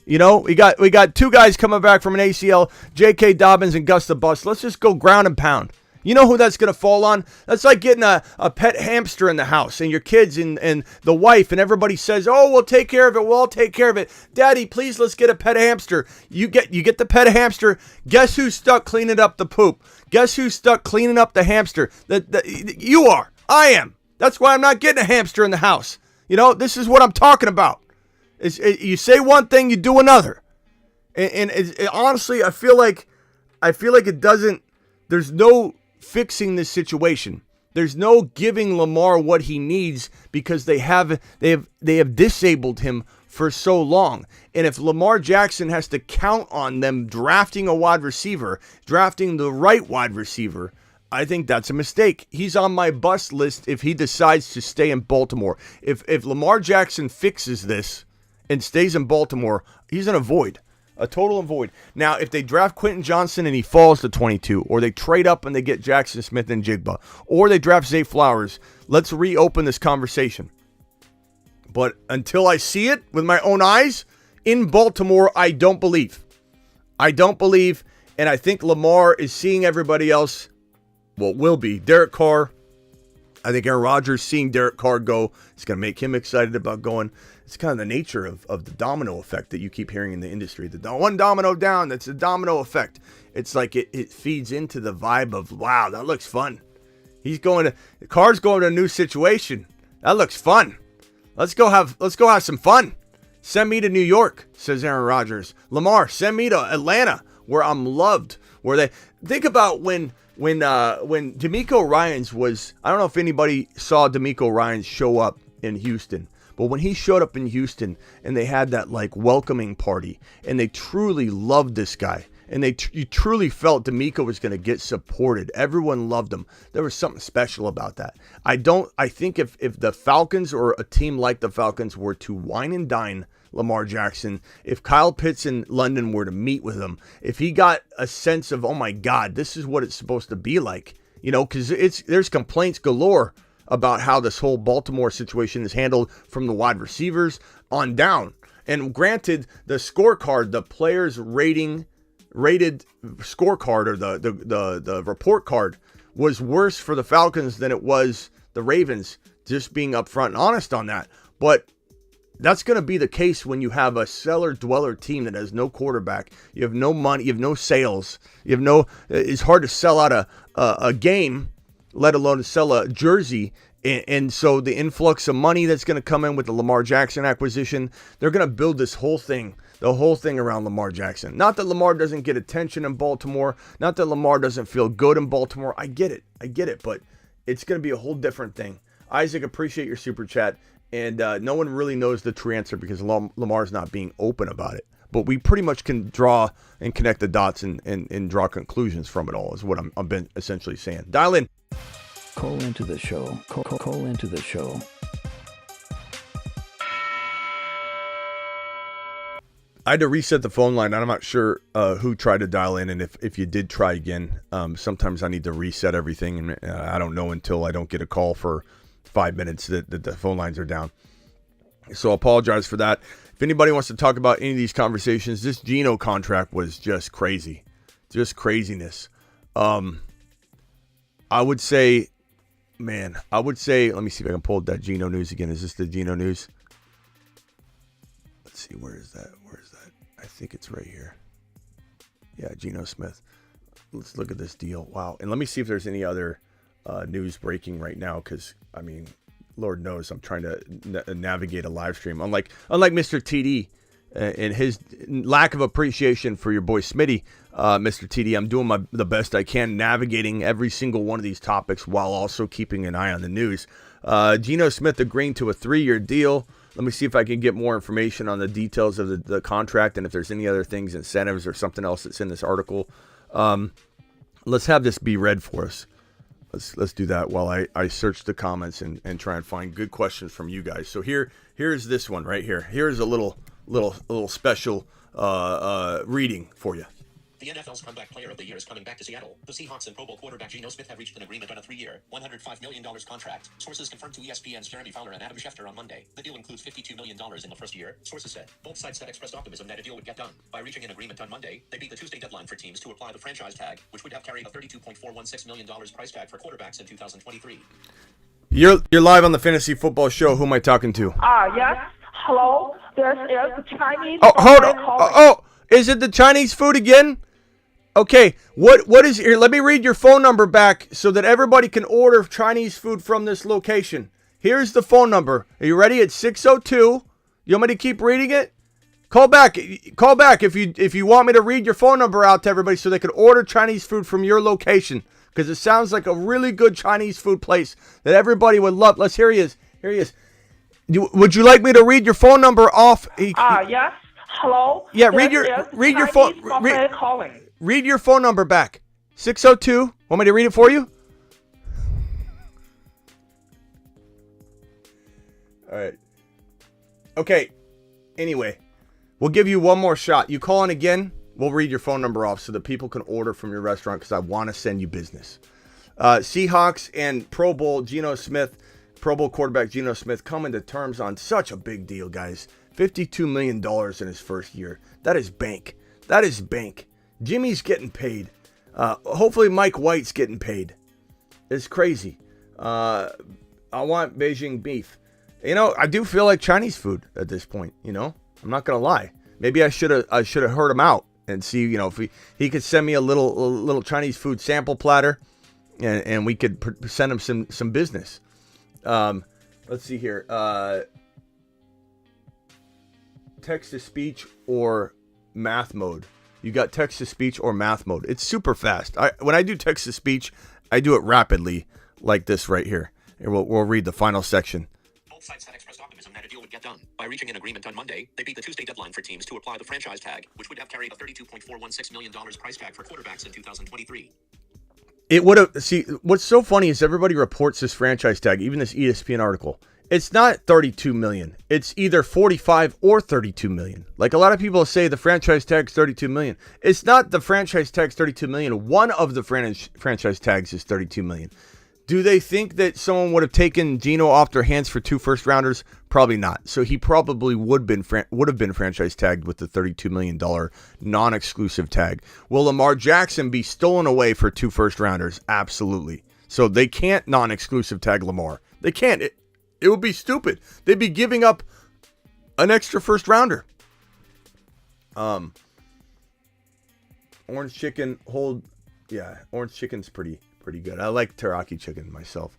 You know, we got 2 guys coming back from an ACL, J.K. Dobbins and Gus the Bus. Let's just go ground and pound. You know who that's going to fall on? That's like getting a pet hamster in the house and your kids and the wife and everybody says, oh, we'll take care of it. We'll all take care of it. Daddy, please, let's get a pet hamster. You get the pet hamster. Guess who's stuck cleaning up the poop? Guess who's stuck cleaning up the hamster? You are. I am. That's why I'm not getting a hamster in the house. You know, this is what I'm talking about. You say one thing, you do another. And honestly, I feel like it doesn't, there's no fixing this situation. There's no giving Lamar what he needs because they have disabled him for so long. And if Lamar Jackson has to count on them drafting a wide receiver, drafting the right wide receiver, I think that's a mistake. He's on my bust list if he decides to stay in Baltimore. If Lamar Jackson fixes this and stays in Baltimore, he's in a void. A total void. Now, if they draft Quentin Johnson and he falls to 22, or they trade up and they get Jackson Smith and Jigba, or they draft Zay Flowers, let's reopen this conversation. But until I see it with my own eyes, in Baltimore, I don't believe. I don't believe, and I think Lamar is seeing everybody else, well, will be. Derrick Carr. I think Aaron Rodgers seeing Derrick Carr go, it's going to make him excited about going. It's kind of the nature of the domino effect that you keep hearing in the industry. The one domino down, that's a domino effect. It's like it feeds into the vibe of, wow, that looks fun. Carr's going to a new situation. That looks fun. Let's go have some fun. Send me to New York, says Aaron Rodgers. Lamar, send me to Atlanta, where I'm loved. Where they think about when DeMeco Ryans was, I don't know if anybody saw DeMeco Ryans show up in Houston. But when he showed up in Houston and they had that like welcoming party and they truly loved this guy and you truly felt DeMeco was going to get supported. Everyone loved him. There was something special about that. I think if the Falcons or a team like the Falcons were to wine and dine Lamar Jackson, if Kyle Pitts in London were to meet with him, if he got a sense of, oh my God, this is what it's supposed to be like, you know, because there's complaints galore about how this whole Baltimore situation is handled from the wide receivers on down. And granted, the scorecard, the players rated scorecard or the report card was worse for the Falcons than it was the Ravens, just being upfront and honest on that. But that's going to be the case when you have a cellar-dweller team that has no quarterback. You have no money. You have no sales. It's hard to sell out a game, let alone to sell a jersey. And so the influx of money that's going to come in with the Lamar Jackson acquisition, they're going to build the whole thing around Lamar Jackson. Not that Lamar doesn't get attention in Baltimore. Not that Lamar doesn't feel good in Baltimore. I get it. But it's going to be a whole different thing. Isaac, appreciate your super chat. And no one really knows the true answer because Lamar's not being open about it. But we pretty much can draw and connect the dots and draw conclusions from it all is what I've been essentially saying. Dial in. Call into the show. Call into the show. I had to reset the phone line. I'm not sure who tried to dial in, and if you did try again, sometimes I need to reset everything, and I don't know until I don't get a call for 5 minutes that the phone lines are down. So I apologize for that. If anybody wants to talk about any of these conversations, this Geno contract was just crazy. Just craziness. I would say, let me see if I can pull up that Geno news again. Is this the Geno news? Let's see, where is that? I think it's right here. Yeah, Geno Smith. let's look at this deal. Wow. And let me see if there's any other news breaking right now, because I mean, Lord knows I'm trying to navigate a live stream. Unlike Mr. TD and his lack of appreciation for your boy Smitty, Mr. TD, I'm doing the best I can navigating every single one of these topics while also keeping an eye on the news. Geno Smith agreeing to a 3-year deal. Let me see if I can get more information on the details of the contract and if there's any other things, incentives or something else that's in this article. Let's have this be read for us. Let's do that while I search the comments and try and find good questions from you guys. So here's this one right here. Here's a little special reading for you. The NFL's comeback player of the year is coming back to Seattle. The Seahawks and Pro Bowl quarterback Geno Smith have reached an agreement on a 3-year, $105 million contract. Sources confirmed to ESPN's Jeremy Fowler and Adam Schefter on Monday. The deal includes $52 million in the first year, sources said. Both sides had expressed optimism that a deal would get done. By reaching an agreement on Monday, they beat the Tuesday deadline for teams to apply the franchise tag, which would have carried a $32.416 million price tag for quarterbacks in 2023. You're live on the Fantasy Football Show. Who am I talking to? Yes. Hello. This is the Chinese. Oh, hold on. Oh, is it the Chinese food again? Okay, what is here? Let me read your phone number back so that everybody can order Chinese food from this location. Here's the phone number. Are you ready? It's 602. You want me to keep reading it? Call back if you want me to read your phone number out to everybody so they can order Chinese food from your location, because it sounds like a really good Chinese food place that everybody would love. Let's hear he is. Here he is. Would you like me to read your phone number off? Yes. Hello. Yeah, read your phone. Calling. Read your phone number back. 602. Want me to read it for you? All right. Okay. Anyway, we'll give you one more shot. You call in again, we'll read your phone number off so that people can order from your restaurant, because I want to send you business. Seahawks and Pro Bowl quarterback Geno Smith coming to terms on such a big deal, guys. $52 million in his first year. That is bank. That is bank. Jimmy's getting paid. Hopefully Mike White's getting paid. It's crazy. I want Beijing beef. I do feel like Chinese food at this point. I'm not gonna lie. Maybe I should have heard him out and see. If he could send me a little Chinese food sample platter, and we could send him some business. Let's see here. Text to speech or math mode. You got text to speech or math mode. It's super fast. When I do text to speech, I do it rapidly, like this right here. And we'll read the final section. Both sides had expressed optimism that a deal would get done. By reaching an agreement on Monday, they beat the Tuesday deadline for teams to apply the franchise tag, which would have carried a $32.416 million price tag for quarterbacks in 2023. It would have. See, what's so funny is everybody reports this franchise tag, even this ESPN article. It's not $32 million. It's either $45 or $32 million. Like a lot of people say the franchise tag's $32 million. It's not the franchise tag's $32 million. One of the franchise tags is $32 million. Do they think that someone would have taken Geno off their hands for 2 first-rounders? Probably not. So he probably would have been franchise tagged with the $32 million non-exclusive tag. Will Lamar Jackson be stolen away for 2 first-rounders? Absolutely. So they can't non-exclusive tag Lamar. They can't. It would be stupid. They'd be giving up an extra first-rounder. Orange chicken orange chicken's pretty good. I like teriyaki chicken myself.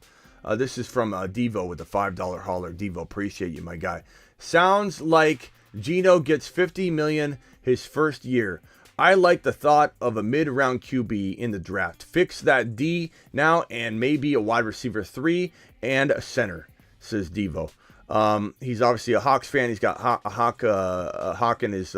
This is from Devo with the $5 hauler. Devo, appreciate you, my guy. Sounds like Geno gets $50 million his first year. I like the thought of a mid-round QB in the draft. Fix that D now and maybe a wide receiver 3 and a center, says Devo. He's obviously a Hawks fan. He's got a Hawk in his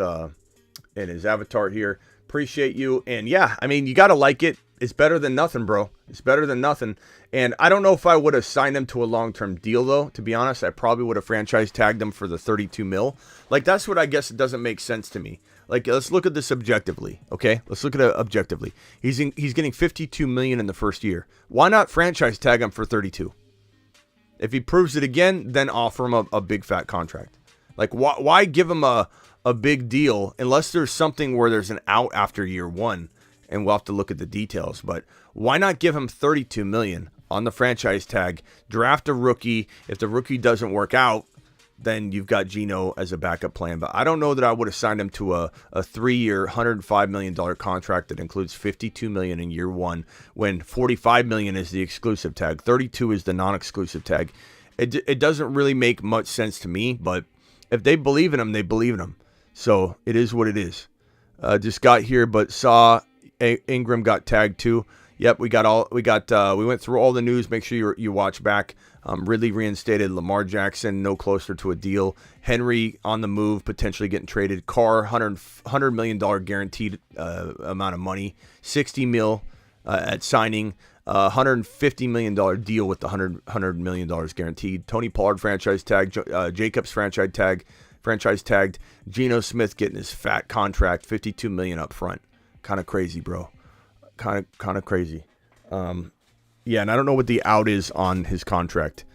avatar here. Appreciate you. And yeah, I mean, you got to like it. It's better than nothing, bro. It's better than nothing. And I don't know if I would have signed him to a long-term deal, though. To be honest, I probably would have franchise tagged him for the $32 million. Like, that's what I guess it doesn't make sense to me. Like, let's look at this objectively, okay? Let's look at it objectively. He's getting $52 million in the first year. Why not franchise tag him for $32 million? If he proves it again, then offer him a big fat contract. Like, why give him a big deal unless there's something where there's an out after year 1? And we'll have to look at the details. But why not give him $32 million on the franchise tag, draft a rookie. If the rookie doesn't work out, then you've got Geno as a backup plan. But I don't know that I would have signed him to a 3-year, $105 million contract that includes $52 million in year one, when $45 million is the exclusive tag, $32 is the non-exclusive tag. It doesn't really make much sense to me, but if they believe in him, they believe in him. So it is what it is. Just got here, but saw Ingram got tagged too. Yep, we went through all the news. Make sure you watch back. Ridley reinstated. Lamar Jackson no closer to a deal. Henry on the move, potentially getting traded. Carr, $100 million guaranteed amount of money. $60 million at signing. $150 million deal with the $100 million guaranteed. Tony Pollard franchise tag. Jacobs franchise tagged. Geno Smith getting his fat contract, $52 million up front. Kind of crazy, bro. Kind of crazy. Yeah, and I don't know what the out is on his contract.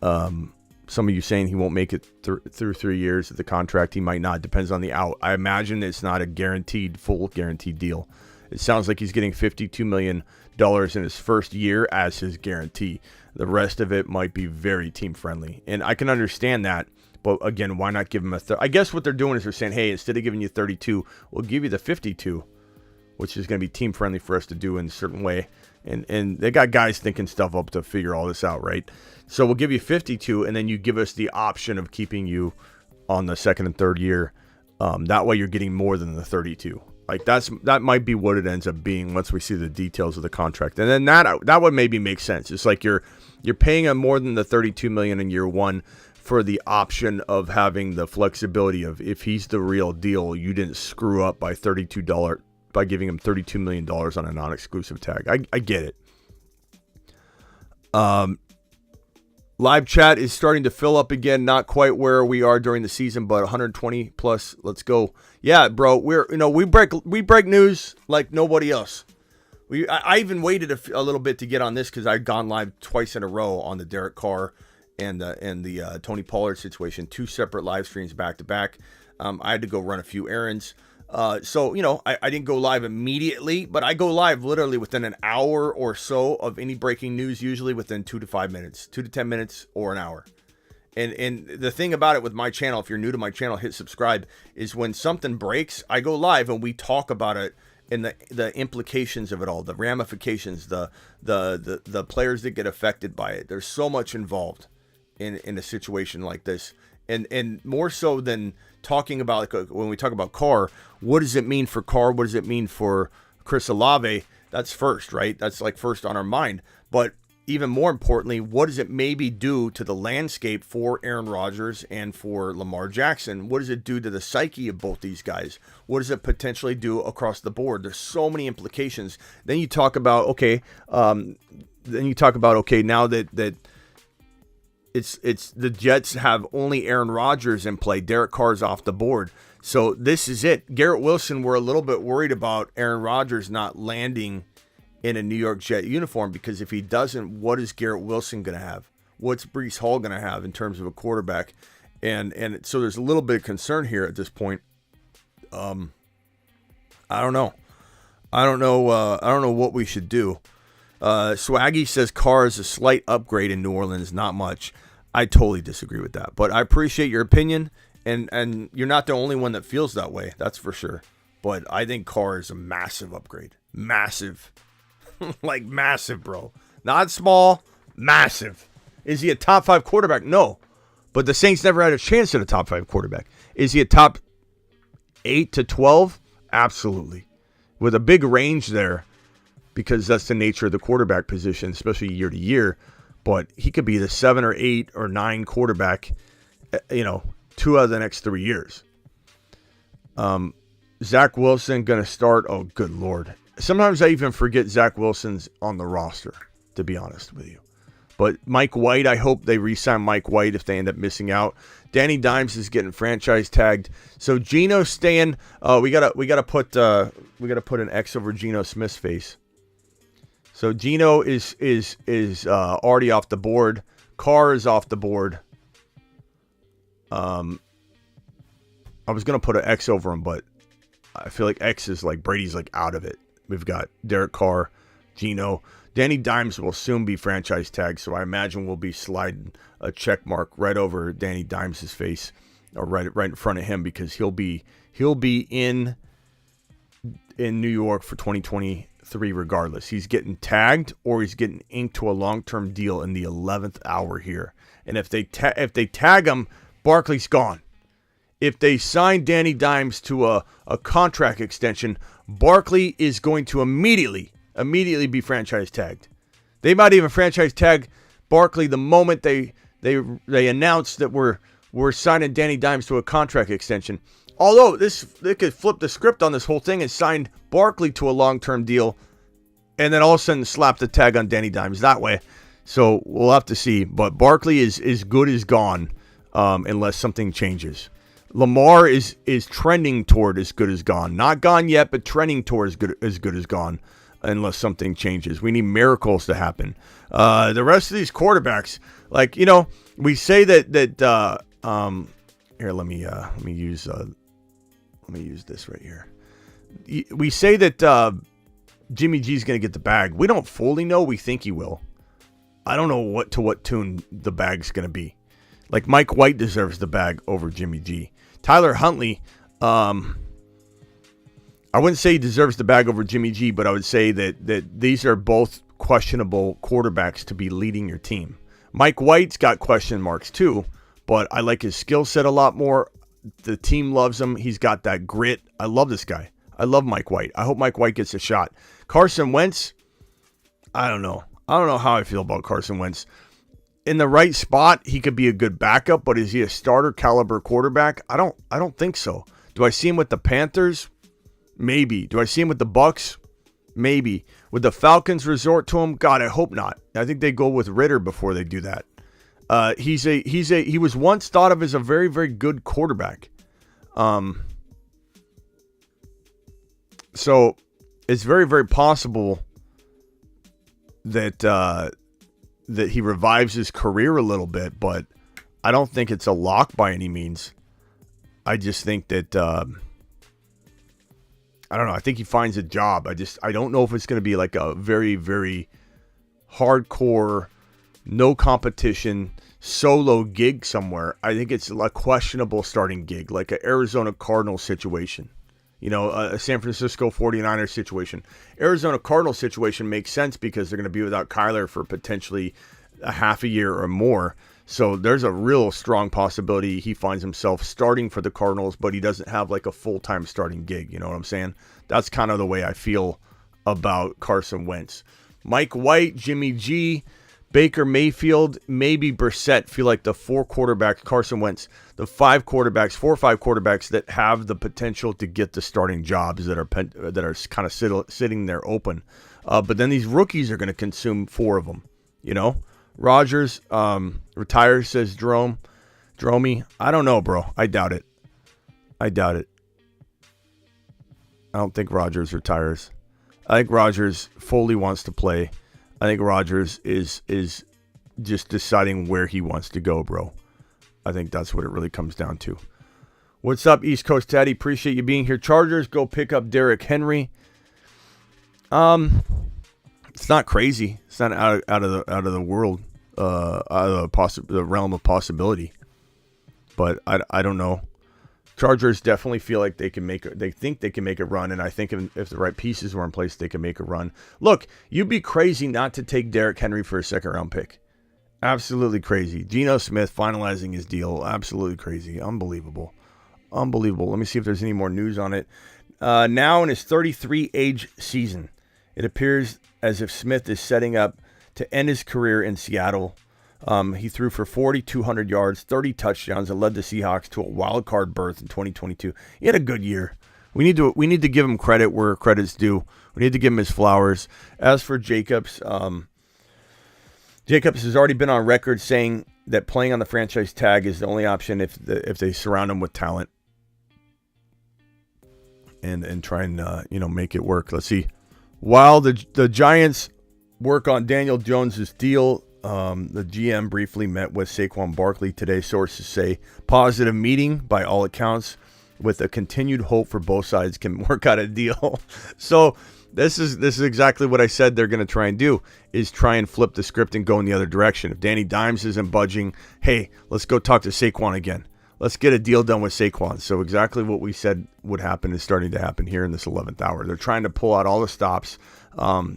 Some of you saying he won't make it through 3 years of the contract. He might not. Depends on the out. I imagine it's not a full guaranteed deal. It sounds like he's getting $52 million in his first year as his guarantee. The rest of it might be very team friendly. And I can understand that. But again, why not give him I guess what they're doing is they're saying, hey, instead of giving you 32, we'll give you the 52, which is going to be team friendly for us to do in a certain way. And they got guys thinking stuff up to figure all this out, right? So we'll give you 52, and then you give us the option of keeping you on the second and third year. That way you're getting more than the 32. Like that might be what it ends up being once we see the details of the contract. And then that would maybe make sense. It's like you're paying him more than the $32 million in year one for the option of having the flexibility of, if he's the real deal, you didn't screw up by by giving him $32 million on a non-exclusive tag. I get it. Live chat is starting to fill up again. Not quite where we are during the season, but 120 plus. Let's go. Yeah, bro. We break news like nobody else. I even waited a little bit to get on this because I'd gone live twice in a row on the Derrick Carr and the Tony Pollard situation. 2 separate live streams back to back. I had to go run a few errands. So, I didn't go live immediately, but I go live literally within an hour or so of any breaking news, usually within 2 to 5 minutes, 2 to 10 minutes or an hour. And the thing about it with my channel, if you're new to my channel, hit subscribe, is when something breaks, I go live and we talk about it and the implications of it all, the ramifications, the players that get affected by it. There's so much involved in a situation like this. And more so than talking about, like, when we talk about Carr, what does it mean for Carr? What does it mean for Chris Olave? That's first, right? That's like first on our mind. But even more importantly, what does it maybe do to the landscape for Aaron Rodgers and for Lamar Jackson? What does it do to the psyche of both these guys? What does it potentially do across the board? There's so many implications. Then you talk about, now that it's the Jets have only Aaron Rodgers in play. Derek Carr's off the board. So this is it. Garrett Wilson, we're a little bit worried about Aaron Rodgers not landing in a New York Jet uniform, because if he doesn't, what is Garrett Wilson going to have? What's Breece Hall going to have in terms of a quarterback? And so there's a little bit of concern here at this point. I don't know. I don't know what we should do. Swaggy says Carr is a slight upgrade in New Orleans, not much. I totally disagree with that, but I appreciate your opinion, and you're not the only one that feels that way. That's for sure. But I think Carr is a massive upgrade. Massive. Like massive, bro. Not small, massive. Is he a top 5 quarterback? No. But the Saints never had a chance at a top 5 quarterback. Is he a top 8 to 12? Absolutely. With a big range there, because that's the nature of the quarterback position, especially year to year. But he could be the 7 or 8 or 9 quarterback, 2 out of the next 3 years. Zach Wilson going to start. Oh, good Lord. Sometimes I even forget Zach Wilson's on the roster, to be honest with you. But Mike White, I hope they re-sign Mike White if they end up missing out. Danny Dimes is getting franchise tagged. So Geno staying. We gotta put an X over Geno Smith's face. So Geno is already off the board. Carr is off the board. I was gonna put an X over him, but I feel like X is like Brady's like out of it. We've got Derek Carr, Geno. Danny Dimes will soon be franchise tagged, so I imagine we'll be sliding a check mark right over Danny Dimes' face, or right in front of him, because he'll be in New York for 2023 regardless. He's getting tagged or he's getting inked to a long-term deal in the 11th hour here. And if they tag him, Barkley's gone. If they sign Danny Dimes to a contract extension, Barkley is going to immediately be franchise tagged. They might even franchise tag Barkley the moment they announce that we're signing Danny Dimes to a contract extension. Although they could flip the script on this whole thing and sign Barkley to a long-term deal, and then all of a sudden slap the tag on Danny Dimes that way. So we'll have to see. But Barkley is good as gone unless something changes. Lamar is trending toward as good as gone. Not gone yet, but trending toward as good as gone unless something changes. We need miracles to happen. The rest of these quarterbacks, like, we say that here, let me use this right here. We say that Jimmy G's going to get the bag. We don't fully know. We think he will. I don't know what tune the bag's going to be. Like, Mike White deserves the bag over Jimmy G. Tyler Huntley, I wouldn't say he deserves the bag over Jimmy G, but I would say that these are both questionable quarterbacks to be leading your team. Mike White's got question marks too, but I like his skill set a lot more. The team loves him. He's got that grit. I love this guy. I love Mike White. I hope Mike White gets a shot. Carson Wentz, I don't know. I don't know how I feel about Carson Wentz. In the right spot, he could be a good backup, but is he a starter caliber quarterback? I don't think so. Do I see him with the Panthers? Maybe. Do I see him with the Bucks? Maybe. Would the Falcons resort to him? God, I hope not. I think they go with Ritter before they do that. He was once thought of as a very, very good quarterback. So it's very, very possible that he revives his career a little bit, but I don't think it's a lock by any means. I just think that I don't know. I think he finds a job. I don't know if it's going to be like a very, very hardcore, no competition, solo gig somewhere. I think it's a questionable starting gig, like an Arizona Cardinals situation. A San Francisco 49ers situation. Arizona Cardinals situation makes sense because they're going to be without Kyler for potentially a half a year or more. So there's a real strong possibility he finds himself starting for the Cardinals, but he doesn't have like a full-time starting gig. You know what I'm saying? That's kind of the way I feel about Carson Wentz. Mike White, Jimmy G, Baker Mayfield, maybe Brissett feel like the four quarterbacks, Carson Wentz, the four or five quarterbacks that have the potential to get the starting jobs that are kind of sitting there open. But then these rookies are going to consume four of them. Rodgers retires, says Dromey. I don't know, bro. I doubt it. I don't think Rodgers retires. I think Rodgers fully wants to play. I think Rodgers is just deciding where he wants to go, bro. I think that's what it really comes down to. What's up, East Coast Taddy? Appreciate you being here. Chargers, go pick up Derrick Henry. It's not crazy. It's not out of the world, out of the realm of possibility. But I don't know. Chargers definitely feel like they think they can make a run, and I think if the right pieces were in place, they can make a run. Look, you'd be crazy not to take Derrick Henry for a second-round pick. Absolutely crazy. Geno Smith finalizing his deal. Absolutely crazy. Unbelievable. Let me see if there's any more news on it. Now in his 33 age season, it appears as if Smith is setting up to end his career in Seattle. He threw for 4,200 yards, 30 touchdowns, and led the Seahawks to a wild card berth in 2022. He had a good year. We need to give him credit where credit's due. We need to give him his flowers. As for Jacobs, Jacobs has already been on record saying that playing on the franchise tag is the only option if they surround him with talent and try and make it work. Let's see. While the Giants work on Daniel Jones's deal, the GM briefly met with Saquon Barkley today. Sources say positive meeting by all accounts, with a continued hope for both sides can work out a deal. So This is exactly what I said they're going to try and do, is try and flip the script and go in the other direction. If Danny Dimes isn't budging, hey, let's go talk to Saquon again. Let's get a deal done with Saquon. So exactly what we said would happen is starting to happen here in this 11th hour. They're trying to pull out all the stops.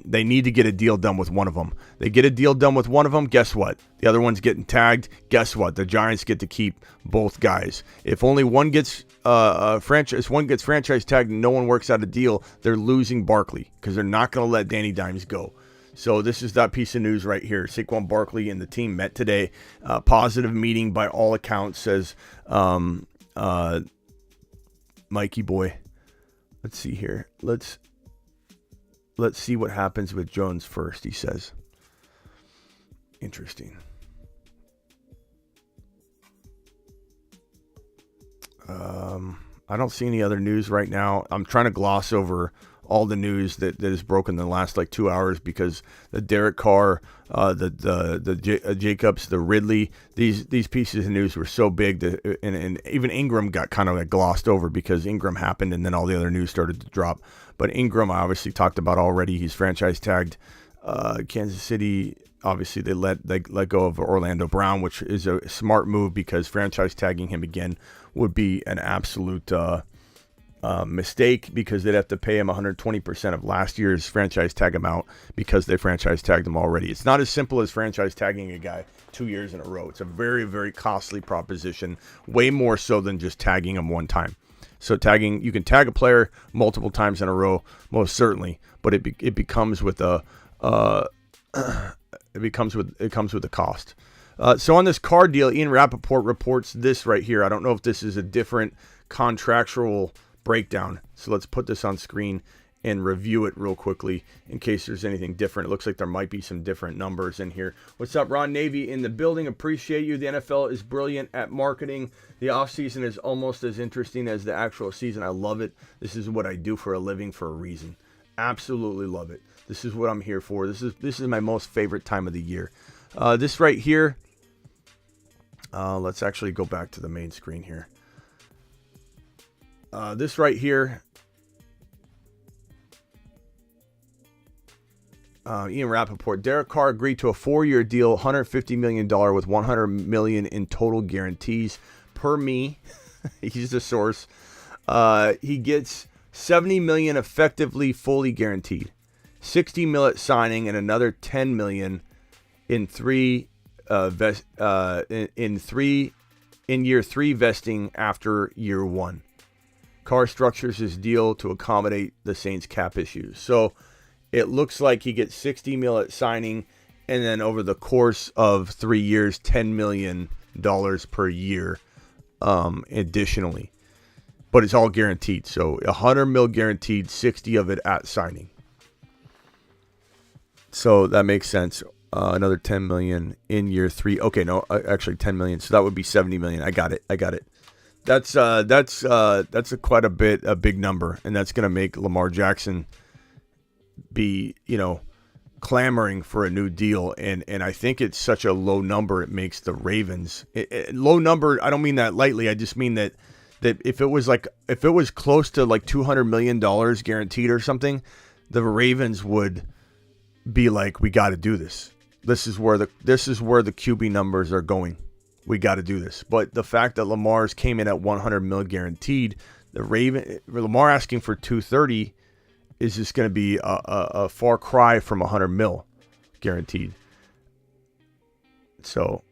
They need to get a deal done with one of them. They get a deal done with one of them, guess what? The other one's getting tagged. Guess what? The Giants get to keep both guys. If only one gets franchise tagged and no one works out a deal, they're losing Barkley because they're not going to let Danny Dimes go. So this is that piece of news right here. Saquon Barkley and the team met today. Positive meeting by all accounts, says Mikey boy. Let's see here. Let's see what happens with Jones first, he says. Interesting. I don't see any other news right now. I'm trying to gloss over all the news that has broken in the last 2 hours because the Derrick Carr, the Jacobs, the Ridley, these pieces of news were so big that and even Ingram got kind of glossed over because Ingram happened and then all the other news started to drop. But Ingram, I obviously talked about already. He's franchise tagged. Kansas City, obviously they let go of Orlando Brown, which is a smart move because franchise tagging him again would be an absolute mistake because they'd have to pay him 120% of last year's franchise tag amount because they franchise tagged him already. It's not as simple as franchise tagging a guy 2 years in a row. It's a very, very costly proposition, way more so than just tagging him one time. So tagging, you can tag a player multiple times in a row, most certainly, but it becomes with a it comes with a cost. So on this Carr deal, Ian Rappaport reports this right here. I don't know if this is a different contractual breakdown. So let's put this on screen and review it real quickly in case there's anything different. It looks like there might be some different numbers in here. What's up, Ron Navy in the building? Appreciate you. The NFL is brilliant at marketing. The offseason is almost as interesting as the actual season. I love it. This is what I do for a living for a reason. Absolutely love it. This is what I'm here for. This is my most favorite time of the year. This right here, let's actually go back to the main screen here. This right here, Ian Rappaport, Derek Carr agreed to a 4-year deal, $150 million with $100 million in total guarantees. Per me, he's the source. He gets $70 million effectively fully guaranteed, $60 million at signing, and another $10 million in year 3 vesting after year 1. Carr structures his deal to accommodate the Saints' cap issues. So it looks like he gets $60 million at signing, and then over the course of 3 years, $10 million per year additionally. But it's all guaranteed. So $100 million guaranteed, 60 of it at signing. So that makes sense. Another $10 million in year 3. Okay, no, actually $10 million. So that would be $70 million. I got it. That's quite a big number, and that's going to make Lamar Jackson be, clamoring for a new deal. And I think it's such a low number. It makes the Ravens low number. I don't mean that lightly. I just mean that if it was close to $200 million guaranteed or something, the Ravens would be like, we got to do this. This is where the QB numbers are going. We got to do this. But the fact that Lamar's came in at $100 million guaranteed, Lamar asking for $230 is just going to be a far cry from $100 million guaranteed. So,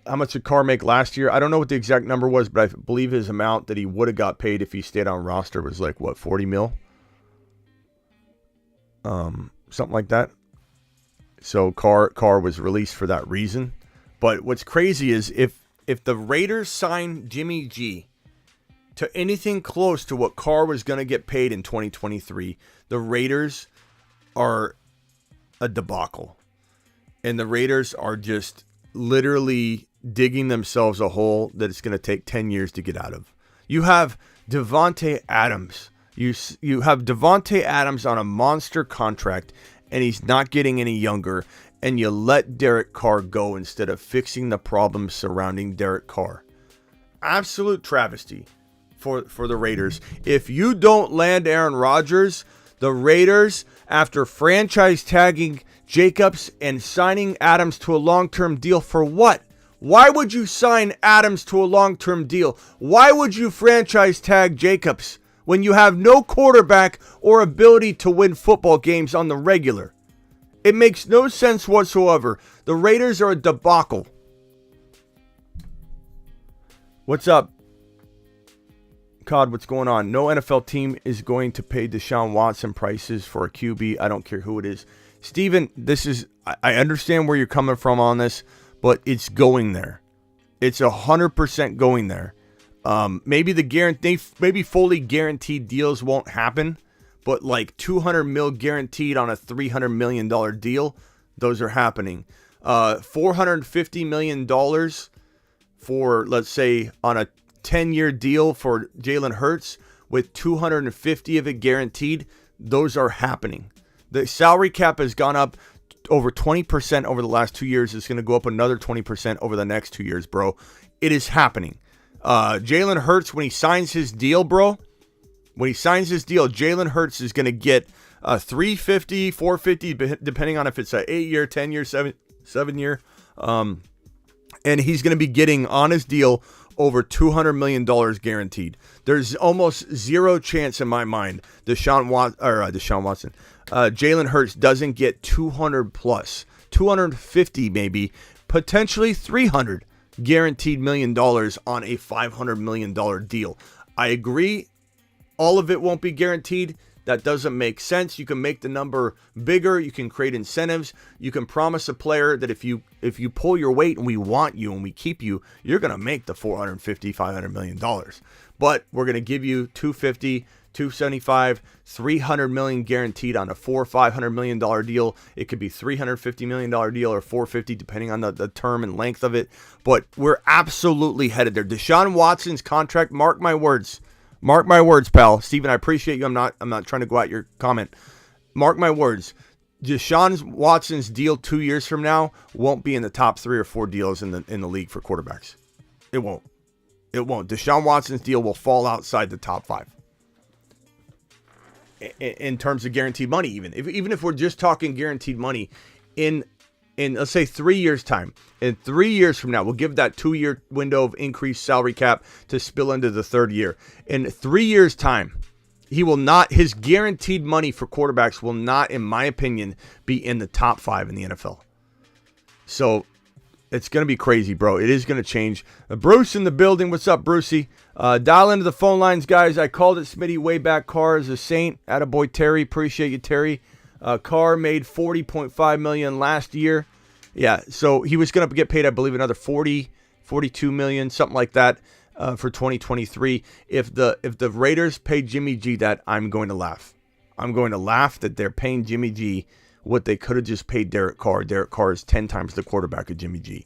how much did Carr make last year? I don't know what the exact number was, but I believe his amount that he would have got paid if he stayed on roster was $40 million? Something like that. So Carr was released for that reason. But what's crazy is if the Raiders sign Jimmy G to anything close to what Carr was going to get paid in 2023, the Raiders are a debacle. And the Raiders are just literally digging themselves a hole that it's going to take 10 years to get out of. You have Devontae Adams. You have Devontae Adams on a monster contract, and he's not getting any younger, and you let Derek Carr go instead of fixing the problems surrounding Derek Carr. Absolute travesty for the Raiders. If you don't land Aaron Rodgers, The Raiders, after franchise tagging Jacobs and signing Adams to a long-term deal for what? Why would you sign Adams to a long-term deal? Why would you franchise tag Jacobs when you have no quarterback or ability to win football games on the regular? It makes no sense whatsoever. The Raiders are a debacle. What's up? COD, what's going on? No NFL team is going to pay Deshaun Watson prices for a QB. I don't care who it is. Steven, I understand where you're coming from on this, but it's going there. It's 100% going there. Maybe fully guaranteed deals won't happen, but like $200 million guaranteed on a $300 million deal, those are happening. $450 million for, let's say, on a 10-year deal for Jalen Hurts with $250 of it guaranteed, those are happening. The salary cap has gone up over 20% over the last 2 years. It's going to go up another 20% over the next 2 years, bro. It is happening. Jalen Hurts, when he signs his deal, bro, Jalen Hurts is going to get $350, $450, depending on if it's an 8-year, 10-year, 7-year. And he's going to be getting on his deal over $200 million guaranteed. There's almost zero chance in my mind Jalen Hurts doesn't get 200 plus, 250 maybe, potentially 300 guaranteed $1 million on a $500 million deal. I agree, all of it won't be guaranteed. That doesn't make sense. You can make the number bigger. You can create incentives. You can promise a player that if you pull your weight and we want you and we keep you, you're going to make the $450, $500 million. But we're going to give you $250, $275, $300 million guaranteed on a $500 million deal. It could be $350 million deal or $450, depending on the term and length of it. But we're absolutely headed there. Deshaun Watson's contract, mark my words. Mark my words, pal. Steven, I appreciate you. I'm not trying to go at your comment. Mark my words. Deshaun Watson's deal 2 years from now won't be in the top 3 or 4 deals in the league for quarterbacks. It won't. It won't. Deshaun Watson's deal will fall outside the top 5. In terms of guaranteed money, even if we're just talking guaranteed money, in let's say 3 years time, in 3 years from now, we'll give that 2-year window of increased salary cap to spill into the third year. In 3 years time, his guaranteed money for quarterbacks will not, in my opinion, be in the top 5 in the NFL. So it's going to be crazy, bro. It is going to change. Bruce in the building. What's up, Brucey? Dial into the phone lines, guys. I called it Smitty way back. Carr is a saint. Attaboy, Terry. Appreciate you, Terry. Carr made $40.5 million last year. Yeah, so he was going to get paid, I believe, another $42 million, something like that, for 2023. If the Raiders pay Jimmy G that, I'm going to laugh. I'm going to laugh that they're paying Jimmy G what they could have just paid Derek Carr. Derek Carr is 10 times the quarterback of Jimmy G.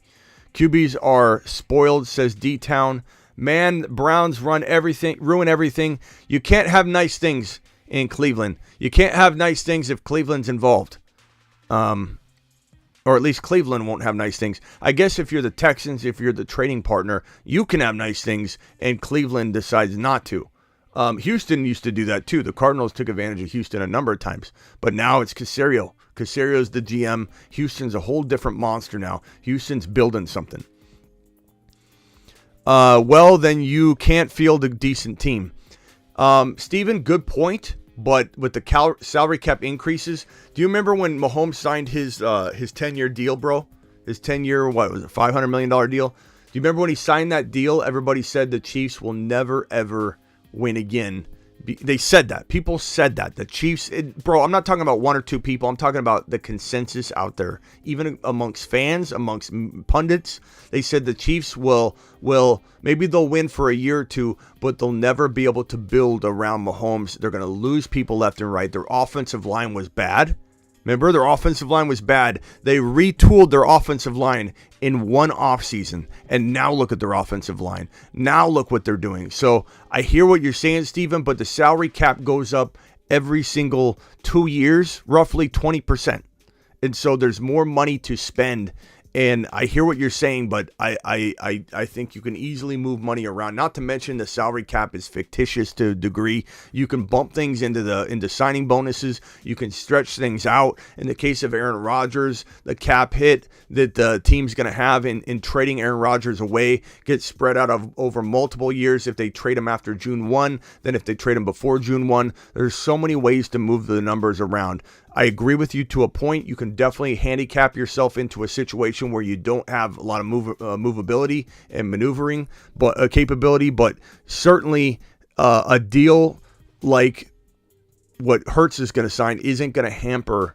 QBs are spoiled, says D-Town. Man, Browns ruin everything. You can't have nice things in Cleveland. You can't have nice things if Cleveland's involved. Or at least Cleveland won't have nice things. I guess if you're the Texans, if you're the trading partner, you can have nice things, and Cleveland decides not to. Houston used to do that too. The Cardinals took advantage of Houston a number of times. But now it's Caserio. Caserio's the GM. Houston's a whole different monster now. Houston's building something. Well, then you can't field a decent team. Steven, good point. But with the salary cap increases, do you remember when Mahomes signed his 10-year deal, bro? His 10-year, what was it, $500 million deal? Do you remember when he signed that deal? Everybody said the Chiefs will never, ever win again. They said that. People said that. The Chiefs, bro, I'm not talking about one or two people. I'm talking about the consensus out there. Even amongst fans, amongst pundits, they said the Chiefs will maybe they'll win for a year or two, but they'll never be able to build around Mahomes. They're going to lose people left and right. Their offensive line was bad. Remember, their offensive line was bad. They retooled their offensive line in one offseason, and now look at their offensive line. Now look what they're doing. So I hear what you're saying, Steven, but the salary cap goes up every single 2 years, roughly 20%. And so there's more money to spend And I hear what you're saying, but I think you can easily move money around. Not to mention the salary cap is fictitious to a degree. You can bump things into signing bonuses. You can stretch things out. In the case of Aaron Rodgers, the cap hit that the team's going to have in trading Aaron Rodgers away gets spread out over multiple years. If they trade him after June 1, then if they trade him before June 1, there's so many ways to move the numbers around. I agree with you to a point. You can definitely handicap yourself into a situation where you don't have a lot of movability and maneuvering capability, but certainly a deal like what Hurts is going to sign isn't going to hamper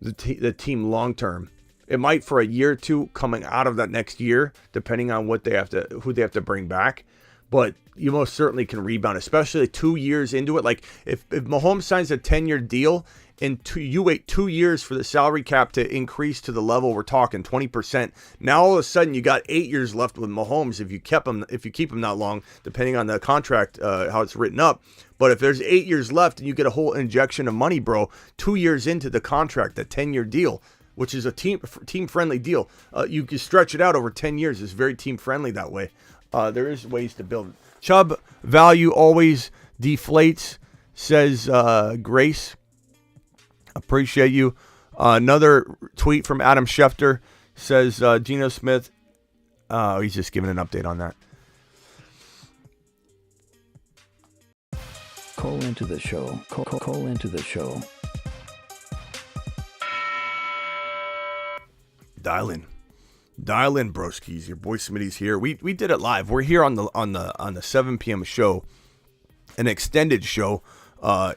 the team long term. It might for a year or two coming out of that next year, depending on who they have to bring back. But you most certainly can rebound, especially 2 years into it. Like if Mahomes signs a 10-year deal, and you wait 2 years for the salary cap to increase to the level we're talking 20%. Now all of a sudden you got 8 years left with Mahomes if you keep him that long, depending on the contract how it's written up. But if there's 8 years left and you get a whole injection of money, bro, 2 years into the contract, the 10-year deal, which is a team friendly deal, you can stretch it out over 10 years. It's very team friendly that way. There is ways to build it. Chubb value always deflates, says Grace. Appreciate you. Another tweet from Adam Schefter says Geno Smith. He's just giving an update on that. Call into the show. Call into the show. Dial in, broskies. Your boy Smitty's here. We did it live. We're here on the 7 p.m. show, an extended show.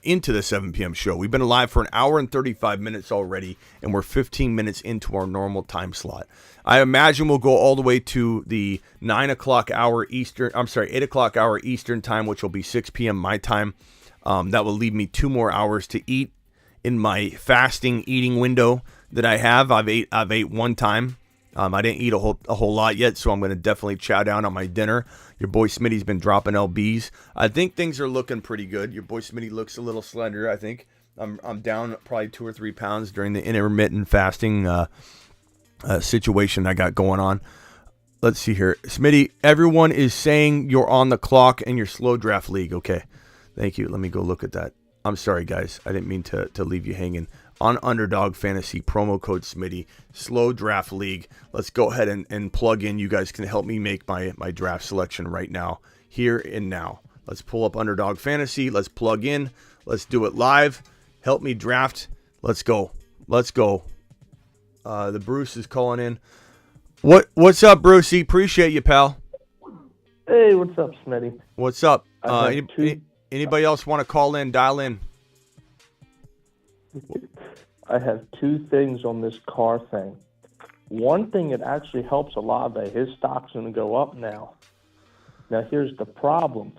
Into the 7 p.m. show. We've been live for an hour and 35 minutes already, and we're 15 minutes into our normal time slot. I imagine we'll go all the way to the 8 o'clock hour Eastern time, which will be 6 p.m. my time. That will leave me 2 more hours to eat in my fasting eating window that I have. I've ate one time. I didn't eat a whole lot yet, so I'm going to definitely chow down on my dinner. Your boy Smitty's been dropping LBs. I think things are looking pretty good. Your boy Smitty looks a little slender, I think. I'm down probably 2 or 3 pounds during the intermittent fasting situation I got going on. Let's see here. Smitty, everyone is saying you're on the clock in your slow draft league. Okay, thank you. Let me go look at that. I'm sorry, guys. I didn't mean to leave you hanging. On Underdog Fantasy, promo code Smitty, slow draft league. Let's go ahead and plug in. You guys can help me make my draft selection right now, here and now. Let's pull up Underdog Fantasy. Let's plug in. Let's do it live. Help me draft. Let's go. The Bruce is calling in. What's up, Brucey? Appreciate you, pal. Hey, what's up, Smitty? What's up? Anybody else want to call in? Dial in. I have 2 things on this Carr thing. One thing that actually helps Olave, his stock's going to go up now. Now, here's the problem.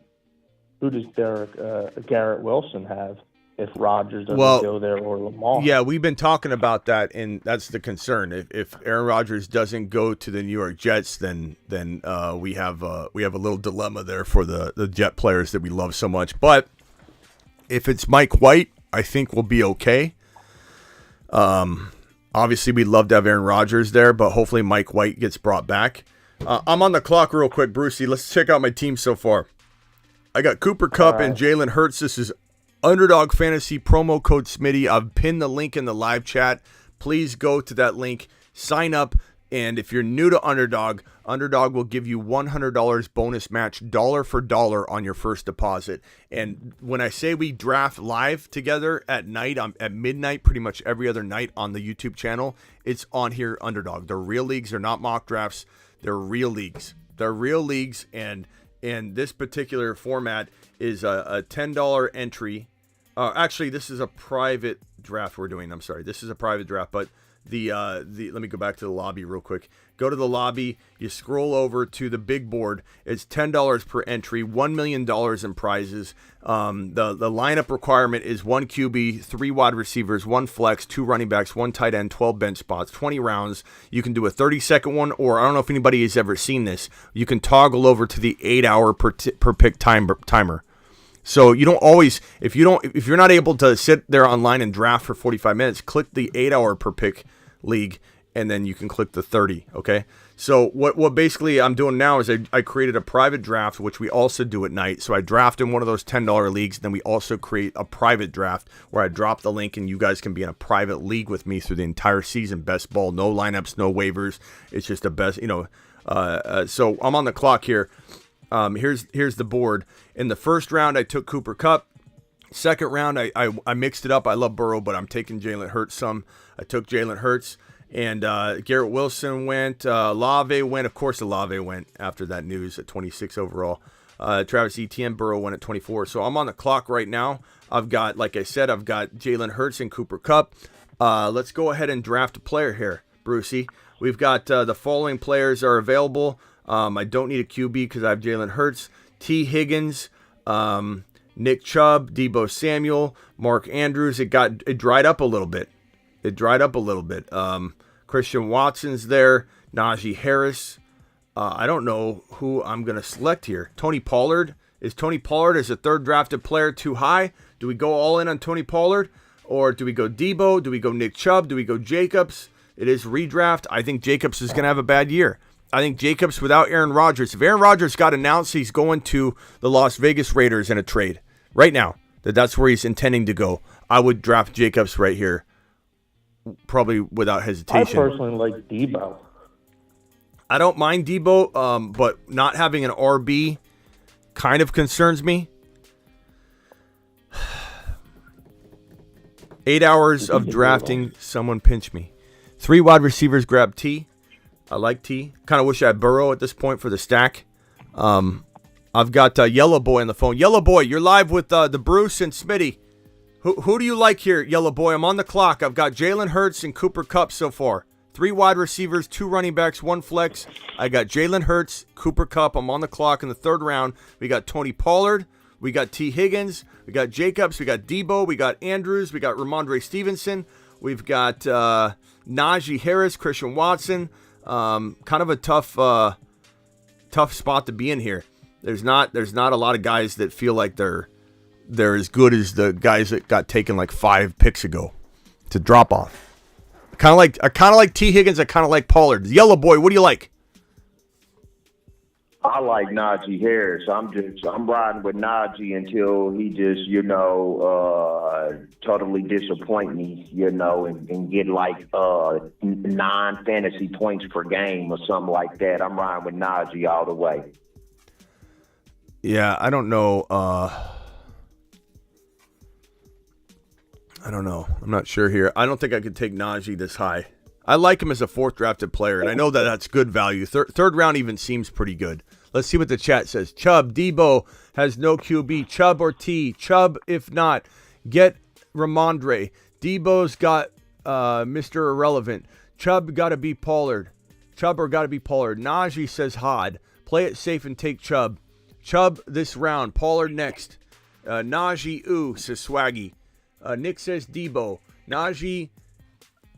Who does Garrett Wilson have if Rodgers doesn't go there or Lamar? Yeah, we've been talking about that, and that's the concern. If Aaron Rodgers doesn't go to the New York Jets, then we have a little dilemma there for the Jet players that we love so much. But if it's Mike White, I think we'll be okay. Obviously, we'd love to have Aaron Rodgers there, but hopefully Mike White gets brought back. I'm on the clock real quick, Brucey. Let's check out my team so far. I got Cooper Kupp and Jalen Hurts. This is Underdog Fantasy, promo code Smitty. I've pinned the link in the live chat. Please go to that link, sign up, and if you're new to Underdog will give you $100 bonus match, dollar for dollar on your first deposit. And when I say we draft live together at night, at midnight, pretty much every other night on the YouTube channel, it's on here, Underdog. They're real leagues. They're not mock drafts. They're real leagues. And this particular format is a $10 entry. Actually, this is a private draft we're doing. I'm sorry. This is a private draft, but let me go back to the lobby real quick. Go to the lobby. You scroll over to the big board. It's $10 per entry, $1 million in prizes. The lineup requirement is 1 QB, 3 wide receivers, 1 flex, 2 running backs, 1 tight end, 12 bench spots, 20 rounds. You can do a 30-second one, or I don't know if anybody has ever seen this. You can toggle over to the 8-hour per pick timer. So you don't always, if you're not able to sit there online and draft for 45 minutes, click the 8-hour per pick league, and then you can click the 30, okay? So what basically I'm doing now is I created a private draft, which we also do at night. So I draft in one of those $10 leagues, and then we also create a private draft where I drop the link, and you guys can be in a private league with me through the entire season. Best ball, no lineups, no waivers. It's just the best, so I'm on the clock here. Here's the board. In the first round, I took Cooper Kupp. Second round, I mixed it up. I love Burrow, but I'm taking Jalen Hurts some. I took Jalen Hurts. And Garrett Wilson went. Olave went. Of course, Olave went after that news at 26 overall. Travis Etienne, Burrow went at 24. So I'm on the clock right now. I've got, like I said, I've got Jalen Hurts and Cooper Kupp. Let's go ahead and draft a player here, Brucey. We've got the following players are available. I don't need a QB because I have Jalen Hurts, T. Higgins, Nick Chubb, Deebo Samuel, Mark Andrews. It dried up a little bit. Christian Watson's there. Najee Harris. I don't know who I'm going to select here. Tony Pollard. Is Tony Pollard as a third drafted player too high? Do we go all in on Tony Pollard? Or do we go Deebo? Do we go Nick Chubb? Do we go Jacobs? It is redraft. I think Jacobs is going to have a bad year. I think Jacobs without Aaron Rodgers. If Aaron Rodgers got announced he's going to the Las Vegas Raiders in a trade right now, that's where he's intending to go, I would draft Jacobs right here. Probably without hesitation. I personally like Deebo. I don't mind Deebo, but not having an RB kind of concerns me. 8 hours of drafting. Someone pinch me. 3 wide receivers grab T. I like T. Kind of wish I had Burrow at this point for the stack. I've got Yellow Boy on the phone. Yellow Boy, you're live with the Bruce and Smitty. Who do you like here, Yellow Boy? I'm on the clock. I've got Jalen Hurts and Cooper Kupp so far. 3 wide receivers, 2 running backs, 1 flex. I got Jalen Hurts, Cooper Kupp. I'm on the clock in the third round. We got Tony Pollard. We got T. Higgins. We got Jacobs. We got Deebo. We got Andrews. We got Ramondre Stevenson. We've got Najee Harris, Christian Watson. Kind of a tough spot to be in here. There's not a lot of guys that feel like they're as good as the guys that got taken like 5 picks ago to drop off. I kind of like T. Higgins. I kind of like Pollard. Yellow Boy, what do you like? I like Najee Harris. I'm riding with Najee until he just, totally disappoint me, and get like 9 fantasy points per game or something like that. I'm riding with Najee all the way. Yeah, I don't know. I don't know. I'm not sure here. I don't think I could take Najee this high. I like him as a 4th drafted player, and I know that that's good value. Third round even seems pretty good. Let's see what the chat says. Chubb, Deebo has no QB. Chubb or T. Chubb, if not, get Ramondre. Deebo's got Mr. Irrelevant. Chubb got to be Pollard. Chubb or got to be Pollard. Najee says Hod. Play it safe and take Chubb. Chubb this round. Pollard next. Najee, says Swaggy. Nick says Deebo. Najee,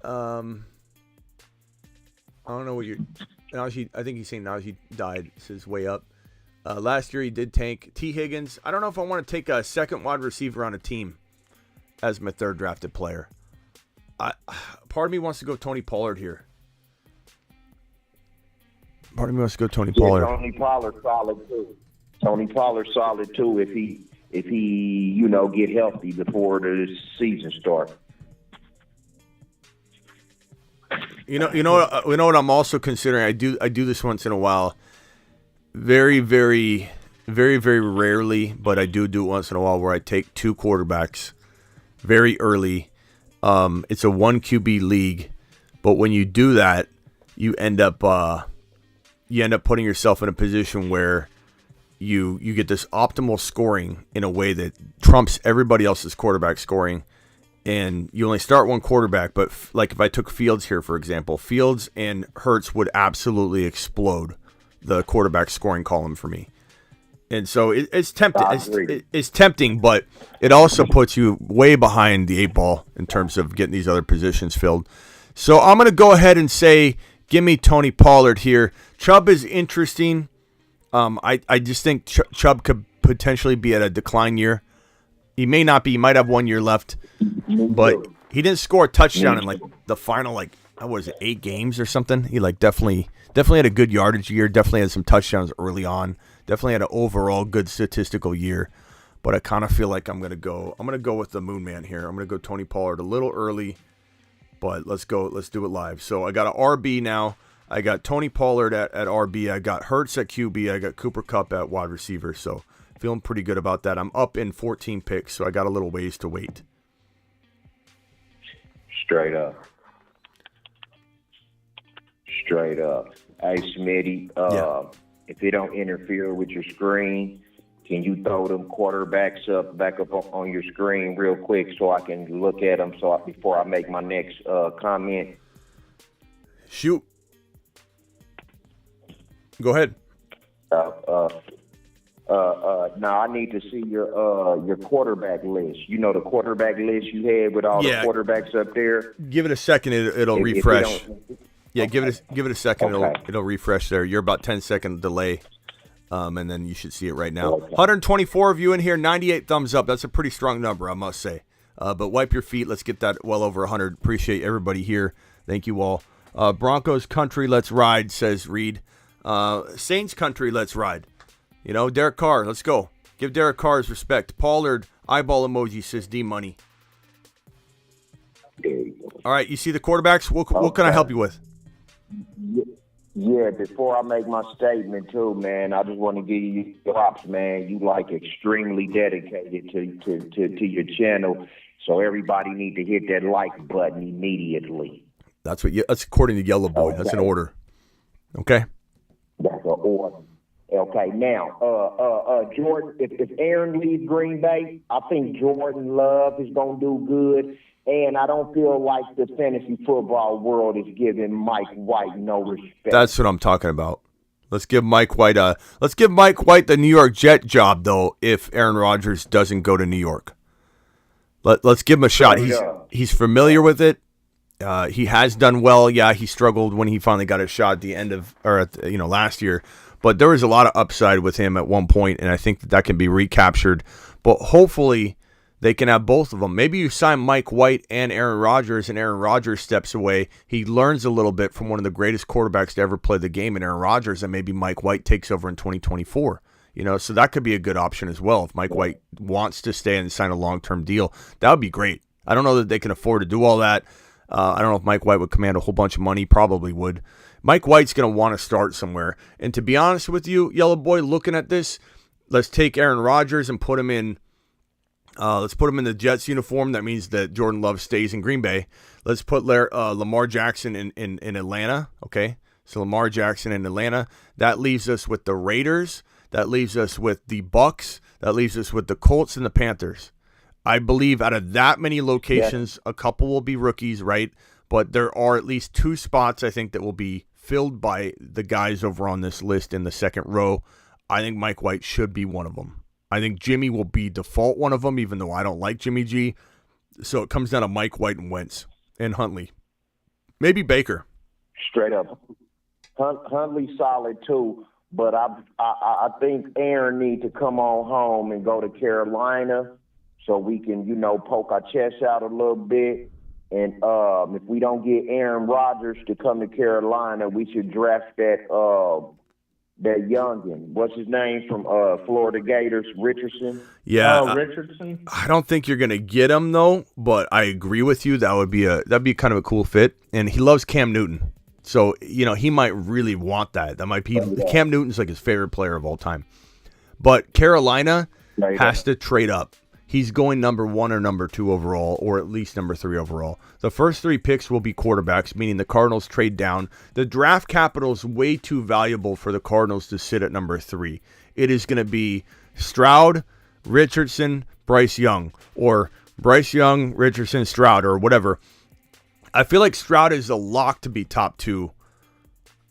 I don't know what you're... Najee, I think he's saying Najee died. Says way up. Last year he did tank. T. Higgins. I don't know if I want to take a second wide receiver on a team as my 3rd drafted player. Part of me wants to go Tony Pollard here. Part of me wants to go Tony Pollard. Tony Pollard solid too. Tony Pollard solid too if he get healthy before the season starts. You know what I'm also considering. I do this once in a while. Very, very, very, very rarely, but I do it once in a while where I take 2 quarterbacks very early. It's a 1 QB league, but when you do that, you end up putting yourself in a position where you get this optimal scoring in a way that trumps everybody else's quarterback scoring. And you only start 1 quarterback, but like if I took Fields here, for example, Fields and Hurts would absolutely explode the quarterback scoring column for me. And so it's tempting. It's tempting, but it also puts you way behind the 8 ball in terms of getting these other positions filled. So I'm going to go ahead and say, give me Tony Pollard here. Chubb is interesting. I just think Chubb could potentially be at a decline year. He may not be. He might have 1 year left. But he didn't score a touchdown in like the final was it, 8 games or something? He like definitely had a good yardage year. Definitely had some touchdowns early on. Definitely had an overall good statistical year. But I kind of feel like I'm gonna go with the Moon Man here. I'm gonna go Tony Pollard a little early, but let's go. Let's do it live. So I got an RB now. I got Tony Pollard at RB. I got Hurts at QB. I got Cooper Kupp at wide receiver. So feeling pretty good about that. I'm up in 14 picks, so I got a little ways to wait. Straight up. Hey, Smitty, if it don't interfere with your screen, can you throw them quarterbacks back up on your screen real quick so I can look at them before I make my next comment? Shoot. Go ahead. Now I need to see your quarterback list. You know the quarterback list you had with all the quarterbacks up there. Give it a second, it'll refresh. Give it a second, Okay. it'll refresh there. You're about 10-second delay, and then you should see it right now. Okay. 124 of you in here, 98 thumbs up. That's a pretty strong number, I must say. But wipe your feet. Let's get that well over 100. Appreciate everybody here. Thank you all. Broncos country, let's ride, says Reed. Saints country, let's ride. You know, Derrick Carr, let's go. Give Derrick Carr his respect. Pollard, eyeball emoji, says D-Money. All right, you see the quarterbacks? What can I help you with? Yeah, before I make my statement too, man, I just want to give you props, man. You like extremely dedicated to your channel, so everybody need to hit that like button immediately. That's according to Yellow Boy. Okay. That's an order. Okay. That's an order. Okay, now, Jordan, if Aaron leaves Green Bay, I think Jordan Love is going to do good, and I don't feel like the fantasy football world is giving Mike White no respect. That's what I'm talking about. Let's give Mike White the New York Jet job, though, if Aaron Rodgers doesn't go to New York. Let's give him a shot. He's familiar with it. He has done well. Yeah, he struggled when he finally got a shot at the end of last year. But there was a lot of upside with him at one point, and I think that can be recaptured. But hopefully they can have both of them. Maybe you sign Mike White and Aaron Rodgers, and Aaron Rodgers steps away. He learns a little bit from one of the greatest quarterbacks to ever play the game in Aaron Rodgers, and maybe Mike White takes over in 2024. So that could be a good option as well. If Mike White wants to stay and sign a long-term deal, that would be great. I don't know that they can afford to do all that. I don't know if Mike White would command a whole bunch of money. Probably would. Mike White's going to want to start somewhere. And to be honest with you, Yellow Boy, looking at this, let's take Aaron Rodgers and put him in. Let's put him in the Jets uniform. That means that Jordan Love stays in Green Bay. Let's put Lamar Jackson in Atlanta. Okay, so Lamar Jackson in Atlanta. That leaves us with the Raiders. That leaves us with the Bucks. That leaves us with the Colts and the Panthers. I believe out of that many locations, a couple will be rookies, right? But there are at least 2 spots, I think, that will be filled by the guys over on this list in the second row. I think Mike White should be one of them. I think Jimmy will be default one of them, even though I don't like Jimmy G. So it comes down to Mike White and Wentz and Huntley. Maybe Baker. Straight up. Huntley solid too, but I think Aaron needs to come on home and go to Carolina so we can, poke our chest out a little bit. And if we don't get Aaron Rodgers to come to Carolina, we should draft that youngin. What's his name from Florida Gators? Richardson? Yeah. Richardson? I don't think you're going to get him, though, but I agree with you. That'd be kind of a cool fit. And he loves Cam Newton. So, he might really want that. That might be Cam Newton's like his favorite player of all time. But Carolina has to trade up. He's going number 1 or number 2 overall, or at least number 3 overall. The first 3 picks will be quarterbacks, meaning the Cardinals trade down. The draft capital is way too valuable for the Cardinals to sit at number 3. It is going to be Stroud, Richardson, Bryce Young, or Bryce Young, Richardson, Stroud, or whatever. I feel like Stroud is a lock to be top 2.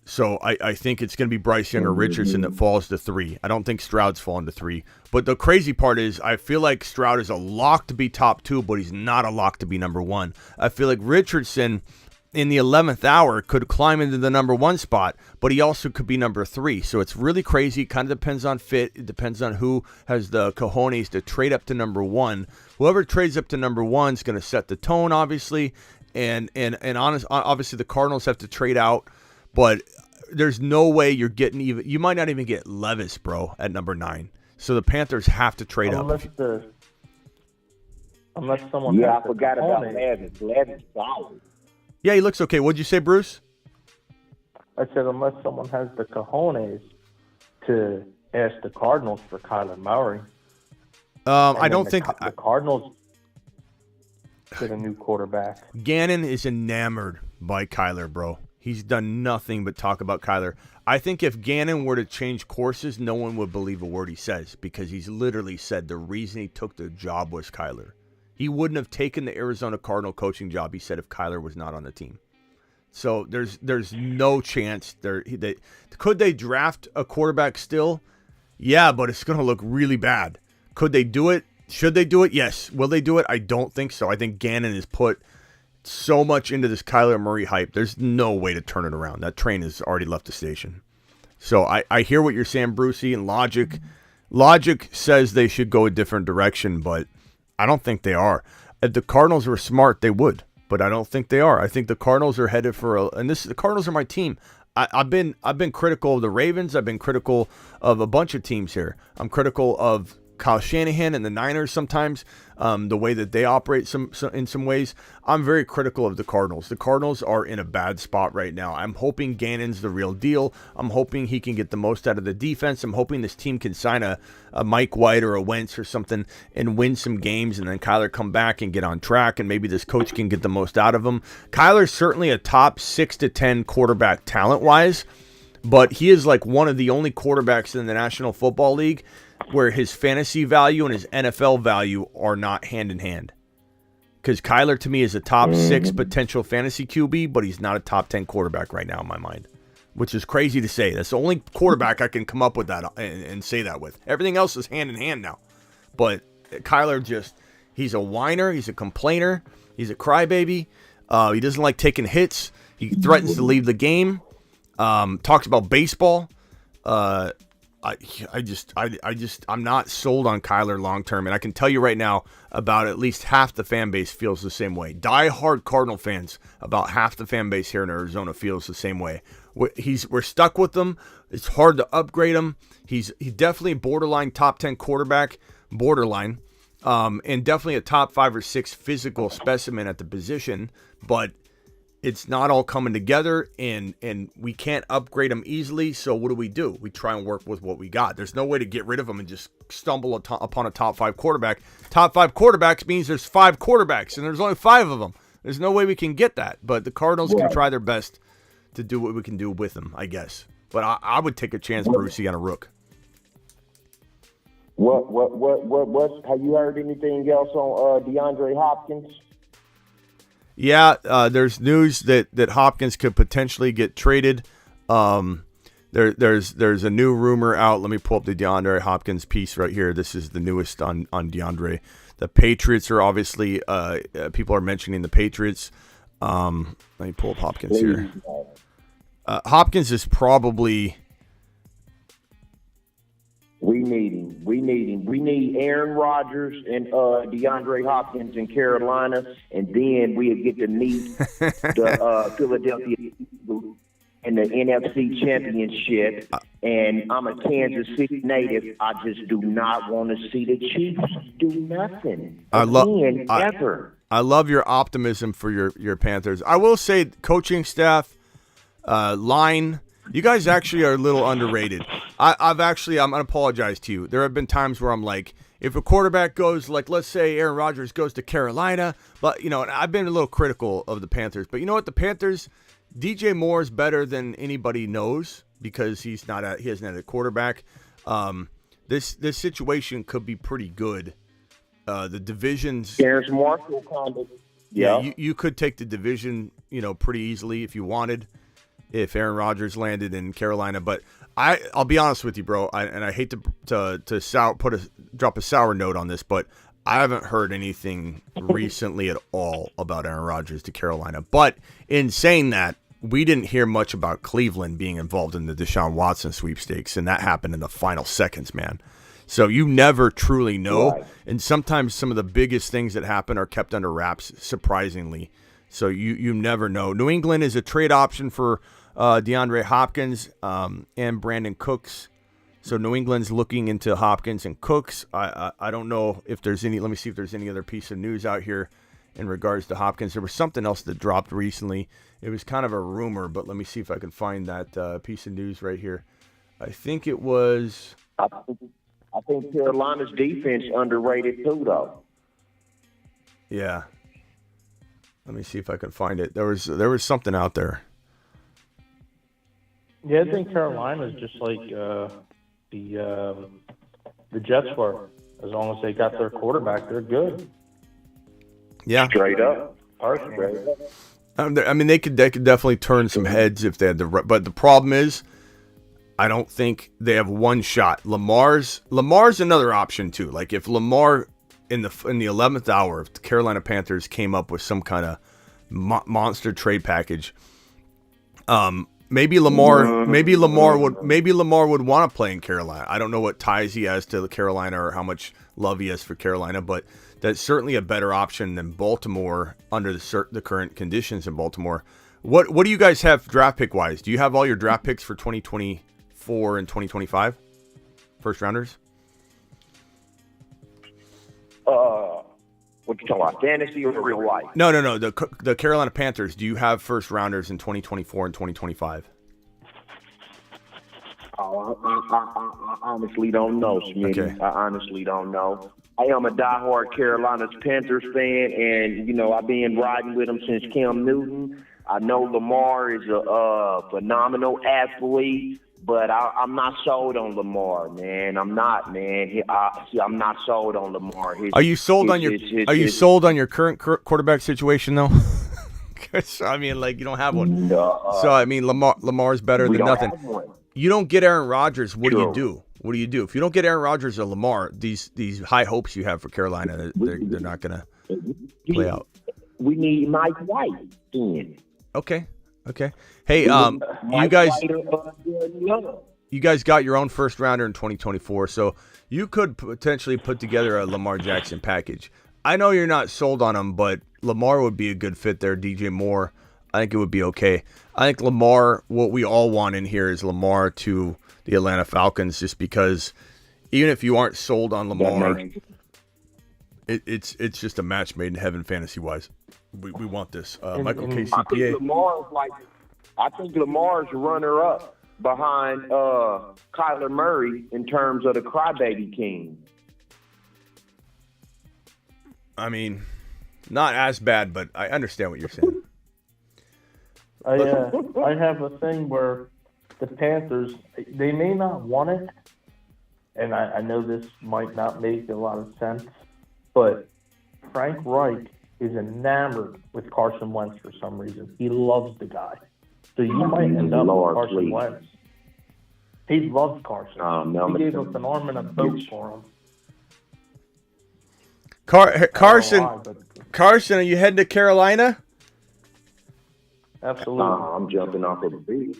So I think it's going to be Bryce Young or Richardson that falls to 3. I don't think Stroud's falling to 3. But the crazy part is I feel like Stroud is a lock to be top 2, but he's not a lock to be number 1. I feel like Richardson in the 11th hour could climb into the number 1 spot, but he also could be number 3. So it's really crazy. It kind of depends on fit. It depends on who has the cojones to trade up to number 1. Whoever trades up to number 1 is going to set the tone, obviously. and obviously the Cardinals have to trade out, but there's no way you're getting even. You might not even get Levis, bro, at number 9. So the Panthers have to trade up. Unless someone. Yeah, has I forgot the about cojones. Levis. Levis solid. Yeah, he looks okay. What'd you say, Bruce? I said unless someone has the cojones to ask the Cardinals for Kyler Murray. I don't think the Cardinals get a new quarterback. Gannon is enamored by Kyler, bro. He's done nothing but talk about Kyler. I think if Gannon were to change courses, no one would believe a word he says because he's literally said the reason he took the job was Kyler. He wouldn't have taken the Arizona Cardinal coaching job, he said, if Kyler was not on the team. So there's no chance. Could they draft a quarterback still? Yeah, but it's going to look really bad. Could they do it? Should they do it? Yes. Will they do it? I don't think so. I think Gannon has put so much into this Kyler Murray hype. There's no way to turn it around. That train has already left the station. So I hear what you're saying, Brucey, and logic says they should go a different direction, but I don't think they are. If the Cardinals were smart, they would, but I don't think they are. I think the Cardinals are headed for the Cardinals are my team. I've been critical of the Ravens. I've been critical of a bunch of teams here. I'm critical of Kyle Shanahan and the Niners sometimes, the way that they operate in some ways. I'm very critical of the Cardinals. The Cardinals are in a bad spot right now. I'm hoping Gannon's the real deal. I'm hoping he can get the most out of the defense. I'm hoping this team can sign a Mike White or a Wentz or something and win some games, and then Kyler come back and get on track, and maybe this coach can get the most out of him. Kyler's certainly a top 6 to 10 quarterback talent-wise, but he is like one of the only quarterbacks in the National Football League where his fantasy value and his NFL value are not hand in hand. Because Kyler, to me, is a top 6 potential fantasy QB, but he's not a top 10 quarterback right now in my mind, which is crazy to say. That's the only quarterback I can come up with that and say that with. Everything else is hand in hand now. But Kyler he's a whiner. He's a complainer. He's a crybaby. He doesn't like taking hits. He threatens to leave the game. Talks about baseball. I'm not sold on Kyler long term, and I can tell you right now about at least half the fan base feels the same way. Die-hard Cardinal fans, about half the fan base here in Arizona feels the same way. We're stuck with him. It's hard to upgrade him. He's definitely borderline top 10 quarterback, borderline, and definitely a top 5 or 6 physical specimen at the position, but it's not all coming together, and we can't upgrade him easily, so what do? We try and work with what we got. There's no way to get rid of him and just stumble upon a top 5 quarterback. Top 5 quarterbacks means there's 5 quarterbacks, and there's only 5 of them. There's no way we can get that, but the Cardinals can try their best to do what we can do with him, I guess. But I would take a chance, Brucey, on a rook. Have you heard anything else on DeAndre Hopkins? Yeah, there's news that Hopkins could potentially get traded. There's a new rumor out. Let me pull up the DeAndre Hopkins piece right here. This is the newest on DeAndre. The Patriots are obviously people are mentioning the Patriots. Let me pull up Hopkins here. Hopkins is probably. We need him. We need Aaron Rodgers and DeAndre Hopkins in Carolina, and then we'll get to meet the Philadelphia Eagles in the NFC Championship. And I'm a Kansas City native. I just do not want to see the Chiefs do nothing ever. I love your optimism for your Panthers. I will say, coaching staff, line. You guys actually are a little underrated. I'm going to apologize to you. There have been times where I'm like, if a quarterback goes, like, let's say Aaron Rodgers goes to Carolina, but, and I've been a little critical of the Panthers. But you know what? The Panthers, DJ Moore is better than anybody knows because he hasn't had a quarterback. This situation could be pretty good. The divisions. There's Marshall kind of. Yeah, you could take the division, pretty easily if you wanted. If Aaron Rodgers landed in Carolina, but I'll be honest with you, bro. I hate to drop a sour note on this, but I haven't heard anything recently at all about Aaron Rodgers to Carolina. But in saying that, we didn't hear much about Cleveland being involved in the Deshaun Watson sweepstakes, and that happened in the final seconds, man. So you never truly know, right. And sometimes some of the biggest things that happen are kept under wraps, surprisingly. So you never know. New England is a trade option for DeAndre Hopkins and Brandon Cooks. So New England's looking into Hopkins and Cooks. I don't know if there's any. Let me see if there's any other piece of news out here in regards to Hopkins. There was something else that dropped recently. It was kind of a rumor, but let me see if I can find that piece of news right here. I think it was. I think Carolina's defense underrated too, though. Yeah. Let me see if I can find it. There was something out there. Yeah, I think Carolina's just like the Jets were. As long as they got their quarterback, they're good. Yeah. Straight up. Personally. I mean, they could definitely turn some heads if they had but the problem is, I don't think they have one shot. Lamar's another option too. Like if Lamar in the 11th hour, if the Carolina Panthers came up with some kind of monster trade package, maybe Lamar would want to play in Carolina. I don't know what ties he has to Carolina or how much love he has for Carolina, but that's certainly a better option than Baltimore under the current conditions in Baltimore. What do you guys have draft pick wise? Do you have all your draft picks for 2024 and 2025? First rounders? What you talking about, fantasy or real life? No. The Carolina Panthers, do you have first rounders in 2024 and 2025? Oh, I honestly don't know, Smitty. Okay. I honestly don't know. I am a diehard Carolina's Panthers fan, and, I've been riding with them since Cam Newton. I know Lamar is a phenomenal athlete, but I'm not sold on Lamar, man. I'm not, man. I'm not sold on Lamar. Are you sold on your current quarterback situation, though? I mean, like, you don't have one. No, so, I mean, Lamar's better than nothing. You don't get Aaron Rodgers, what True. do you do? What do you do? If you don't get Aaron Rodgers or Lamar, these high hopes you have for Carolina, they're not going to play out. We need Mike White in. Okay. Hey, you guys got your own first rounder in 2024, so you could potentially put together a Lamar Jackson package. I know you're not sold on him, but Lamar would be a good fit there. DJ Moore, I think it would be okay. I think Lamar, what we all want in here is Lamar to the Atlanta Falcons, just because even if you aren't sold on Lamar, it's just a match made in heaven fantasy-wise. We want this. Michael KCPA. I think Lamar's runner-up behind Kyler Murray in terms of the crybaby king. I mean, not as bad, but I understand what you're saying. I have a thing where the Panthers, they may not want it, and I know this might not make a lot of sense, but Frank Reich is enamored with Carson Wentz for some reason. He loves the guy. So you might end up with Carson Wentz. He loves Carson. He gave up an arm and a boat for him. Carson, are you heading to Carolina? Absolutely. I'm jumping off of the bridge.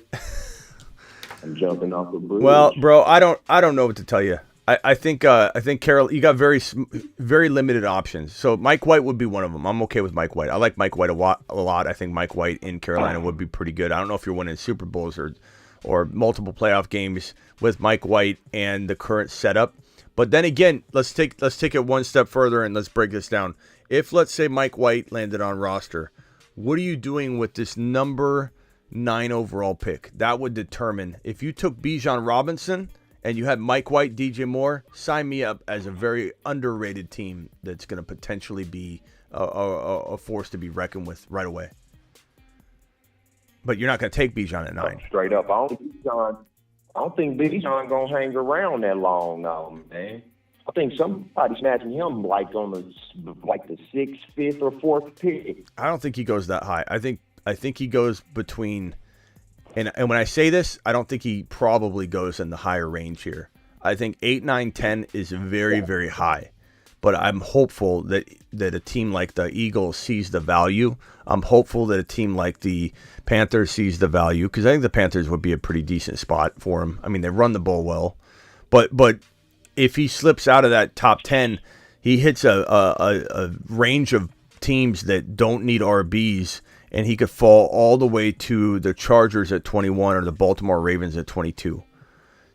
Well, bro, I don't know what to tell you. I think Carol, you got very limited options. So Mike White would be one of them. I'm okay with Mike White. I like Mike White a lot. I think Mike White in Carolina would be pretty good. I don't know if you're winning Super Bowls or multiple playoff games with Mike White and the current setup. But then again, let's take it one step further and let's break this down. If, let's say, Mike White landed on roster, what are you doing with this number 9 overall pick? That would determine if you took Bijan Robinson and you had Mike White, DJ Moore, sign me up as a very underrated team that's going to potentially be a force to be reckoned with right away. But you're not going to take Bijan at 9. Straight up, I don't think Bijan gonna hang around that long, no, man. I think somebody's matching him like on the 6th, 5th, or 4th pick. I don't think he goes that high. I think he goes between, and when I say this, I don't think he probably goes in the higher range here. I think 8, 9, 10 is very, very high. But I'm hopeful that a team like the Eagles sees the value. I'm hopeful that a team like the Panthers sees the value, because I think the Panthers would be a pretty decent spot for him. I mean, they run the ball well. But if he slips out of that top 10, he hits a range of teams that don't need RBs, and he could fall all the way to the Chargers at 21 or the Baltimore Ravens at 22.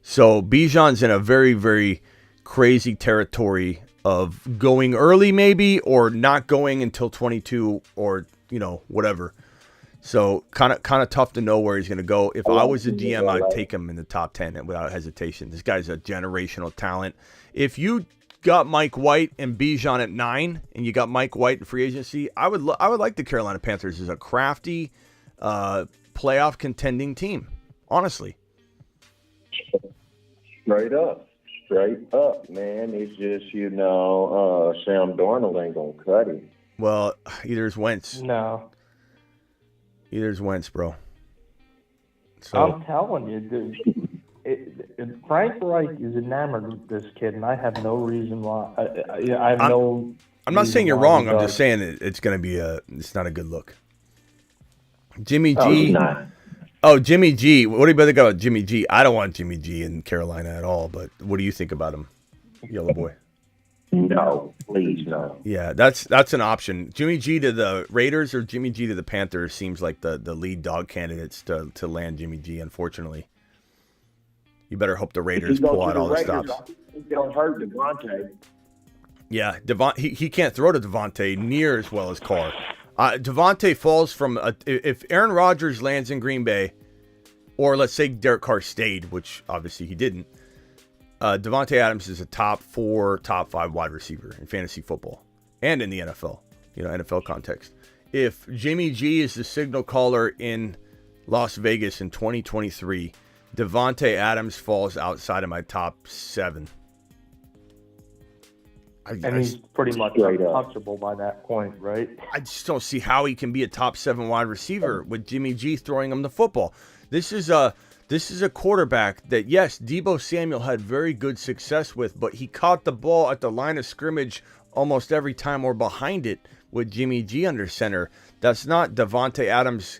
So Bijan's in a very, very crazy territory of going early maybe or not going until 22 or, whatever. So kind of tough to know where he's going to go. If I was a GM, I'd take him in the top 10 without hesitation. This guy's a generational talent. If you got Mike White and Bijan at 9 and you got Mike White in free agency, I would like the Carolina Panthers as a crafty playoff contending team, honestly. Straight up, man. It's just, Sam Darnold ain't going to cut him. Well, either's Wentz. No. Either's Wentz, bro. So I'm telling you, dude. Frank Reich is enamored with this kid, and I have no reason why. I'm not saying you're wrong. I'm just saying it's going to be it's not a good look. Jimmy G. Oh, Jimmy G. What do you better go about Jimmy G? I don't want Jimmy G in Carolina at all, but what do you think about him, Yellow Boy? No, please no. Yeah, that's an option. Jimmy G to the Raiders or Jimmy G to the Panthers seems like the lead dog candidates to land Jimmy G, unfortunately. You better hope the Raiders pull out all the stops. Don't hurt Devontae. Yeah, he can't throw to Devontae near as well as Carr. Devontae falls from if Aaron Rodgers lands in Green Bay, or let's say Derek Carr stayed, which obviously he didn't. Devontae Adams is a top 4, top 5 wide receiver in fantasy football and in the NFL, NFL context. If Jimmy G is the signal caller in Las Vegas in 2023, Devontae Adams falls outside of my top 7. And he's pretty much untouchable by that point, right? I just don't see how he can be a top 7 wide receiver with Jimmy G throwing him the football. This is a quarterback that, yes, Deebo Samuel had very good success with, but he caught the ball at the line of scrimmage almost every time or behind it with Jimmy G under center. That's not Devontae Adams'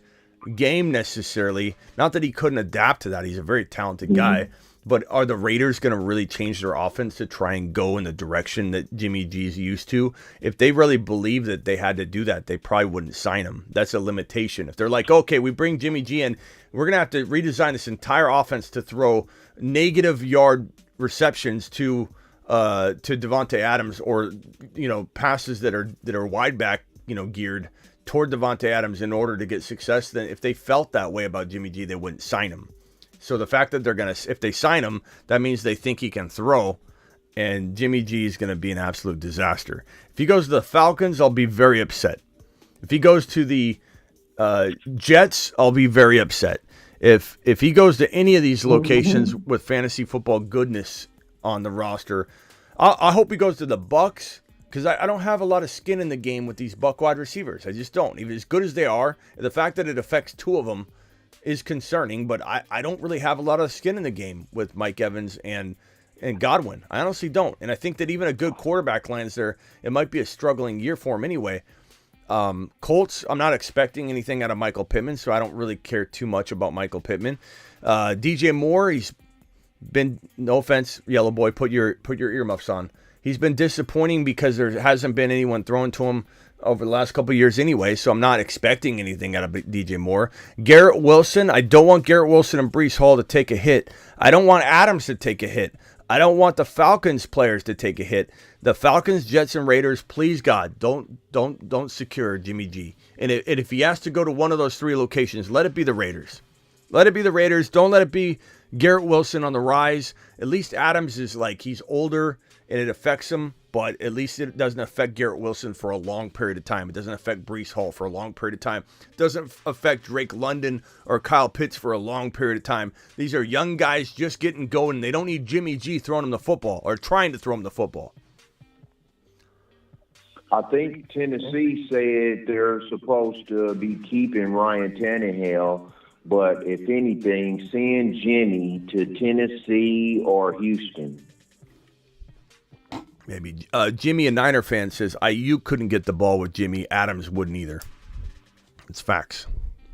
game necessarily. Not that he couldn't adapt to that. He's a very talented guy. But are the Raiders going to really change their offense to try and go in the direction that Jimmy G's used to? If they really believe that they had to do that, they probably wouldn't sign him. That's a limitation. If they're like, okay, we bring Jimmy G in, we're going to have to redesign this entire offense to throw negative yard receptions to Devontae Adams, or passes that are wide back geared toward Devontae Adams in order to get success. Then if they felt that way about Jimmy G, they wouldn't sign him. So the fact that if they sign him, that means they think he can throw, and Jimmy G is going to be an absolute disaster. If he goes to the Falcons, I'll be very upset. If he goes to the Jets, I'll be very upset. If he goes to any of these locations with fantasy football goodness on the roster, I hope he goes to the Bucs, because I don't have a lot of skin in the game with these Buck wide receivers. I just don't. Even as good as they are, the fact that it affects 2 of them is concerning, but I don't really have a lot of skin in the game with Mike Evans and Godwin. I honestly don't. And I think that even a good quarterback lands there, it might be a struggling year for him anyway. Colts, I'm not expecting anything out of Michael Pittman, so I don't really care too much about Michael Pittman. DJ Moore, he's been, no offense, Yellow Boy, put your earmuffs on. He's been disappointing because there hasn't been anyone thrown to him over the last couple of years anyway, so I'm not expecting anything out of DJ Moore. Garrett Wilson, I don't want Garrett Wilson and Breece Hall to take a hit. I don't want Adams to take a hit. I don't want the Falcons players to take a hit. The Falcons, Jets, and Raiders, please God, don't secure Jimmy G. And if he has to go to one of those 3 locations, let it be the Raiders. Let it be the Raiders. Don't let it be Garrett Wilson on the rise. At least Adams is he's older and it affects him, but at least it doesn't affect Garrett Wilson for a long period of time. It doesn't affect Breece Hall for a long period of time. It doesn't affect Drake London or Kyle Pitts for a long period of time. These are young guys just getting going. They don't need Jimmy G throwing them the football or trying to throw them the football. I think Tennessee said they're supposed to be keeping Ryan Tannehill, but if anything, send Jimmy to Tennessee or Houston. Maybe. Jimmy, a Niner fan, says Ayuk couldn't get the ball with Jimmy. Adams wouldn't either. It's facts.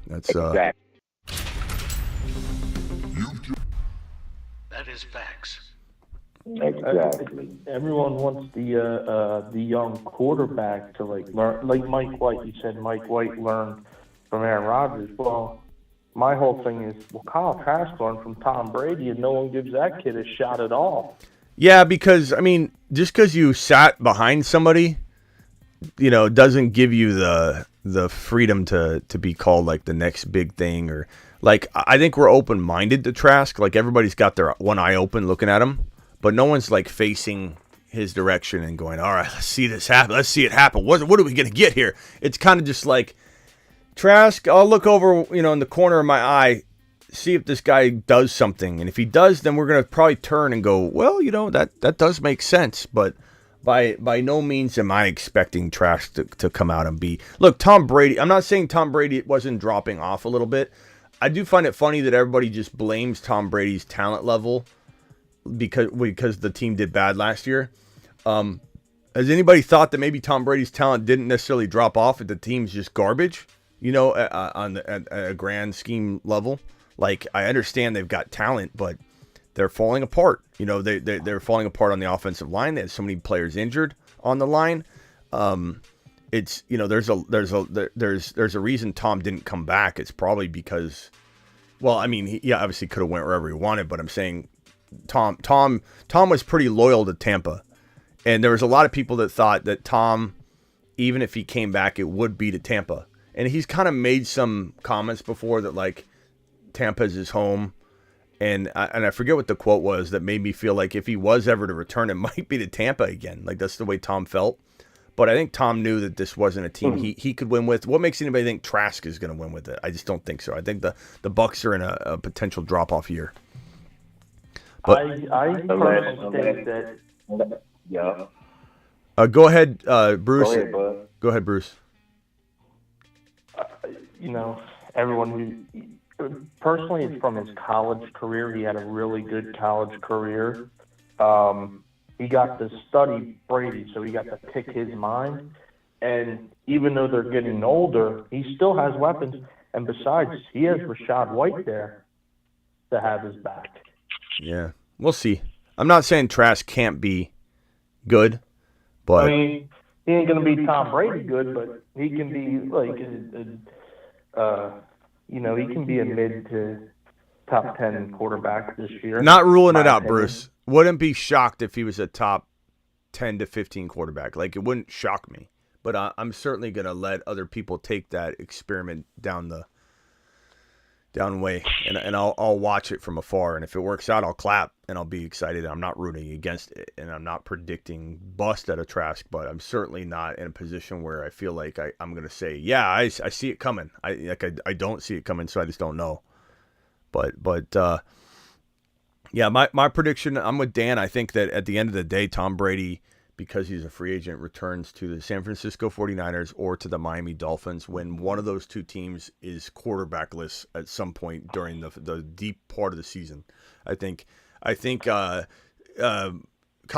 That's exactly. That is facts. Exactly. Everyone wants the young quarterback to learn, like Mike White. You said Mike White learned from Aaron Rodgers. Well, my whole thing is, Kyle Trask learned from Tom Brady, and no one gives that kid a shot at all. Yeah, because I mean, just because you sat behind somebody, doesn't give you the freedom to be called like the next big thing, or like I think we're open minded to Trask. Like everybody's got their one eye open looking at him, but no one's like facing his direction and going, all right, let's see this happen. Let's see it happen. What are we gonna get here? It's kind of just like Trask. I'll look over, in the corner of my eye, see if this guy does something, and if he does, then we're gonna probably turn and go, well, that does make sense, but. By no means am I expecting Trask to come out and be... Look, Tom Brady... I'm not saying Tom Brady wasn't dropping off a little bit. I do find it funny that everybody just blames Tom Brady's talent level because the team did bad last year. Has anybody thought that maybe Tom Brady's talent didn't necessarily drop off if the team's just garbage? At a grand scheme level? Like, I understand they've got talent, but... they're falling apart. They're falling apart on the offensive line. They had so many players injured on the line. It's there's a reason Tom didn't come back. It's probably because, well, I mean, he obviously could have went wherever he wanted, but I'm saying Tom was pretty loyal to Tampa, and there was a lot of people that thought that Tom, even if he came back, it would be to Tampa. And he's kind of made some comments before that like Tampa's his home. And I forget what the quote was that made me feel like if he was ever to return, it might be to Tampa again. Like that's the way Tom felt. But I think Tom knew that this wasn't a team he could win with. What makes anybody think Trask is going to win with it? I just don't think so. I think the Bucs are in a potential drop-off year. But I personally think that... Yeah. Go ahead, Bruce. Go ahead, bud. Go ahead, Bruce. Everyone who... Personally, it's from his college career. He had a really good college career. He got to study Brady, so he got to pick his mind. And even though they're getting older, he still has weapons. And besides, he has Rashad White there to have his back. Yeah, we'll see. I'm not saying Trask can't be good, but... I mean, he ain't going to be Tom Brady good, but he can be like he can be a mid to top 10 quarterback this year. Not ruling it out, Bruce. Wouldn't be shocked if he was a top 10 to 15 quarterback. Like, it wouldn't shock me. But I'm certainly going to let other people take that experiment down way, and I'll watch it from afar. And if it works out, I'll clap and I'll be excited. I'm not rooting against it, and I'm not predicting bust at a Trask, but I'm certainly not in a position where I feel like I'm going to say, yeah, I see it coming. I don't see it coming, so I just don't know. But yeah, my prediction, I'm with Dan. I think that at the end of the day, Tom Brady, because he's a free agent, returns to the San Francisco 49ers or to the Miami Dolphins when one of those two teams is quarterbackless at some point during the deep part of the season. I think Kyle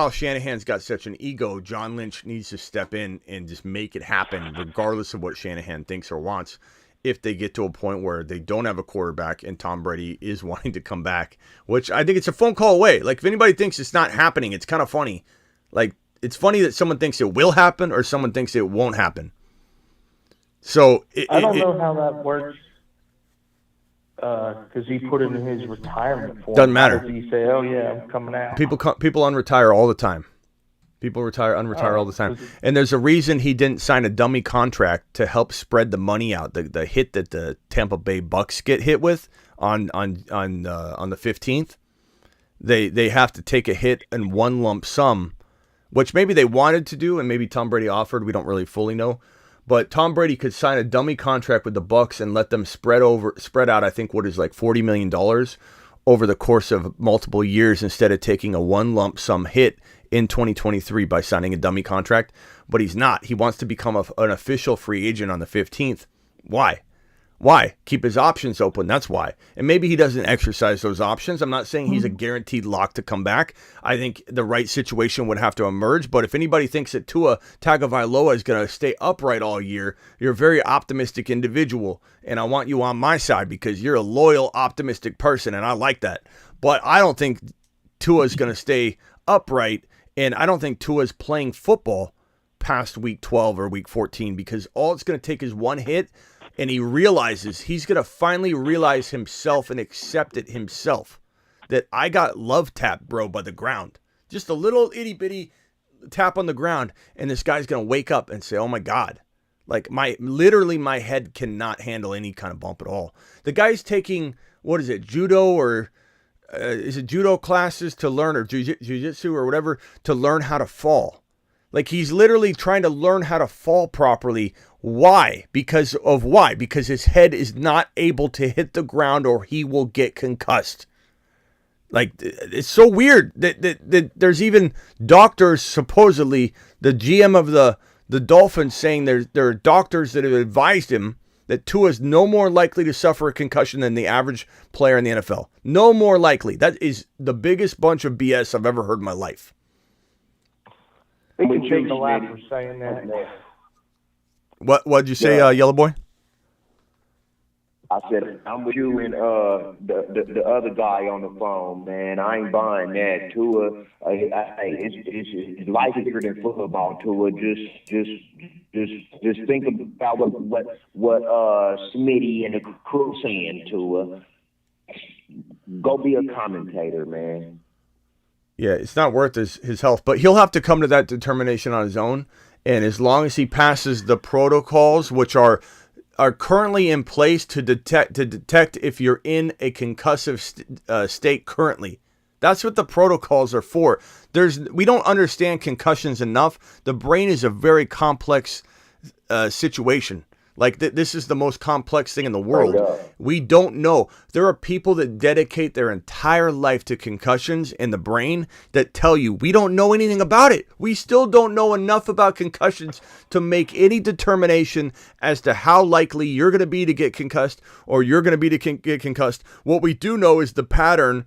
Shanahan's got such an ego. John Lynch needs to step in and just make it happen regardless of what Shanahan thinks or wants. If they get to a point where they don't have a quarterback and Tom Brady is wanting to come back, which I think it's a phone call away. Like, if anybody thinks it's not happening, it's kind of funny. Like, it's funny that someone thinks it will happen or someone thinks it won't happen. So I don't know how that works because he put it in his retirement form. Doesn't matter. How does he say, "Oh yeah, I'm coming out"? People unretire all the time. People unretire all the time. And there's a reason he didn't sign a dummy contract to help spread the money out. The hit that the Tampa Bay Bucks get hit with on the 15th, they have to take a hit in one lump sum, which maybe they wanted to do and maybe Tom Brady offered. We don't really fully know. But Tom Brady could sign a dummy contract with the Bucks and let them spread out, I think, what is like $40 million over the course of multiple years instead of taking a one lump sum hit in 2023 by signing a dummy contract. But he's not. He wants to become an official free agent on the 15th. Why? Keep his options open. That's why. And maybe he doesn't exercise those options. I'm not saying he's a guaranteed lock to come back. I think the right situation would have to emerge. But if anybody thinks that Tua Tagovailoa is going to stay upright all year, you're a very optimistic individual. And I want you on my side because you're a loyal, optimistic person. And I like that. But I don't think Tua is going to stay upright. And I don't think Tua's playing football past week 12 or week 14 because all it's going to take is one hit, and he realizes he's going to finally realize himself and accept it himself that I got love tapped, bro, by the ground. Just a little itty bitty tap on the ground, and this guy's going to wake up and say, oh my God. Like literally my head cannot handle any kind of bump at all. The guy's taking, what is it, judo or is it judo classes to learn, or jiu-jitsu or whatever, to learn how to fall. Like he's literally trying to learn how to fall properly. Why? Because his head is not able to hit the ground or he will get concussed. Like, it's so weird that there's even doctors, supposedly, the GM of the Dolphins saying there are doctors that have advised him that Tua is no more likely to suffer a concussion than the average player in the NFL. No more likely. That is the biggest bunch of BS I've ever heard in my life. They can take a laugh for saying that. What'd you say, Yellow Boy? I said, I'm with you and the other guy on the phone, man. I ain't buying that. Tua, it's life is bigger than football. Tua, just think about what Smitty and the crew saying. Tua, go be a commentator, man. Yeah, it's not worth his health, but he'll have to come to that determination on his own. And as long as he passes the protocols, which are currently in place to detect if you're in a concussive state currently. That's what the protocols are for. We don't understand concussions enough. The brain is a very complex situation. Like this is the most complex thing in the world. We don't know. There are people that dedicate their entire life to concussions in the brain that tell you we don't know anything about it. We still don't know enough about concussions to make any determination as to how likely you're going to be to get concussed or you're going to be to get concussed. What we do know is the pattern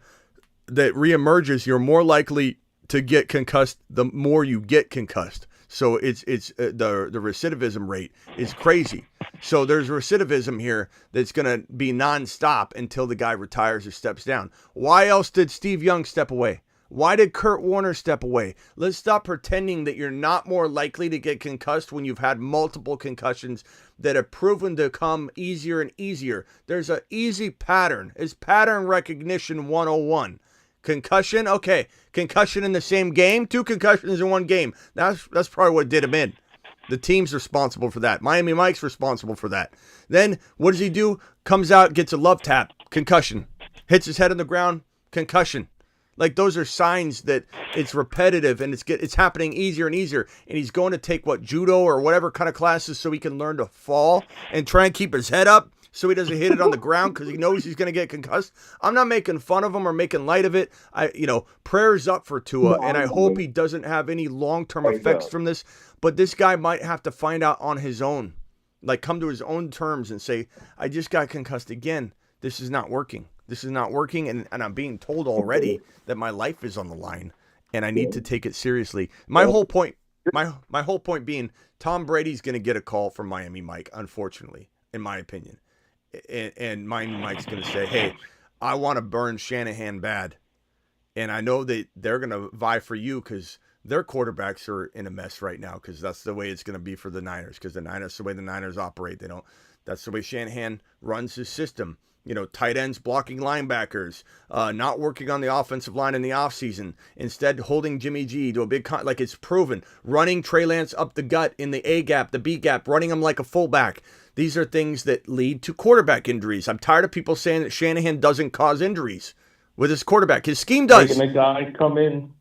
that reemerges. You're more likely to get concussed the more you get concussed. So it's the recidivism rate is crazy. So there's recidivism here that's going to be nonstop until the guy retires or steps down. Why else did Steve Young step away? Why did Kurt Warner step away? Let's stop pretending that you're not more likely to get concussed when you've had multiple concussions that have proven to come easier and easier. There's an easy pattern. It's pattern recognition 101. Concussion, okay. Concussion in the same game, 2 concussions in one game. That's probably what did him in. The team's responsible for that. Miami Mike's responsible for that. Then what does he do? Comes out, gets a love tap, concussion. Hits his head on the ground, concussion. Like those are signs that it's repetitive and it's happening easier and easier. And he's going to take judo or whatever kind of classes so he can learn to fall and try and keep his head up so he doesn't hit it on the ground because he knows he's going to get concussed. I'm not making fun of him or making light of it. Prayers up for Tua, and I hope he doesn't have any long-term effects from this. But this guy might have to find out on his own, like come to his own terms and say, I just got concussed again. This is not working. This is not working, and I'm being told already that my life is on the line, and I need to take it seriously. My whole point being, Tom Brady's going to get a call from Miami Mike, unfortunately, in my opinion. And Miami Mike's going to say, hey, I want to burn Shanahan bad. And I know that they're going to vie for you because their quarterbacks are in a mess right now because that's the way it's going to be for the Niners because the way the Niners operate. That's the way Shanahan runs his system. Tight ends blocking linebackers, not working on the offensive line in the offseason, instead holding Jimmy G to a big like it's proven, running Trey Lance up the gut in the A gap, the B gap, running him like a fullback. These are things that lead to quarterback injuries. I'm tired of people saying that Shanahan doesn't cause injuries with his quarterback. His scheme does. Making a guy come in,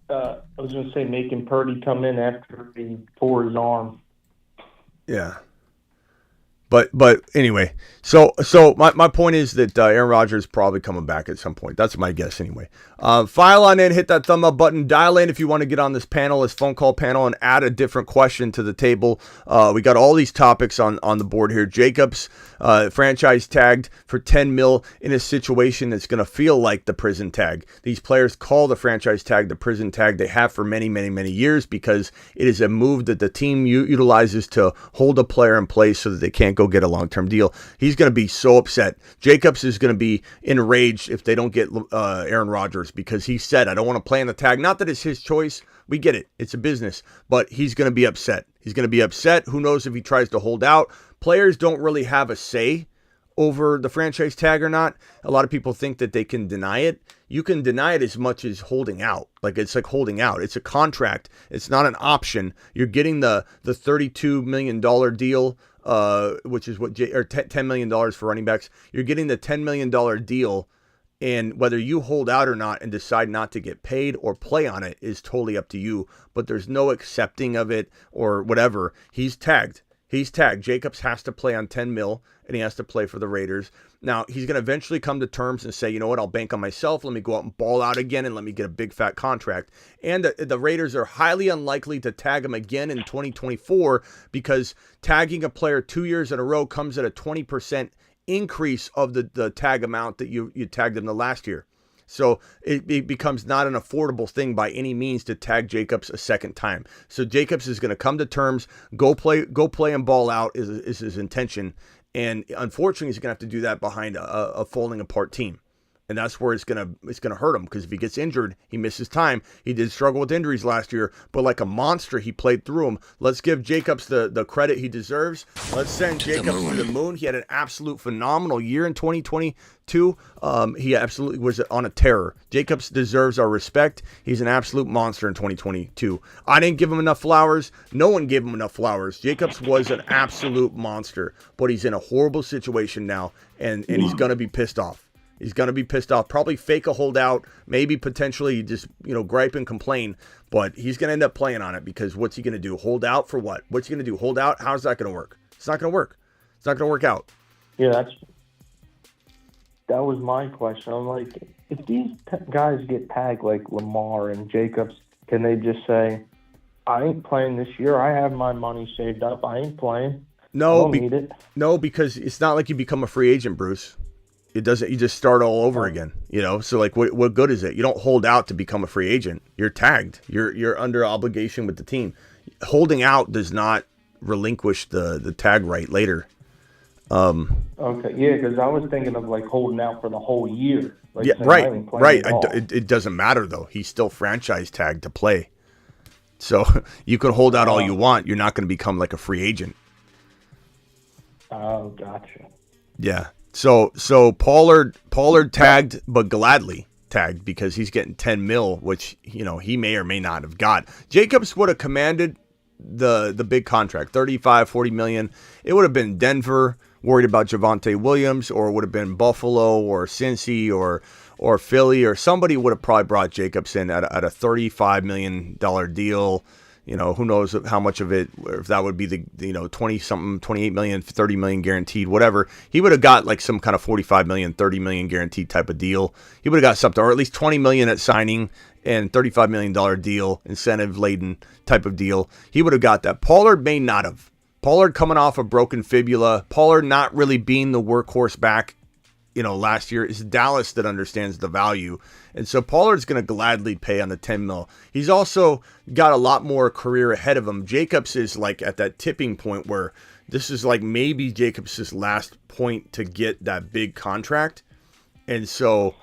I was going to say making Purdy come in after he tore his arm. Yeah. But anyway, so my point is that Aaron Rodgers is probably coming back at some point. That's my guess anyway. File on in, hit that thumb up button, dial in if you want to get on this panel, this phone call panel, and add a different question to the table. We got all these topics on the board here. Jacobs, franchise tagged for $10 million in a situation that's going to feel like the prison tag. These players call the franchise tag the prison tag. They have for many, many, many years because it is a move that the team utilizes to hold a player in place so that they can't can't go get a long-term deal. He's going to be so upset. Jacobs is going to be enraged if they don't get Aaron Rodgers, because he said, I don't want to play on the tag. Not that it's his choice. We get it. It's a business. But he's going to be upset. He's going to be upset. Who knows if he tries to hold out. Players don't really have a say over the franchise tag or not. A lot of people think that they can deny it. You can deny it as much as holding out. It's like holding out. It's a contract. It's not an option. You're getting the $32 million deal, which is what $10 million for running backs. You're getting the $10 million deal, and whether you hold out or not and decide not to get paid or play on it is totally up to you. But there's no accepting of it or whatever. He's tagged. Jacobs has to play on 10 mil, and he has to play for the Raiders. Now, he's going to eventually come to terms and say, you know what, I'll bank on myself. Let me go out and ball out again, and let me get a big fat contract. And the Raiders are highly unlikely to tag him again in 2024, because tagging a player 2 years in a row comes at a 20% increase of the tag amount that you tagged him the last year. So it becomes not an affordable thing by any means to tag Jacobs a second time. So Jacobs is going to come to terms, go play and ball out is his intention. And unfortunately, he's going to have to do that behind a falling apart team. And that's where it's gonna hurt him, because if he gets injured, he misses time. He did struggle with injuries last year, but like a monster, he played through them. Let's give Jacobs the credit he deserves. Let's send Jacobs to the moon. He had an absolute phenomenal year in 2022. He absolutely was on a tear. Jacobs deserves our respect. He's an absolute monster in 2022. I didn't give him enough flowers. No one gave him enough flowers. Jacobs was an absolute monster, but he's in a horrible situation now, and he's gonna be pissed off. He's going to be pissed off, probably fake a holdout, maybe potentially just, gripe and complain, but he's going to end up playing on it, because what's he going to do? Hold out for what? What's he going to do? Hold out? How's that going to work? It's not going to work. It's not going to work out. Yeah, that was my question. I'm like, if these guys get tagged like Lamar and Jacobs, can they just say, I ain't playing this year. I have my money saved up. I ain't playing. No, I don't need it. No, because it's not like you become a free agent, Bruce. It doesn't. You just start all over again, So like, what good is it? You don't hold out to become a free agent. You're tagged. You're under obligation with the team. Holding out does not relinquish the tag right later. Okay, yeah, because I was thinking of like holding out for the whole year. Like yeah, right. It doesn't matter though. He's still franchise tagged to play. So you can hold out all you want. You're not going to become like a free agent. Oh, gotcha. Yeah. So Pollard tagged, but gladly tagged, because he's getting 10 mil, which, he may or may not have got. Jacobs would have commanded the big contract, 35, 40 million. It would have been Denver worried about Javonte Williams, or it would have been Buffalo or Cincy or Philly, or somebody would have probably brought Jacobs in at a $35 million deal. Who knows how much of it, if that would be the 20-something, 28 million, 30 million guaranteed, whatever. He would have got like some kind of 45 million, 30 million guaranteed type of deal. He would have got something, or at least 20 million at signing and $35 million deal, incentive laden type of deal. He would have got that. Pollard may not have. Pollard coming off a broken fibula. Pollard not really being the workhorse back, last year. It's Dallas that understands the value. And so Pollard's going to gladly pay on the 10 mil. He's also got a lot more career ahead of him. Jacobs is like at that tipping point where this is like maybe Jacobs' last point to get that big contract. And so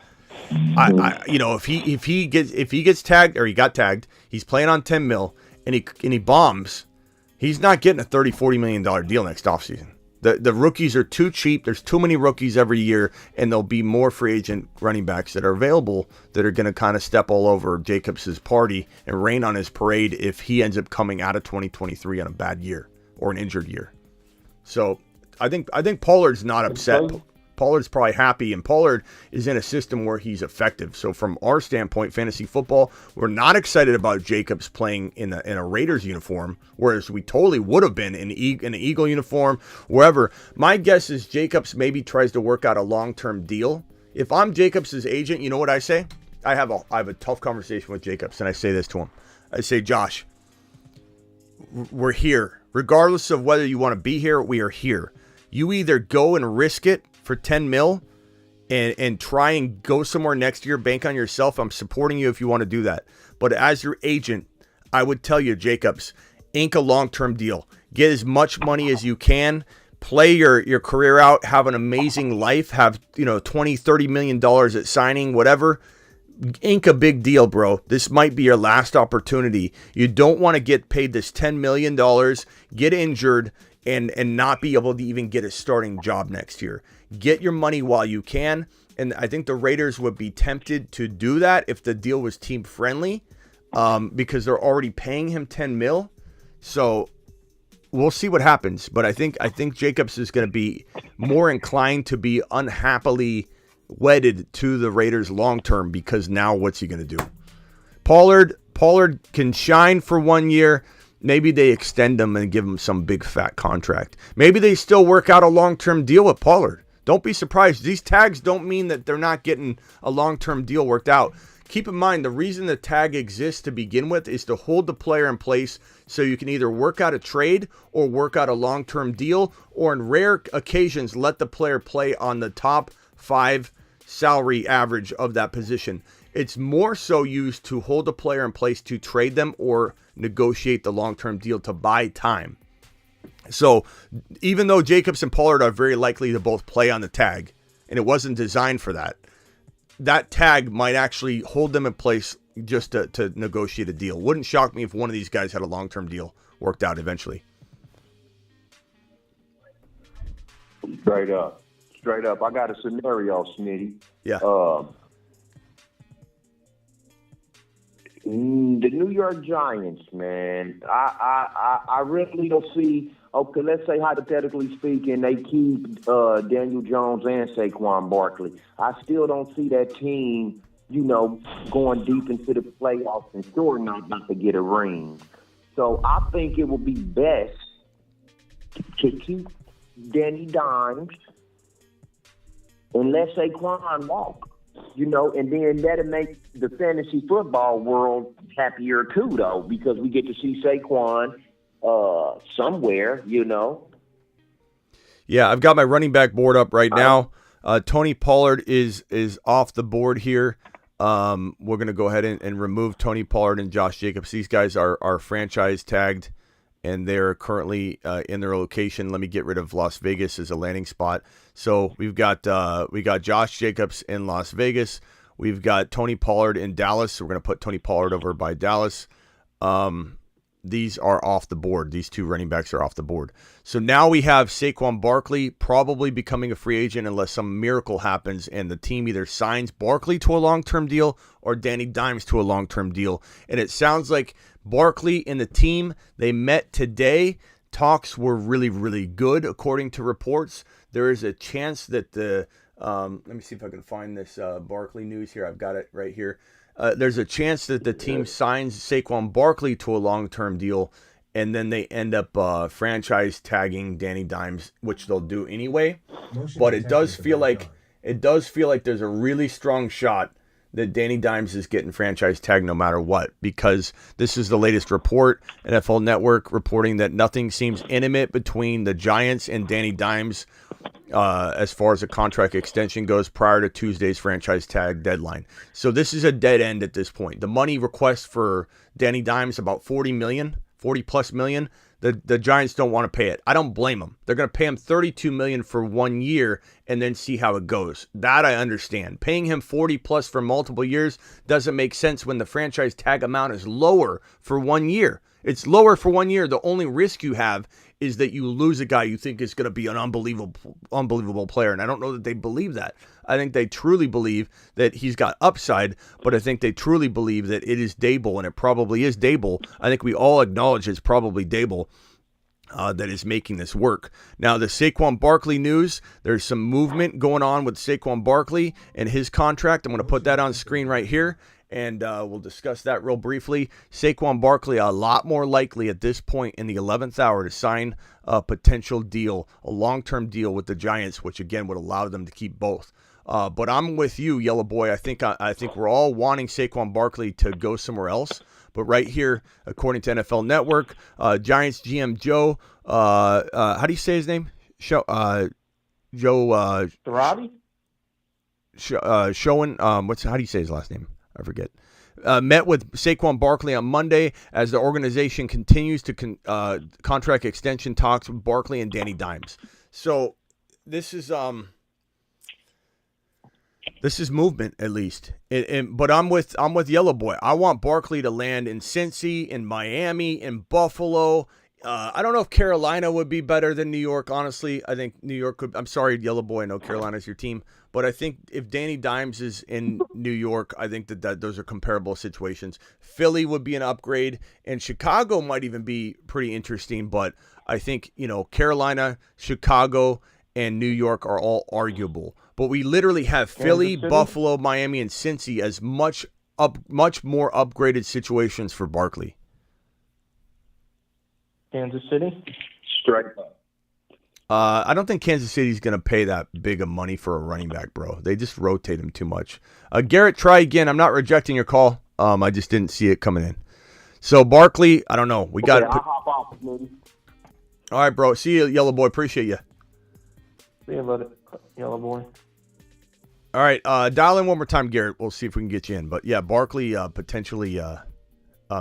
if he gets tagged, or he got tagged, he's playing on 10 mil and he bombs, he's not getting a $30-40 million deal next offseason. The rookies are too cheap. There's too many rookies every year, and there'll be more free agent running backs that are available that are going to kind of step all over Jacobs' party and rain on his parade if he ends up coming out of 2023 on a bad year or an injured year. So I think Pollard's not upset. Pollard's probably happy, and Pollard is in a system where he's effective. So from our standpoint, fantasy football, we're not excited about Jacobs playing in a Raiders uniform, whereas we totally would have been in an Eagle uniform, wherever. My guess is Jacobs maybe tries to work out a long-term deal. If I'm Jacobs' agent, you know what I say? I have a tough conversation with Jacobs, and I say this to him. I say, Josh, we're here. Regardless of whether you want to be here, we are here. You either go and risk it for 10 mil and try and go somewhere next year, bank on yourself. I'm supporting you if you want to do that. But as your agent, I would tell you, Jacobs, ink a long-term deal. Get as much money as you can. play your career out, have an amazing life, have, $20-30 million at signing, whatever. Ink a big deal, bro. This might be your last opportunity. You don't want to get paid this $10 million, get injured, and not be able to even get a starting job next year. Get your money while you can. And I think the Raiders would be tempted to do that if the deal was team friendly, because they're already paying him $10 million. So we'll see what happens. But I think Jacobs is going to be more inclined to be unhappily wedded to the Raiders long term, because now what's he going to do? Pollard can shine for 1 year. Maybe they extend him and give him some big fat contract. Maybe they still work out a long-term deal with Pollard. Don't be surprised. These tags don't mean that they're not getting a long-term deal worked out. Keep in mind, the reason the tag exists to begin with is to hold the player in place so you can either work out a trade or work out a long-term deal, or in rare occasions, let the player play on the top 5 salary average of that position. It's more so used to hold a player in place to trade them or negotiate the long-term deal to buy time. So even though Jacobs and Pollard are very likely to both play on the tag, and it wasn't designed for that, that tag might actually hold them in place just to negotiate a deal. Wouldn't shock me if one of these guys had a long-term deal worked out eventually. Straight up. I got a scenario, Smitty. Yeah. The New York Giants, man. I really don't see. Okay, let's say hypothetically speaking, they keep Daniel Jones and Saquon Barkley. I still don't see that team, going deep into the playoffs and sure not to get a ring. So I think it would be best to keep Danny Dimes and let Saquon walk, and then that'll make the fantasy football world happier too, though, because we get to see Saquon somewhere, Yeah, I've got my running back board up right now. Tony Pollard is off the board here. We're going to go ahead and remove Tony Pollard and Josh Jacobs. These guys are franchise tagged, and they're currently in their location. Let me get rid of Las Vegas as a landing spot. So we got Josh Jacobs in Las Vegas. We've got Tony Pollard in Dallas. So we're going to put Tony Pollard over by Dallas. These are off the board. These two running backs are off the board. So now we have Saquon Barkley probably becoming a free agent unless some miracle happens and the team either signs Barkley to a long-term deal or Danny Dimes to a long-term deal. And it sounds like Barkley and the team, they met today. Talks were really, really good according to reports. There is a chance that let me see if I can find this Barkley news here. I've got it right here. There's a chance that the team signs Saquon Barkley to a long-term deal, and then they end up franchise tagging Danny Dimes, which they'll do anyway. But it does feel like there's a really strong shot that Danny Dimes is getting franchise tagged no matter what, because this is the latest report. NFL Network reporting that nothing seems intimate between the Giants and Danny Dimes as far as a contract extension goes prior to Tuesday's franchise tag deadline. So this is a dead end at this point. The money request for Danny Dimes about $40 plus million. The Giants don't want to pay it. I don't blame them. They're going to pay him $32 million for 1 year and then see how it goes. That I understand. Paying him 40 plus for multiple years doesn't make sense when the franchise tag amount is lower for 1 year. It's lower for 1 year. The only risk you have is that you lose a guy you think is going to be an unbelievable player. And I don't know that they believe that. I think they truly believe that he's got upside, but I think they truly believe that it is Dable, and it probably is Dable. I think we all acknowledge it's probably Dable that is making this work. Now, the Saquon Barkley news, there's some movement going on with Saquon Barkley and his contract. I'm going to put that on screen right here, and we'll discuss that real briefly. Saquon Barkley, a lot more likely at this point in the 11th hour to sign a potential deal, a long-term deal with the Giants, which again would allow them to keep both. But I'm with you, Yellow Boy. I think we're all wanting Saquon Barkley to go somewhere else. But right here, according to NFL Network, Giants GM Joe, how do you say his name? Joe Robbie? Showen. How do you say his last name? I forget. Met with Saquon Barkley on Monday as the organization continues to contract extension talks with Barkley and Danny Dimes. So this is movement at least. But I'm with Yellow Boy. I want Barkley to land in Cincy, in Miami, in Buffalo. I don't know if Carolina would be better than New York, honestly. I think New York could. I'm sorry, Yellow Boy. I know Carolina's your team. But I think if Danny Dimes is in New York, I think that those are comparable situations. Philly would be an upgrade, and Chicago might even be pretty interesting. But I think, Carolina, Chicago, and New York are all arguable. But we literally have Philly, Buffalo, Miami, and Cincy as much more upgraded situations for Barkley. Kansas City? Straight up. I don't think Kansas City's going to pay that big of money for a running back, bro. They just rotate him too much. Garrett, try again. I'm not rejecting your call. I just didn't see it coming in. So, Barkley, I don't know. We got. I'll hop off, maybe. All right, bro. See you, Yellow Boy. Appreciate you. See you, Yellow Boy. All right, dial in one more time, Garrett. We'll see if we can get you in. But, yeah, Barkley potentially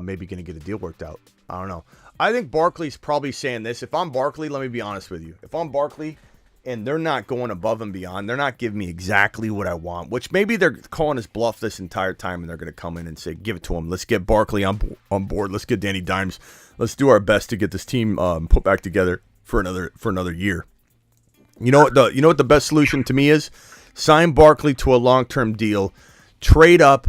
maybe going to get a deal worked out. I don't know. I think Barkley's probably saying this. If I'm Barkley, let me be honest with you. If I'm Barkley and they're not going above and beyond, they're not giving me exactly what I want, which maybe they're calling his bluff this entire time, and they're going to come in and say, give it to him. Let's get Barkley on board. Let's get Danny Dimes. Let's do our best to get this team put back together for another year. You know what the best solution to me is? Sign Barkley to a long-term deal, trade up,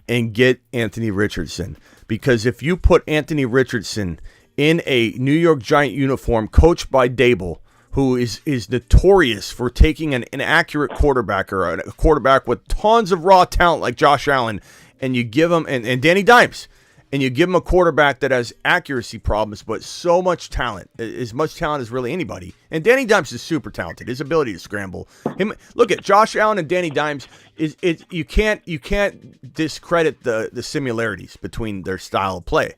and get Anthony Richardson. Because if you put Anthony Richardson in a New York Giant uniform coached by Dable, who is notorious for taking an inaccurate quarterback or a quarterback with tons of raw talent like Josh Allen, and you give him, and Danny Dimes, and you give him a quarterback that has accuracy problems, but so much talent, as much talent as really anybody. And Danny Dimes is super talented. His ability to scramble. Look at Josh Allen and Danny Dimes. You can't discredit the similarities between their style of play.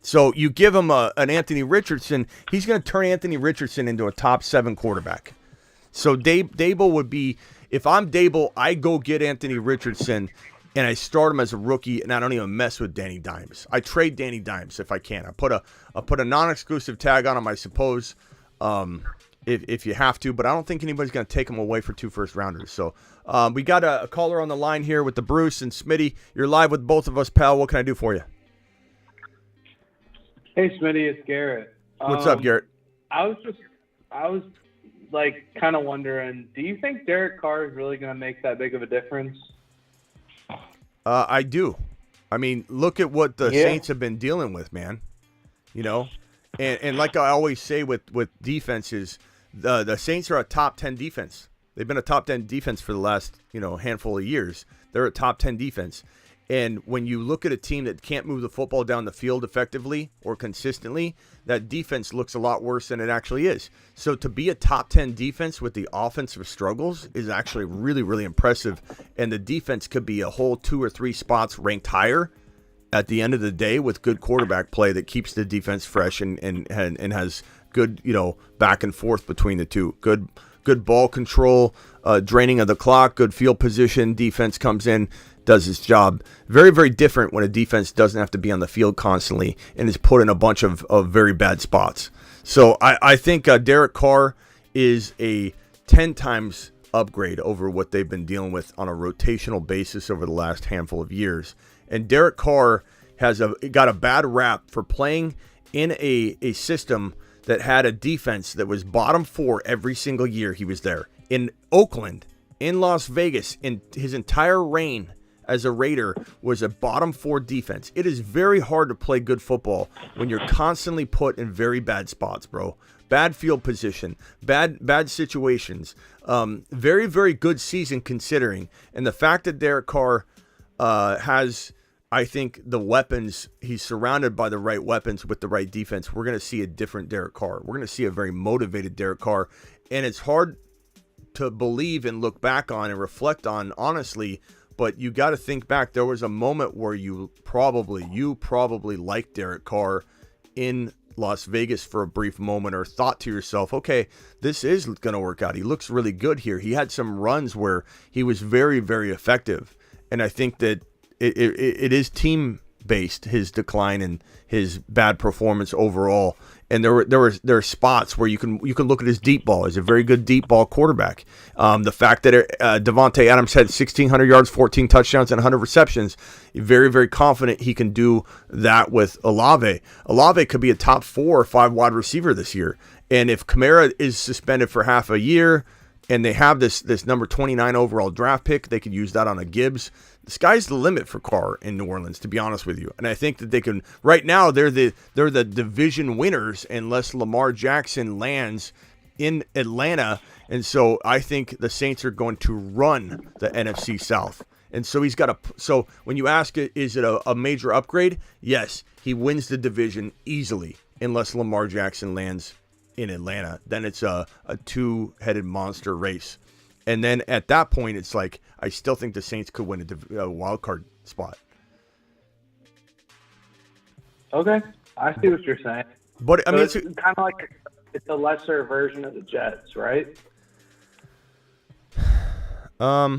So you give him an Anthony Richardson, he's going to turn Anthony Richardson into a top 7 quarterback. So Dable would be, if I'm Dable, I go get Anthony Richardson and I start him as a rookie, and I don't even mess with Danny Dimes. I trade Danny Dimes if I can. I put a non-exclusive tag on him, I suppose, if you have to, but I don't think anybody's going to take him away for 2 first-rounders. So we got a caller on the line here with the Bruce and Smitty. You're live with both of us, pal. What can I do for you? Hey, Smitty, it's Garrett. What's up, Garrett? I was like kind of wondering, do you think Derrick Carr is really going to make that big of a difference? I do. I mean, look at what the Saints have been dealing with, man. And like I always say with defenses, the Saints are a top 10 defense. They've been a top 10 defense for the last handful of years. They're a top 10 defense. And when you look at a team that can't move the football down the field effectively or consistently, that defense looks a lot worse than it actually is. So to be a top 10 defense with the offensive struggles is actually really, really impressive. And the defense could be a whole 2 or 3 spots ranked higher at the end of the day with good quarterback play that keeps the defense fresh and has good, back and forth between the two. Good ball control, draining of the clock, good field position. Defense comes in, does its job. Very, very different when a defense doesn't have to be on the field constantly and is put in a bunch of very bad spots. So I think Derek Carr is a 10 times upgrade over what they've been dealing with on a rotational basis over the last handful of years. And Derek Carr has got a bad rap for playing in a system that had a defense that was bottom 4 every single year he was there. In Oakland, in Las Vegas, in his entire reign as a Raider was a bottom 4 defense. It is very hard to play good football when you're constantly put in very bad spots, bro. Bad field position, bad situations. Very, very good season considering. And the fact that Derek Carr has, I think, the weapons, he's surrounded by the right weapons with the right defense, we're going to see a different Derek Carr. We're going to see a very motivated Derek Carr. And it's hard to believe and look back on and reflect on, honestly, but you got to think back. There was a moment where you probably liked Derek Carr in Las Vegas for a brief moment, or thought to yourself, okay, this is going to work out. He looks really good here. He had some runs where he was very, very effective. And I think that it is team based, his decline and his bad performance overall. And there are spots where you can look at his deep ball. He's a very good deep ball quarterback. The fact that Devontae Adams had 1,600 yards, 14 touchdowns, and 100 receptions, very, very confident he can do that with Olave. Olave could be a top 4 or 5 wide receiver this year. And if Kamara is suspended for half a year and they have this number 29 overall draft pick, they could use that on a Gibbs. The sky's the limit for Carr in New Orleans, to be honest with you. And I think that they can. Right now, they're the division winners unless Lamar Jackson lands in Atlanta. And so I think the Saints are going to run the NFC South. And so he's got a. So when you ask it, is it a major upgrade? Yes, he wins the division easily unless Lamar Jackson lands in Atlanta. Then it's a two-headed monster race. And then at that point, it's like, I still think the Saints could win a wild card spot. Okay, I see what you're saying. But I mean, it's kind of like it's a lesser version of the Jets, right? Let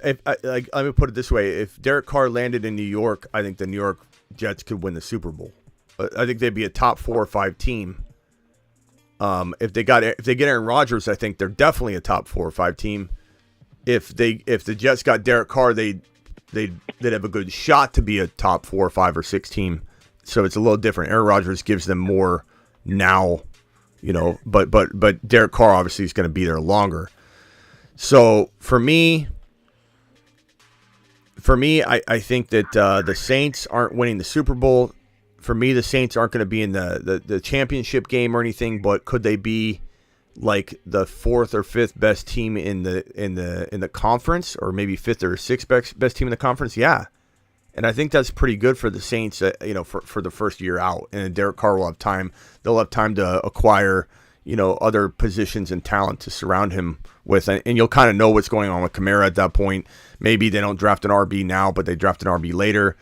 me put it this way: if Derek Carr landed in New York, I think the New York Jets could win the Super Bowl. I think they'd be a top 4 or 5 team. If they get Aaron Rodgers, I think they're definitely a top 4 or 5 team. If the Jets got Derek Carr, they'd have a good shot to be a top 4 or 5 or 6 team. So it's a little different. Aaron Rodgers gives them more now, but Derek Carr obviously is going to be there longer. So for me, I think that the Saints aren't winning the Super Bowl. For me, the Saints aren't going to be in the championship game or anything, but could they be like the 4th or 5th best team in the conference, or maybe 5th or 6th best team in the conference? Yeah, and I think that's pretty good for the Saints. For the first year out, and Derek Carr will have time. They'll have time to acquire other positions and talent to surround him with, and you'll kind of know what's going on with Kamara at that point. Maybe they don't draft an RB now, but they draft an RB later.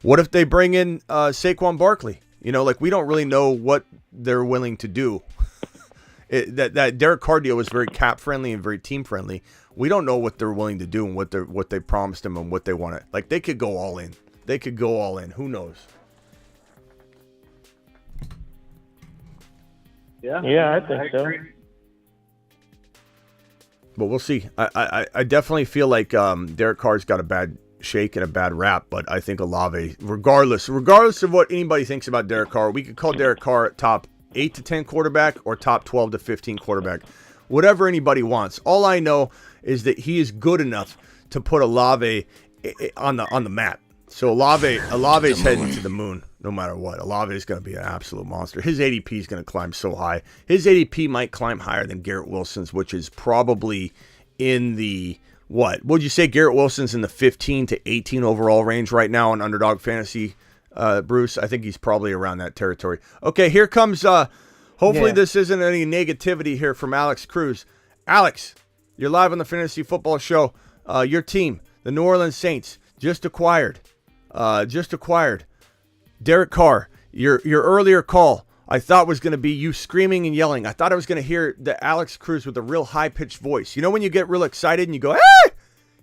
What if they bring in Saquon Barkley? We don't really know what they're willing to do. That Derek Carr deal was very cap friendly and very team friendly. We don't know what they're willing to do and what they promised him and what they want to. They could go all in. Who knows? Yeah, I think so. But we'll see. I definitely feel like Derek Carr's got a bad shake and a bad rap, but I think Olave, regardless of what anybody thinks about Derek Carr, we could call Derek Carr top 8 to 10 quarterback or top 12 to 15 quarterback, whatever anybody wants. All I know is that he is good enough to put Olave on the map. So Olave's heading to the moon no matter what. Olave is going to be an absolute monster. His ADP is going to climb so high. His ADP might climb higher than Garrett Wilson's, which is probably in the what would you say? Garrett Wilson's in the 15 to 18 overall range right now in Underdog Fantasy, Bruce. I think he's probably around that territory. Okay, here comes, hopefully this isn't any negativity here from Alex Cruz. Alex, you're live on the Fantasy Football Show. Your team, the New Orleans Saints, just acquired Derek Carr. Your earlier call, I thought was going to be you screaming and yelling. I thought I was going to hear the Alex Cruz with a real high-pitched voice. You know when you get real excited and you go, hey!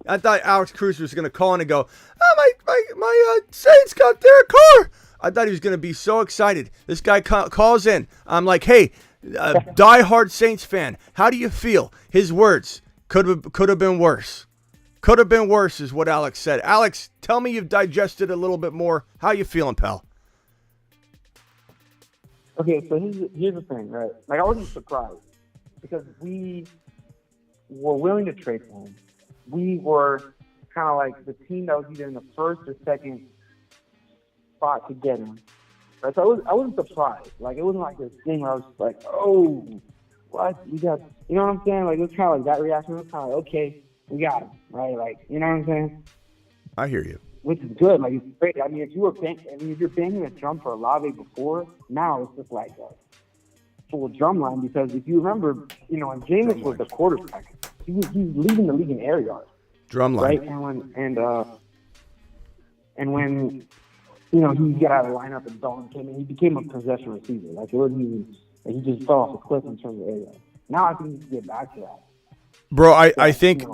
I thought Alex Cruz was going to call in and go, oh, my Saints got Derek Carr. I thought he was going to be so excited. This guy calls in. I'm like, hey, diehard Saints fan, how do you feel? His words, could have been worse. Could have been worse is what Alex said. Alex, tell me you've digested a little bit more. How you feeling, pal? Okay, so here's the thing, right? I wasn't surprised because we were willing to trade for him. We were kind of like the team that was either in the first or second spot to get him. Right? So I wasn't surprised. It wasn't like this thing where I was like, oh, what? We got, you know what I'm saying? It was kind of like that reaction. It was kind of like, okay, we got him, right? You know what I'm saying? I hear you. Which is good. It's great. If you're banging a drum for Olave before, now it's just like a full drum line because if you remember, when Jameis was the quarterback, he was leading the league in air yards. Drum line. Right? And when he got out of the lineup and Dalton came in, he became a possession receiver. It wasn't even, he just fell off a cliff in terms of air yards. Now I think he can get back to that. Bro, I think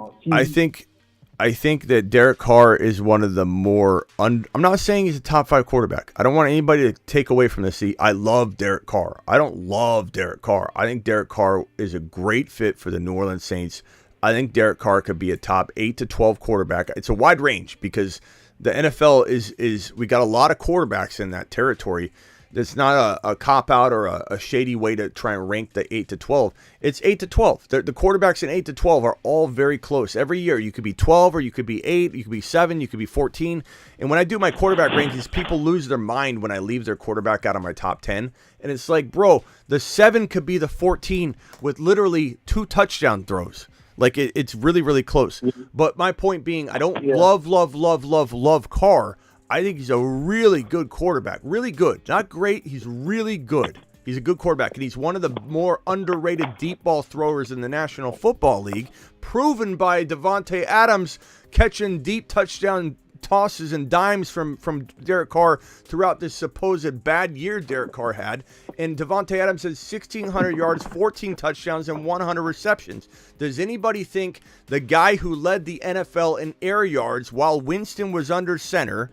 I think that Derek Carr is one of the more I'm not saying he's a top 5 quarterback. I don't want anybody to take away from this. I love Derek Carr. I don't love Derek Carr. I think Derek Carr is a great fit for the New Orleans Saints. I think Derek Carr could be a top 8 to 12 quarterback. It's a wide range because the NFL is we got a lot of quarterbacks in that territory. It's not a cop-out or a shady way to try and rank the 8 to 12. It's 8 to 12. The quarterbacks in 8 to 12 are all very close. Every year, you could be 12 or you could be 8, you could be 7, you could be 14. And when I do my quarterback rankings, people lose their mind when I leave their quarterback out of my top 10. And it's like, bro, the 7 could be the 14 with literally 2 touchdown throws. Like, it's really, really close. But my point being, I don't love Carr. I think he's a really good quarterback. Really good. Not great. He's really good. He's a good quarterback. And he's one of the more underrated deep ball throwers in the National Football League, proven by Davante Adams catching deep touchdown tosses and dimes from Derek Carr throughout this supposed bad year Derek Carr had. And Davante Adams has 1,600 yards, 14 touchdowns, and 100 receptions. Does anybody think the guy who led the NFL in air yards while Winston was under center,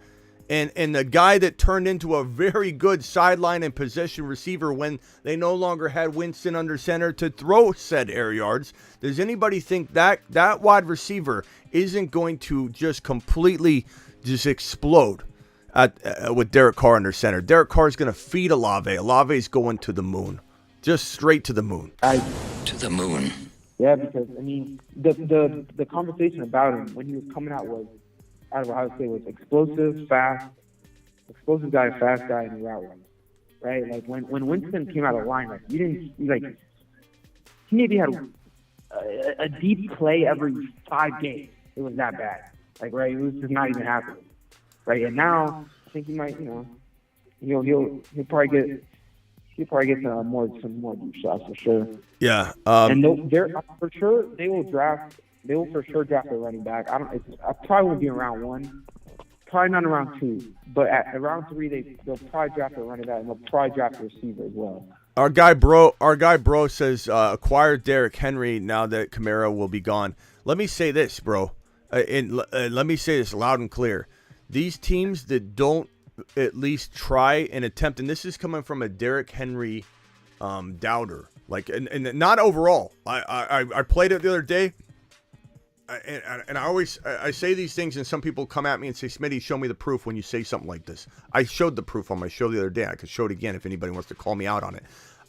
and the guy that turned into a very good sideline and possession receiver when they no longer had Winston under center to throw said air yards, does anybody think that wide receiver isn't going to just completely just explode with Derek Carr under center? Derek Carr is going to feed Olave. Olave's going to the moon. Just straight to the moon. To the moon. Yeah, because, I mean, the conversation about him when he was coming out was, out of Ohio State, was explosive guy, fast guy in the route run, right? Like when Winston came out of the line, like he maybe had a deep play every 5 games. It was that bad, like, right? It was just not even happening, right? And now I think he might, he'll probably get some more deep shots for sure. Yeah, and they're for sure they will for sure draft a running back. I probably won't be in round 1, probably not in round 2, but at round 3 they'll probably draft a running back and they'll probably draft a receiver as well. Our guy bro says acquire Derrick Henry now that Kamara will be gone. Let me say this, bro, and let me say this loud and clear. These teams that don't at least try and attempt, and this is coming from a Derrick Henry doubter, like, and not overall. I played it the other day. And I say these things, and some people come at me and say, Smitty, show me the proof when you say something like this. I showed the proof on my show the other day. I could show it again if anybody wants to call me out on it.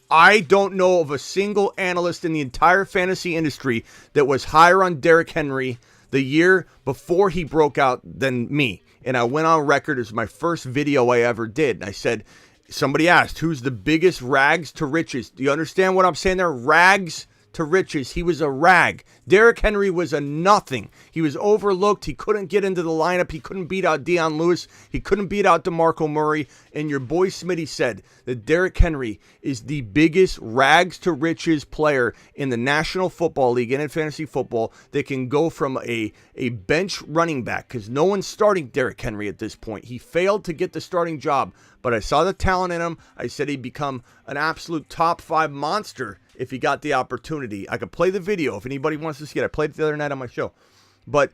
I don't know of a single analyst in the entire fantasy industry that was higher on Derrick Henry the year before he broke out than me. And I went on record as my first video I ever did. And I said, somebody asked, who's the biggest rags to riches? Do you understand what I'm saying there? Rags to riches. He was a rag. Derrick Henry was a nothing. He was overlooked. He couldn't get into the lineup. He couldn't beat out Deion Lewis. He couldn't beat out DeMarco Murray. And your boy Smitty said that Derrick Henry is the biggest rags to riches player in the National Football League and in fantasy football that can go from a bench running back, because no one's starting Derrick Henry at this point. He failed to get the starting job, but I saw the talent in him. I said he'd become an absolute top 5 monster if he got the opportunity. I could play the video if anybody wants to see it. I played it the other night on my show. But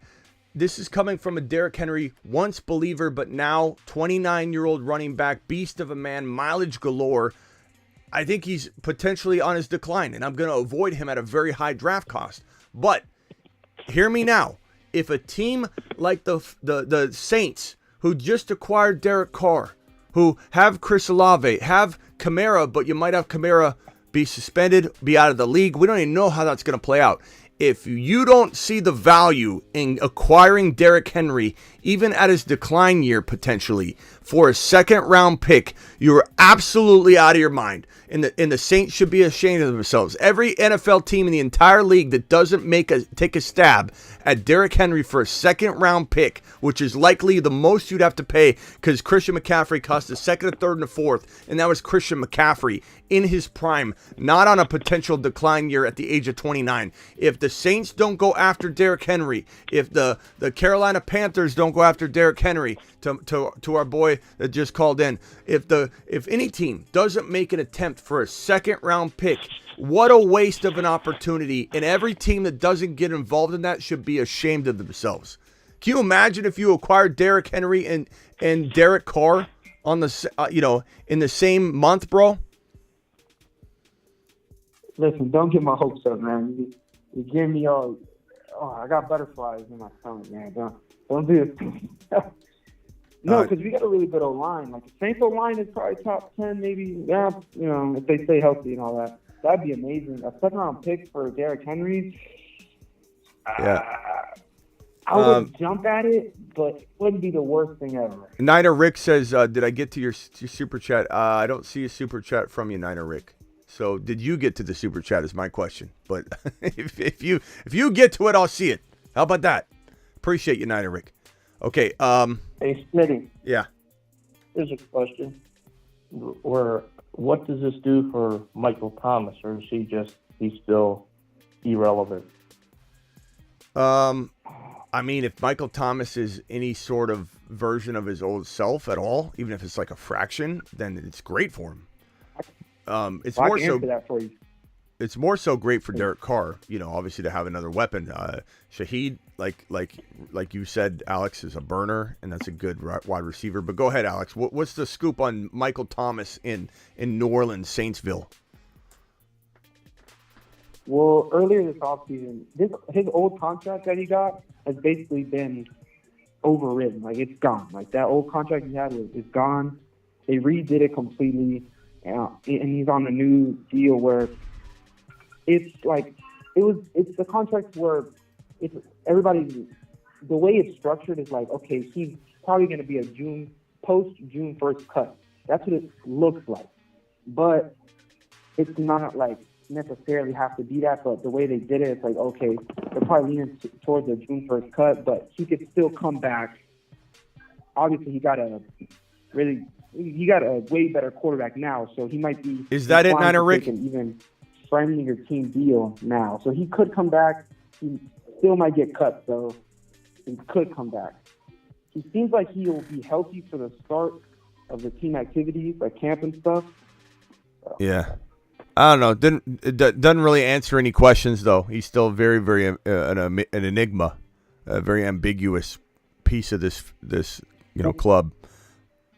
this is coming from a Derrick Henry, once believer, but now 29-year-old running back, beast of a man, mileage galore. I think he's potentially on his decline, and I'm going to avoid him at a very high draft cost. But hear me now. If a team like the Saints, who just acquired Derek Carr, who have Chris Olave, have Kamara, but you might have Kamara be suspended, be out of the league. We don't even know how that's going to play out. If you don't see the value in acquiring Derrick Henry, even at his decline year potentially, for a second-round pick, you're absolutely out of your mind. And the Saints should be ashamed of themselves. Every NFL team in the entire league that doesn't take a stab at Derrick Henry for a second-round pick, which is likely the most you'd have to pay, because Christian McCaffrey cost a second, a third, and a fourth, and that was Christian McCaffrey in his prime, not on a potential decline year at the age of 29. If the Saints don't go after Derrick Henry, if the Carolina Panthers don't go after Derrick Henry, to our boy that just called in, if any team doesn't make an attempt for a second-round pick, what a waste of an opportunity. And every team that doesn't get involved in that should be ashamed of themselves. Can you imagine if you acquired Derrick Henry and Derek Carr on the in the same month, bro? Listen, don't get my hopes up, man. You give me all. Oh, I got butterflies in my stomach, man. Don't do it. No, because we got a really good O-line. Like, the Saints O-line is probably top 10, maybe. Yeah, if they stay healthy and all that. That'd be amazing. A second-round pick for Derrick Henry. Yeah. I would jump at it, but it wouldn't be the worst thing ever. Niner Rick says, did I get to your super chat? I don't see a super chat from you, Niner Rick. So did you get to the super chat is my question. But if you get to it, I'll see it. How about that? Appreciate you, Niner Rick. Okay. Hey, Smitty. Yeah. Here's a question. What does this do for Michael Thomas, or is he's still irrelevant? I mean, if Michael Thomas is any sort of version of his old self at all, even if it's like a fraction, then it's great for him. It's I more can so. answer that for you. It's more so great for Derek Carr, obviously to have another weapon. Shahid, like you said, Alex is a burner, and that's a good wide receiver. But go ahead, Alex. What's the scoop on Michael Thomas in New Orleans, Saintsville? Well, earlier this offseason, his old contract that he got has basically been overridden. Like, it's gone. Like, that old contract he had is gone. They redid it completely, and he's on a new deal where it's like it's the contract where it's everybody. The way it's structured is like, okay, he's probably going to be a June 1st cut. That's what it looks like, but it's not like necessarily have to be that. But the way they did it, it's like, okay, they're probably leaning towards a June 1st cut, but he could still come back. Obviously, he got a way better quarterback now, so he might be. Is that it, Niner Rick? Even friendlier team deal now, so he could come back. He still might get cut, though. He could come back. He seems like he'll be healthy for the start of the team activities, like camp and stuff. Yeah, I don't know. Doesn't really answer any questions though. He's still very, very an enigma, a very ambiguous piece of this club.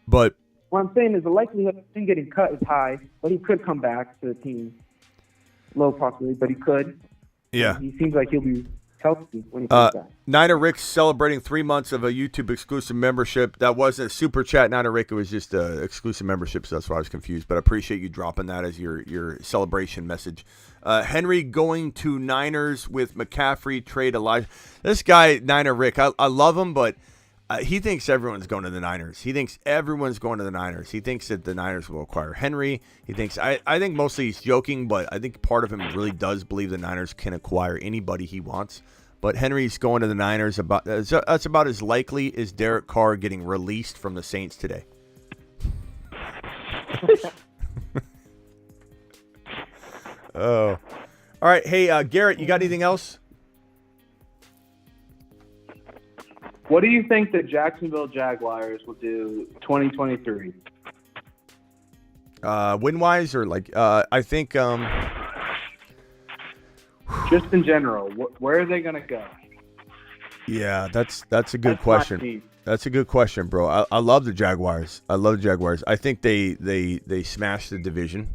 But what I'm saying is the likelihood of him getting cut is high, but he could come back to the team. Low possibility, but he could. Yeah. He seems like he'll be healthy when he comes back. Niner Rick's celebrating 3 months of a YouTube exclusive membership. That wasn't a super chat, Niner Rick. It was just an exclusive membership, so that's why I was confused. But I appreciate you dropping that as your celebration message. Henry going to Niners with McCaffrey, trade Elijah. This guy, Niner Rick, I love him, but he thinks everyone's going to the Niners. He thinks everyone's going to the Niners. He thinks that the Niners will acquire Henry. He thinks I think mostly he's joking, but I think part of him really does believe the Niners can acquire anybody he wants. But Henry's going to the Niners. That's about as likely as Derek Carr getting released from the Saints today. Oh. All right. Hey, Garrett, you got anything else? What do you think the Jacksonville Jaguars will do 2023? Win-wise or I think just in general, where are they going to go? Yeah, that's a good question. That's a good question, bro. I love the Jaguars. I think they smashed the division.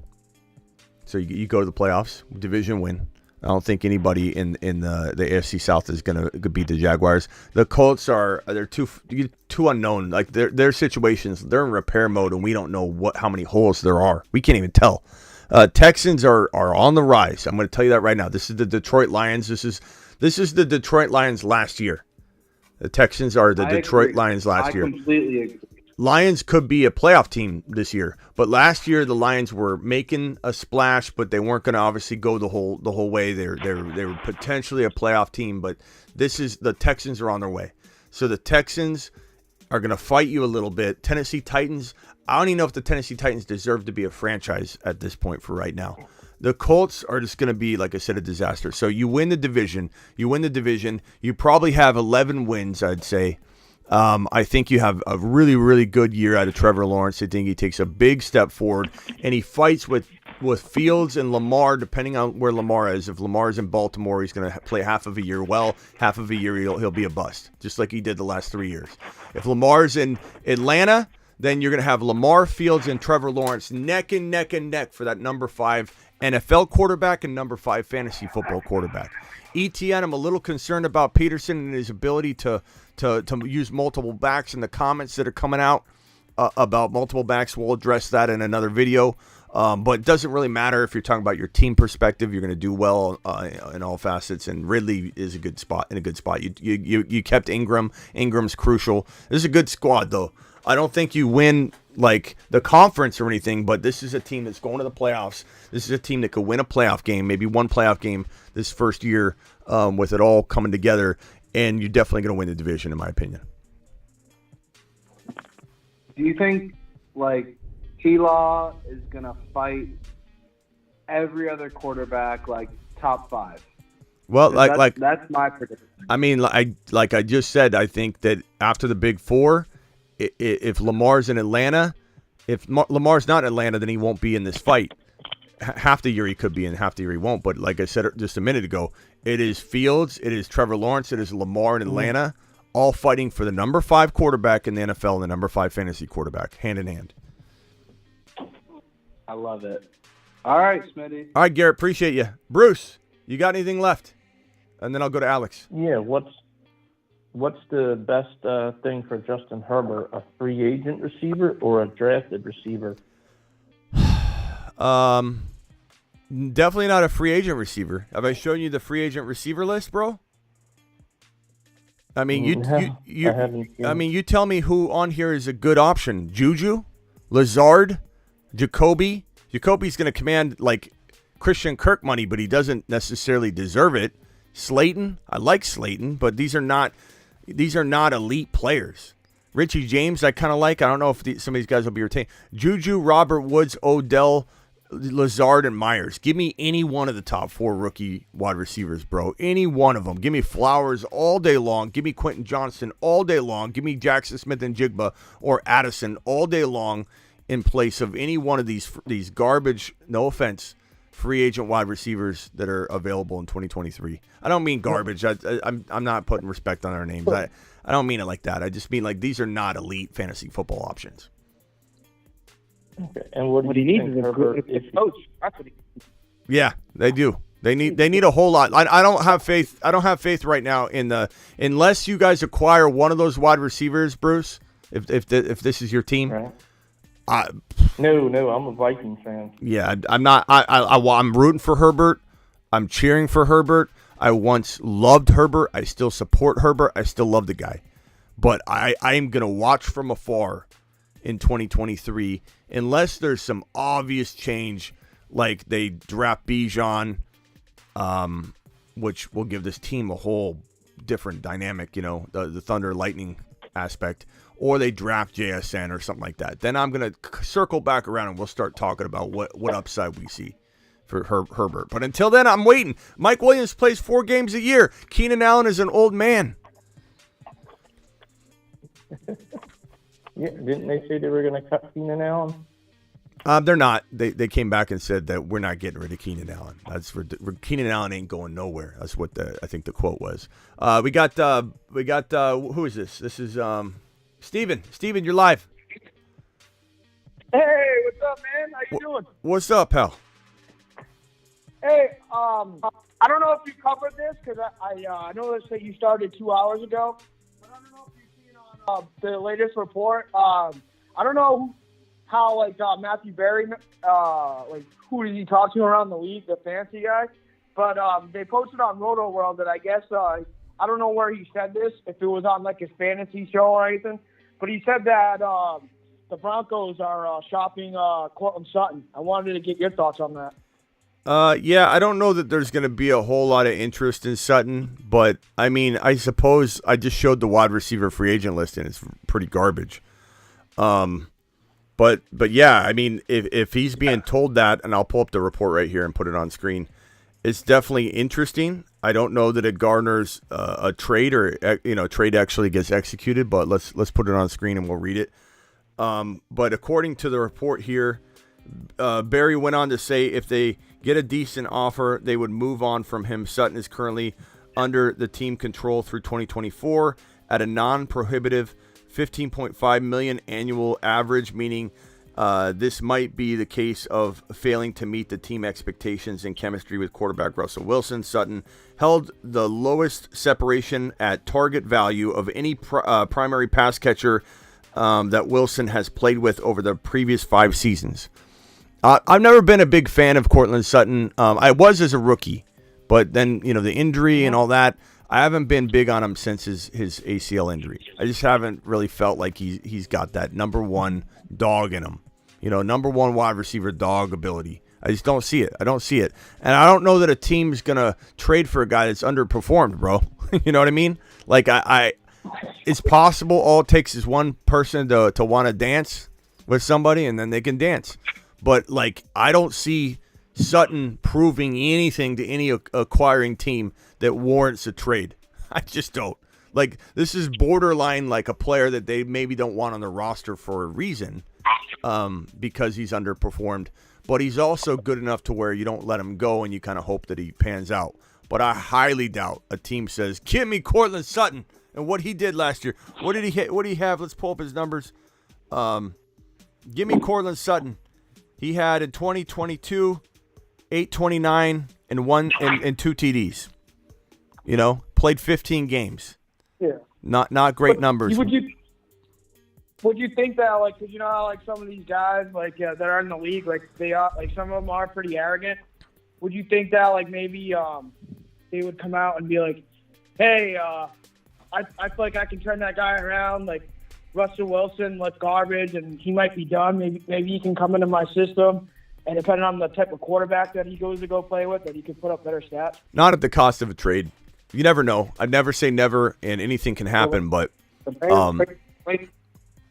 So you go to the playoffs, division win. I don't think anybody in the AFC South is gonna beat the Jaguars. The Colts they're too unknown. Like their situations, they're in repair mode, and we don't know how many holes there are. We can't even tell. Texans are on the rise. I'm going to tell you that right now. This is the Detroit Lions. This is the Detroit Lions last year. The Texans are the Detroit Lions last year. I completely agree. Lions could be a playoff team this year, but last year the Lions were making a splash, but they weren't going to obviously go the whole way. They were potentially a playoff team, but the Texans are on their way. So the Texans are going to fight you a little bit. Tennessee Titans, I don't even know if the Tennessee Titans deserve to be a franchise at this point for right now. The Colts are just going to be, like I said, a disaster. So you win the division. You probably have 11 wins, I'd say. I think you have a really, really good year out of Trevor Lawrence. I think he takes a big step forward, and he fights with with Fields and Lamar, depending on where Lamar is. If Lamar is in Baltimore, he's going to play half of a year well, half of a year he'll be a bust, just like he did the last 3 years. If Lamar's in Atlanta, then you're going to have Lamar, Fields, and Trevor Lawrence neck and neck and neck for that number 5 NFL quarterback and number 5 fantasy football quarterback. ETN, I'm a little concerned about Peterson and his ability to use multiple backs in the comments that are coming out about multiple backs. We'll address that in another video. But it doesn't really matter if you're talking about your team perspective. You're going to do well in all facets, and Ridley is in a good spot. You kept Ingram. Ingram's crucial. This is a good squad, though. I don't think you win like the conference or anything, but this is a team that's going to the playoffs. This is a team that could win a playoff game, maybe one playoff game this first year with it all coming together, and you're definitely going to win the division, in my opinion. Do you think, like, T-Law is going to fight every other quarterback, like, top 5? Well, that's my prediction. I mean, like I just said, I think that after the Big Four, if Lamar's in Atlanta, if Lamar's not in Atlanta, then he won't be in this fight. Half the year he could be in, half the year he won't. But like I said just a minute ago, it is Fields, it is Trevor Lawrence, it is Lamar in Atlanta, all fighting for the number 5 quarterback in the NFL and the number 5 fantasy quarterback, hand in hand. I love it. All right, Smitty. All right, Garrett, appreciate you. Bruce, you got anything left? And then I'll go to Alex. Yeah, what's the best thing for Justin Herbert, a free agent receiver or a drafted receiver? Definitely not a free agent receiver. Have I shown you the free agent receiver list, bro? I mean, you tell me who on here is a good option. Juju, Lazard, Jacoby. Jacoby's going to command like Christian Kirk money, but he doesn't necessarily deserve it. Slayton, I like Slayton, but these are not elite players. Richie James, I kind of like. I don't know if some of these guys will be retained. Juju, Robert Woods, Odell, Lazard, and Myers. Give me any one of the top 4 rookie wide receivers, bro. Any one of them. Give me Flowers all day long. Give me Quentin Johnson all day long. Give me Jackson Smith and Jigba or Addison all day long in place of any one of these garbage, no offense, free agent wide receivers that are available in 2023. I don't mean garbage. I'm not putting respect on their names. I don't mean it like that. I just mean like these are not elite fantasy football options. Okay. And what he needs is a coach. That's what he needs. Yeah, they do. They need a whole lot. I don't have faith. I don't have faith right now unless you guys acquire one of those wide receivers, Bruce. If this is your team. Right. No, I'm a Vikings fan. Yeah, I'm not. I'm rooting for Herbert. I'm cheering for Herbert. I once loved Herbert. I still support Herbert. I still love the guy. But I am going to watch from afar in 2023 unless there's some obvious change, like they draft Bijan, which will give this team a whole different dynamic, the Thunder Lightning aspect, or they draft JSN or something like that. Then I'm going to circle back around and we'll start talking about what upside we see for Herbert. But until then, I'm waiting. Mike Williams plays 4 games a year. Keenan Allen is an old man. Yeah, didn't they say they were going to cut Keenan Allen? They're not. They came back and said that we're not getting rid of Keenan Allen. Keenan Allen ain't going nowhere. That's what I think the quote was. We got who is this? This is Steven. Steven, you're live. Hey, what's up, man? How you doing? What's up, pal? Hey, I don't know if you covered this because I noticed that you started 2 hours ago. But I don't know if you've seen on the latest report. I don't know how Matthew Berry, who did he talk to around the league, the fancy guy? But they posted on Roto World that I guess I don't know where he said this, if it was on his fantasy show or anything. But he said that the Broncos are shopping Courtland Sutton. I wanted to get your thoughts on that. Yeah, I don't know that there's going to be a whole lot of interest in Sutton, but I mean, I suppose I just showed the wide receiver free agent list and it's pretty garbage. But yeah, I mean, if he's being told that, and I'll pull up the report right here and put it on screen, it's definitely interesting. I don't know that it garners a trade or trade actually gets executed, but let's put it on screen and we'll read it. But according to the report here, Barry went on to say if they get a decent offer, they would move on from him. Sutton is currently under the team control through 2024 at a non-prohibitive $15.5 million annual average, meaning this might be the case of failing to meet the team expectations and chemistry with quarterback Russell Wilson. Sutton held the lowest separation at target value of any primary pass catcher that Wilson has played with over the previous 5 seasons. I've never been a big fan of Courtland Sutton. I was as a rookie, but then, the injury and all that, I haven't been big on him since his ACL injury. I just haven't really felt like he's got that number one dog in him. Number one wide receiver dog ability. I just don't see it. I don't see it. And I don't know that a team's going to trade for a guy that's underperformed, bro. You know what I mean? Like, it's possible all it takes is one person to want to dance with somebody, and then they can dance. But, I don't see Sutton proving anything to any acquiring team that warrants a trade. I just don't. This is borderline like a player that they maybe don't want on their roster for a reason, because he's underperformed. But he's also good enough to where you don't let him go and you kind of hope that he pans out. But I highly doubt a team says, give me Courtland Sutton and what he did last year. What did he hit? What did he have? Let's pull up his numbers. Give me Courtland Sutton. He had in 2022, 829 and 2 TDs. Played 15 games. Yeah. Not great numbers. Would you think that, because you know how, some of these guys, that are in the league, they are, some of them are pretty arrogant. Would you think that, maybe they would come out and be like, hey, I feel like I can turn that guy around, Russell Wilson, garbage, and he might be done. Maybe he can come into my system, and depending on the type of quarterback that he goes to go play with, that he can put up better stats. Not at the cost of a trade. You never know. I'd never say never, and anything can happen. But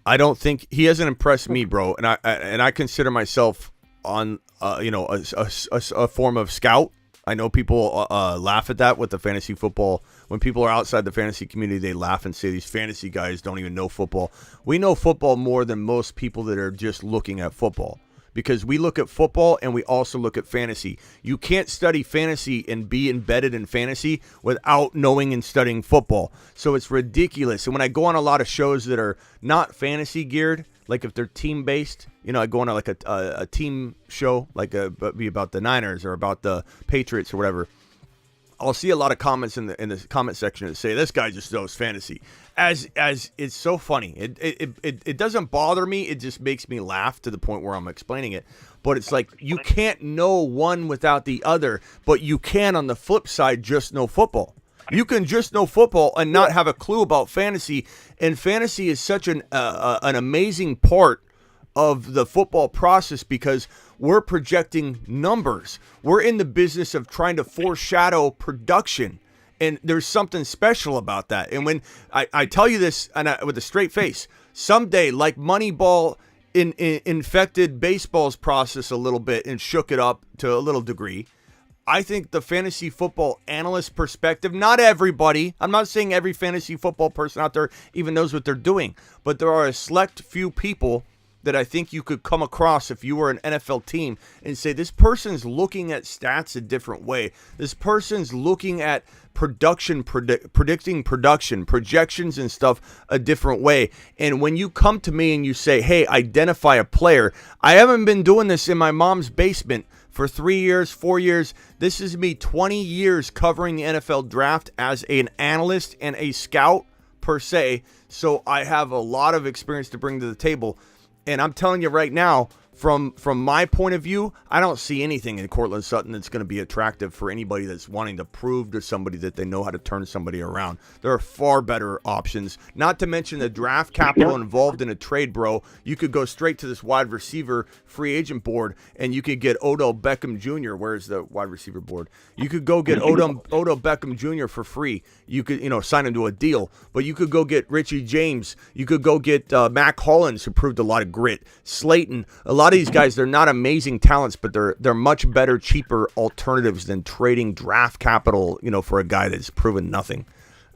I don't think he hasn't impressed me, bro. And I consider myself on a form of scout. I know people laugh at that with the fantasy football. When people are outside the fantasy community, they laugh and say these fantasy guys don't even know football. We know football more than most people that are just looking at football, because we look at football and we also look at fantasy. You can't study fantasy and be embedded in fantasy without knowing and studying football. So it's ridiculous. And when I go on a lot of shows that are not fantasy geared, if they're team based, I go on a team show, be about the Niners or about the Patriots or whatever. I'll see a lot of comments in the comment section that say this guy just knows fantasy. As it's so funny. It doesn't bother me. It just makes me laugh to the point where I'm explaining it. But it's you can't know one without the other, but you can on the flip side just know football. You can just know football and not have a clue about fantasy. And fantasy is such an amazing part of the football process, because we're projecting numbers. We're in the business of trying to foreshadow production. And there's something special about that. And when I tell you this with a straight face, someday, like Moneyball infected baseball's process a little bit and shook it up to a little degree, I think the fantasy football analyst perspective, not everybody, I'm not saying every fantasy football person out there even knows what they're doing, but there are a select few people that I think you could come across if you were an NFL team and say, this person's looking at stats a different way. This person's looking at production, predicting production, projections and stuff a different way. And when you come to me and you say, hey, identify a player, I haven't been doing this in my mom's basement for 3 years, 4 years. This is me 20 years covering the NFL draft as an analyst and a scout per se. So I have a lot of experience to bring to the table. And I'm telling you right now, from my point of view, I don't see anything in Courtland Sutton that's going to be attractive for anybody that's wanting to prove to somebody that they know how to turn somebody around. There are far better options, not to mention the draft capital involved in a trade, bro. You could go straight to this wide receiver free agent board, and you could get Odell Beckham Jr. Where's the wide receiver board? You could go get Odell Beckham Jr. for free. You could, sign him to a deal. But you could go get Richie James. You could go get Mac Hollins, who proved a lot of grit. Slayton. A lot of these guys, they're not amazing talents, but they're much better, cheaper alternatives than trading draft capital, for a guy that's proven nothing.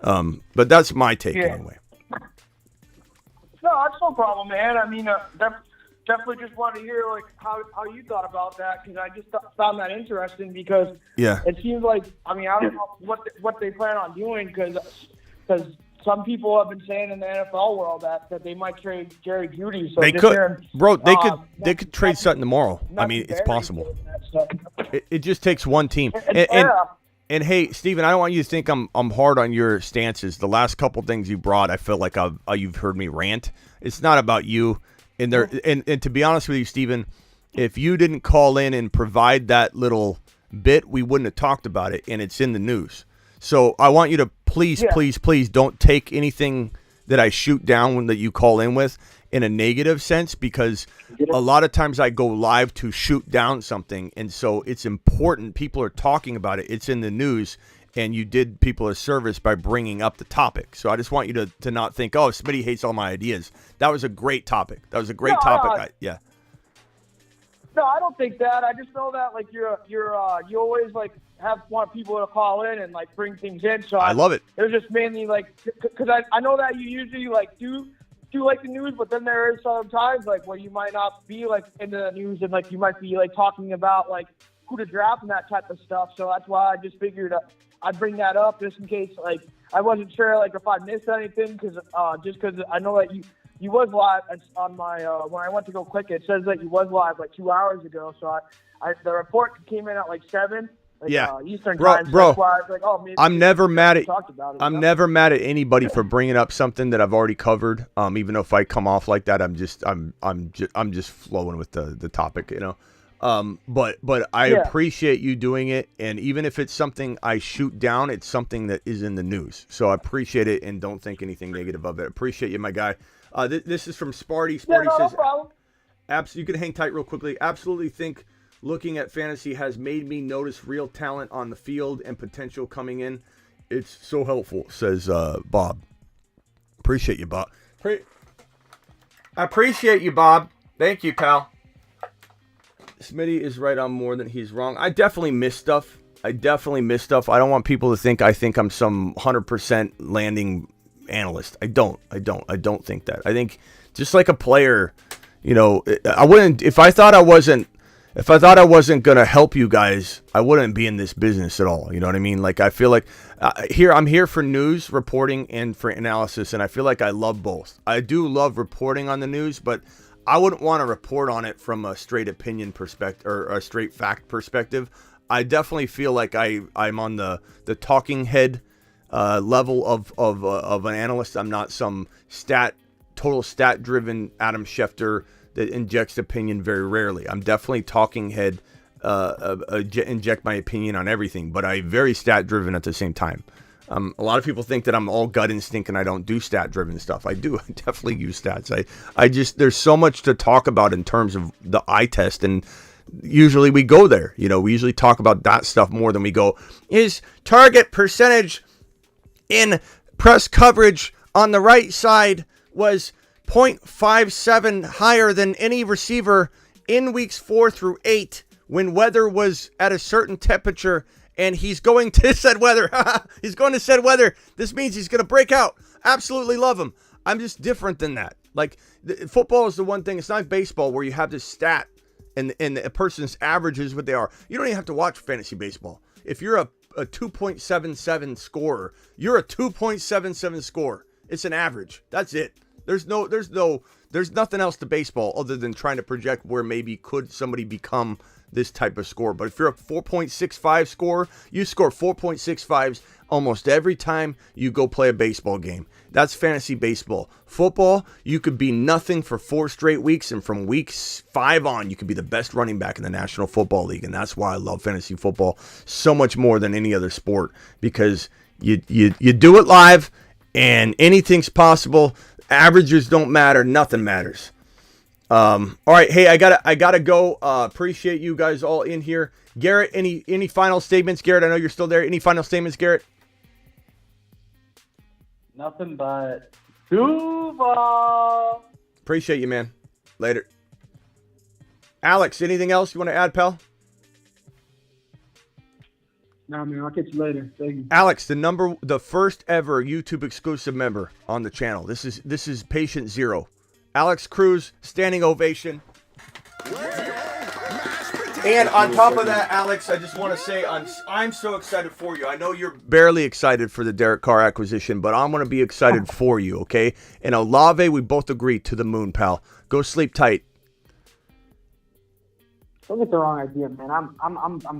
But that's my take anyway. No, that's no problem, man. I mean, definitely just wanted to hear like how you thought about that, because I just found that interesting, because it seems like, I mean, I don't know what they plan on doing, because some people have been saying in the NFL world that they might trade Jerry Jeudy. So they could, they could trade Sutton tomorrow. I mean, it's possible. It just takes one team. And hey, Steven, I don't want you to think I'm hard on your stances. The last couple things you brought, I feel like you've heard me rant. It's not about you. And to be honest with you, Steven, if you didn't call in and provide that little bit, we wouldn't have talked about it, and it's in the news. So I want you to please don't take anything that I shoot down that you call in with in a negative sense, because a lot of times I go live to shoot down something, and so it's important. People are talking about it. It's in the news, and you did people a service by bringing up the topic. So I just want you to not think, oh, Smitty hates all my ideas. That was a great topic. Yeah. No, I don't think that. I just know that like you always like want people to call in and like bring things in. So I love it. It was just mainly like because I know that you usually like do like the news, but then there is some times like where you might not be like into the news, and like you might be like talking about like who to draft and that type of stuff. So that's why I just figured I'd bring that up just in case like I wasn't sure like if I missed anything, because I know that you was live on my when I went to go click it says that you was live like 2 hours ago. So the report came in at like 7. Eastern time. Bro. So that's why I was like, oh, maybe I'm never mad at never mad at anybody for bringing up something that I've already covered. Even though if I come off like that, I'm just flowing with the topic, you know. But I appreciate you doing it, and even if it's something I shoot down, it's something that is in the news. So I appreciate it, and don't think anything negative of it. Appreciate you, my guy. This is from Sparty. Sparty says, no problem. You can hang tight real quickly. Absolutely think looking at fantasy has made me notice real talent on the field and potential coming in. It's so helpful, says Bob. Appreciate you, Bob. I appreciate you, Bob. Thank you, pal. Smitty is right on more than he's wrong. I definitely miss stuff. I don't want people to think I think I'm some 100% landing analyst. I don't think that. I think just like a player, you know, I wouldn't, if I thought I wasn't going to help you guys, I wouldn't be in this business at all. You know what I mean? Like, I feel like I'm here for news reporting and for analysis, and I feel like I love both. I do love reporting on the news, but I wouldn't want to report on it from a straight opinion perspective or a straight fact perspective. I definitely feel like I'm on the talking head level of an analyst. I'm not some total stat driven Adam Schefter that injects opinion very rarely. I'm definitely talking head, inject my opinion on everything, but I'm very stat driven at the same time. A lot of people think that I'm all gut instinct and I don't do stat driven stuff. I do. I definitely use stats. I just, there's so much to talk about in terms of the eye test, and usually we go there. You know, we usually talk about that stuff more than we go, is target percentage in press coverage on the right side was 0.57 higher than any receiver in weeks 4 through 8 when weather was at a certain temperature, and he's going to said weather. He's going to said weather. This means he's going to break out. Absolutely love him. I'm just different than that. Like, football is the one thing. It's not like baseball where you have this stat and a person's average is what they are. You don't even have to watch fantasy baseball. If you're a 2.77 scorer, you're a 2.77 scorer. It's an average. That's it. There's nothing else to baseball other than trying to project where maybe could somebody become this type of score. But if you're a 4.65 scorer, you score 4.65s almost every time you go play a baseball game. That's fantasy baseball. Football, you could be nothing for 4 straight weeks, and from weeks 5 on, you could be the best running back in the National Football League. And that's why I love fantasy football so much more than any other sport, because you do it live and anything's possible. Averages don't matter. Nothing matters. All right. Hey, I gotta go. Appreciate you guys all in here. Garrett, any final statements? Garrett, I know you're still there. Any final statements, Garrett? Nothing but Duval. Appreciate you, man. Later. Alex, anything else you want to add, pal? Nah, man, I'll catch you later. Thank you. Alex, the first ever YouTube exclusive member on the channel. This is patient zero. Alex Cruz, standing ovation. And on top of that, Alex, I just want to say I'm so excited for you. I know you're barely excited for the Derrick Carr acquisition, but I'm going to be excited for you, okay? And Olave, we both agree, to the moon, pal. Go sleep tight. Don't get the wrong idea, man.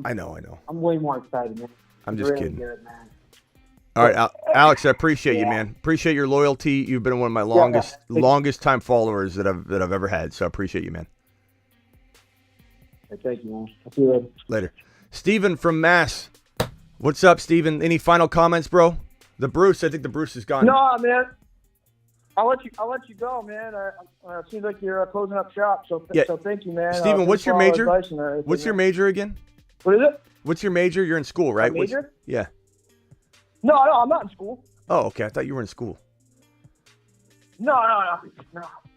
I know. I'm way more excited, man. I'm just really kidding. Good, man. All right, Alex, I appreciate you, man. Appreciate your loyalty. You've been one of my longest time followers that I've ever had. So I appreciate you, man. Thank you, man. I'll see you later. Later. Steven from Mass. What's up, Steven? Any final comments, bro? The Bruce, I think the Bruce is gone. No, man. I'll let you go, man. It seems like you're closing up shop, so thank you, man. Steven, what's your major? What's your major again? What is it? What's your major? You're in school, right? My major? Yeah. No, I'm not in school. Oh, okay. I thought you were in school. No.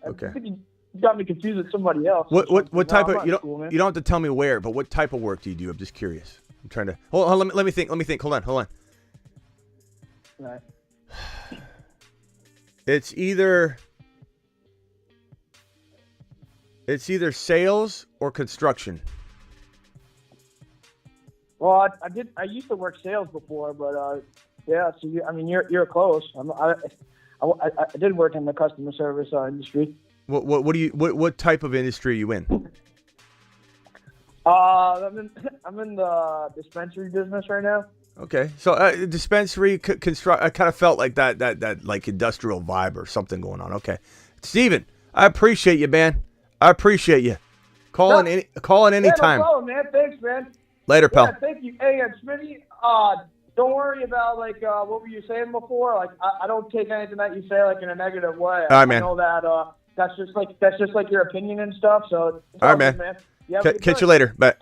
Okay. I think you got me confused with somebody else. What type of you school, don't have to tell me where, but what type of work do you do? I'm just curious. I'm trying to hold on. Let me think. Hold on. Right. It's either sales or construction. Well, I used to work sales before, but yeah. So you're close. I did work in the customer service industry. What type of industry are you in? I'm in the dispensary business right now. Okay, so dispensary construct. I kind of felt like that like industrial vibe or something going on. Okay, Steven, I appreciate you, man. I appreciate you. Call in anytime. No problem, man. Thanks, man. Later, pal. Yeah, thank you. Hey, Smitty, don't worry about what were you saying before. Like I don't take anything that you say like in a negative way. All right, man. I know that that's just like your opinion and stuff. So all right, man. Yeah, catch you later. Bye,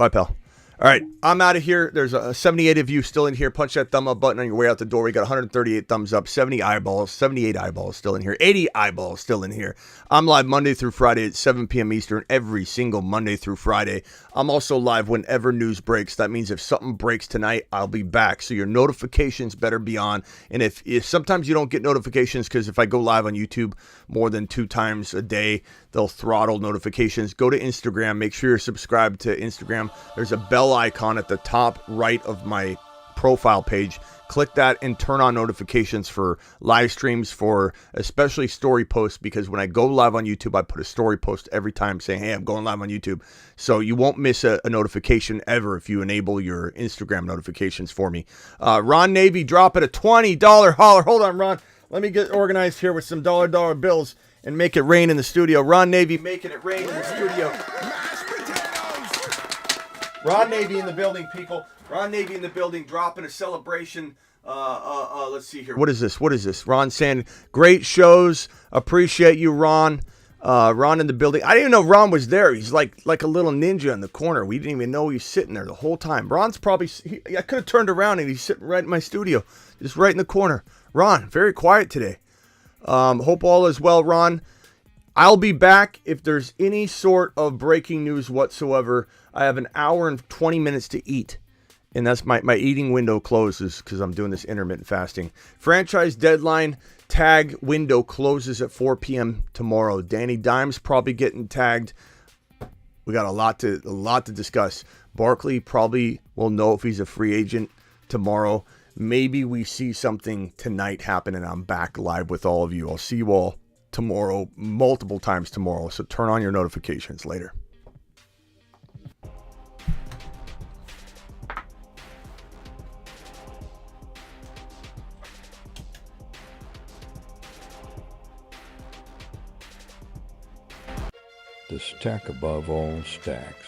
pal. All right, I'm out of here. There's 78 of you still in here. Punch that thumb up button on your way out the door. We got 138 thumbs up, 78 eyeballs still in here, 80 eyeballs still in here. I'm live Monday through Friday at 7 p.m. Eastern every single Monday through Friday. I'm also live whenever news breaks. That means if something breaks tonight, I'll be back. So your notifications better be on. And if sometimes you don't get notifications because if I go live on YouTube more than 2 times a day, they'll throttle notifications. Go to Instagram. Make sure you're subscribed to Instagram. There's a bell icon at the top right of my profile page. Click that and turn on notifications for live streams, for especially story posts, because when I go live on YouTube, I put a story post every time saying, hey, I'm going live on YouTube. So you won't miss a notification ever if you enable your Instagram notifications for me. Ron Navy dropping a $20 holler. Hold on, Ron. Let me get organized here with some dollar bills and make it rain in the studio. Ron Navy making it rain in the studio. Ron Navy in the building, people. Ron Navy in the building, dropping a celebration. Let's see here. What is this? Ron saying, great shows. Appreciate you, Ron. Ron in the building. I didn't even know Ron was there. He's like a little ninja in the corner. We didn't even know he was sitting there the whole time. Ron's probably, I could have turned around and he's sitting right in my studio, just right in the corner. Ron, very quiet today. Hope all is well, Ron. I'll be back if there's any sort of breaking news whatsoever. I have an hour and 20 minutes to eat. And that's my eating window closes because I'm doing this intermittent fasting. Franchise deadline tag window closes at 4 p.m. tomorrow. Danny Dimes probably getting tagged. We got a lot to discuss. Barkley probably will know if he's a free agent tomorrow. Maybe we see something tonight happen and I'm back live with all of you. I'll see you all tomorrow, multiple times tomorrow. So turn on your notifications later. The stack above all stacks.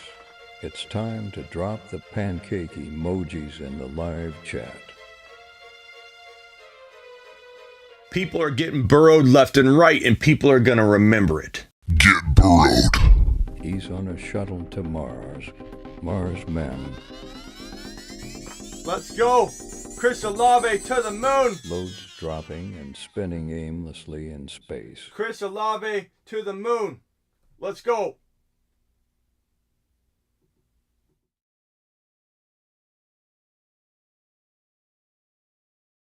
It's time to drop the pancake emojis in the live chat. People are getting burrowed left and right, and people are going to remember it. Get burrowed. He's on a shuttle to Mars. Mars men. Let's go. Chris Olave to the moon. Loads dropping and spinning aimlessly in space. Chris Olave to the moon. Let's go.